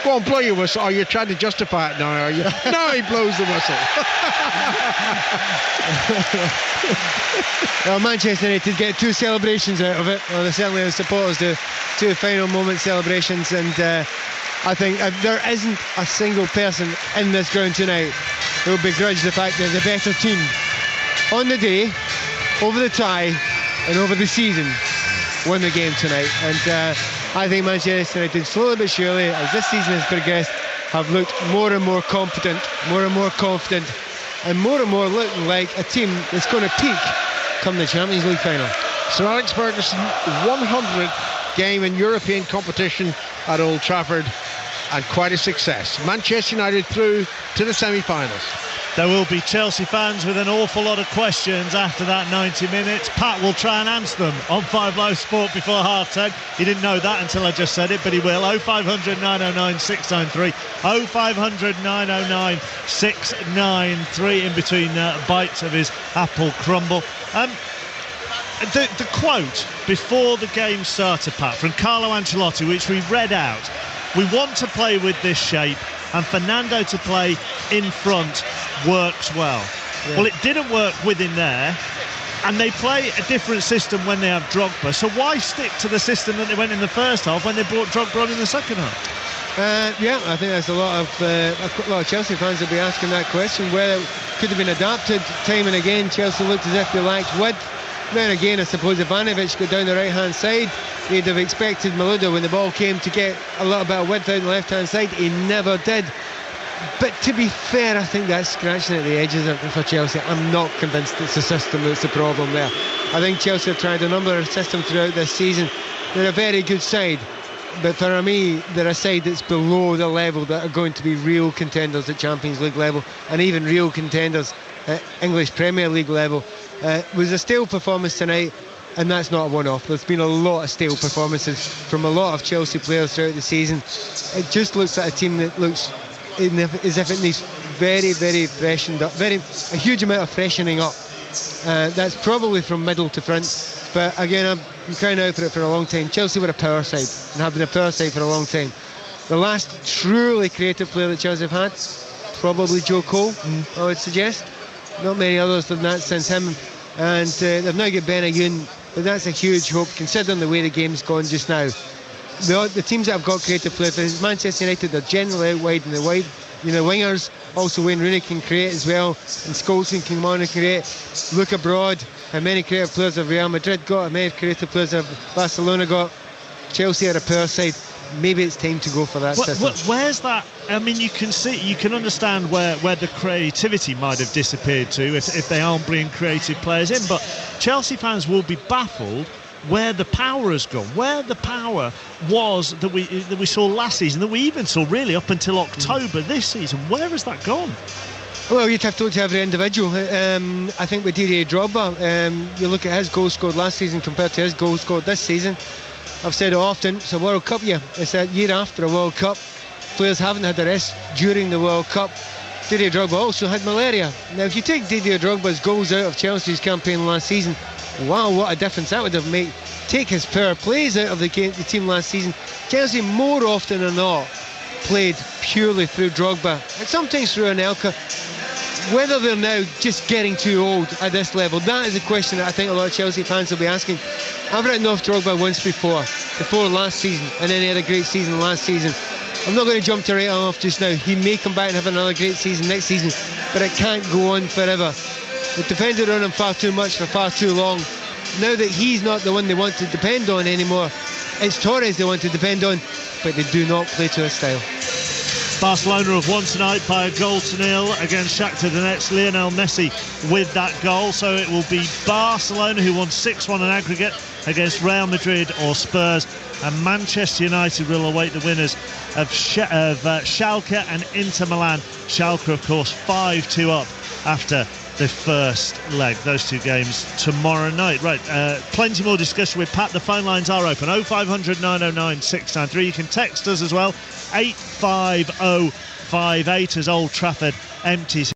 Go on, blow your whistle. Oh, you're trying to justify it now, are you? Now he blows the whistle. Well, Manchester United get 2 celebrations out of it. Well, they certainly, the supporters do. 2 final moment celebrations, and I think there isn't a single person in this ground tonight who will begrudge the fact that the better team on the day, over the tie and over the season, won the game tonight. And I think Manchester United, slowly but surely, as this season has progressed, have looked more and more competent, more and more confident, and more looking like a team that's going to peak come the Champions League final. Sir Alex Ferguson, 100th game in European competition at Old Trafford, and quite a success. Manchester United through to the semi-finals. There will be Chelsea fans with an awful lot of questions after that 90 minutes. Pat will try and answer them on 5 Live Sport before half-time. He didn't know that until I just said it, but he will. 0500 909 693. 0500 909 693 in between bites of his apple crumble. The quote before the game started, Pat, from Carlo Ancelotti, which we read out: we want to play with this shape, and Fernando to play in front works well. Yeah. Well, it didn't work with him there, and they play a different system when they have Drogba. So why stick to the system that they went in the first half when they brought Drogba on in the second half? Yeah, I think there's a lot of Chelsea fans will be asking that question, whether it could have been adapted time and again. Chelsea looked as if they lacked width. Then again, I suppose Ivanovic got down the right-hand side. He'd have expected Malouda, when the ball came, to get a little bit of width out the left-hand side. He never did. But to be fair, I think that's scratching at the edges for Chelsea. I'm not convinced it's the system that's the problem there. I think Chelsea have tried a number of systems throughout this season. They're a very good side, but for me, they're a side that's below the level that are going to be real contenders at Champions League level, and even real contenders at English Premier League level. It was a stale performance tonight, and that's not a one-off. There's been a lot of stale performances from a lot of Chelsea players throughout the season. It just looks like a team that looks as if it needs very, very freshened up, a huge amount of freshening up. That's probably from middle to front, but again, I'm crying out for it for a long time. Chelsea were a power side, and have been a power side for a long time. The last truly creative player that Chelsea have had, probably Joe Cole, I would suggest. Not many others than that since him. And they've now got Benayoun, but that's a huge hope considering the way the game's gone just now. The teams that have got creative players, Manchester United, they're generally out wide in the wide, wingers. Also Wayne Rooney can create as well, and Scholes can come on and create. Look abroad, how many creative players have Real Madrid got, how many creative players have Barcelona got. Chelsea are a power side. Maybe it's time to go for that system. Where's that? I mean, you can understand where the creativity might have disappeared to if they aren't bringing creative players in, but Chelsea fans will be baffled where the power has gone, where the power was that we saw last season, that we even saw really up until October this season. Where has that gone? Well, you'd have to look to every individual. I think with Didier Drogba, you look at his goals scored last season compared to his goals scored this season. I've said it often, it's a World Cup year. It's a year after a World Cup. Players haven't had a rest during the World Cup. Didier Drogba also had malaria. Now, if you take Didier Drogba's goals out of Chelsea's campaign last season, wow, what a difference that would have made. Take his power plays out of the team last season. Chelsea, more often than not, played purely through Drogba, and sometimes through Anelka. Whether they're now just getting too old at this level, that is a question that I think a lot of Chelsea fans will be asking. I've written off Drogba once before last season, and then he had a great season last season. I'm not going to jump to write him off just now. He may come back and have another great season next season, but it can't go on forever. It depended on him far too much for far too long. Now that he's not the one they want to depend on anymore, it's Torres they want to depend on, but they do not play to his style. Barcelona have won tonight by 1-0 against Shakhtar Donetsk. Lionel Messi with that goal. So it will be Barcelona who won 6-1 in aggregate against Real Madrid or Spurs, and Manchester United will await the winners of Schalke and Inter Milan. Schalke, of course, 5-2 up after the first leg. Those two games tomorrow night. Right, plenty more discussion with Pat. The phone lines are open. 0500 909 693. You can text us as well. 85058 as Old Trafford empties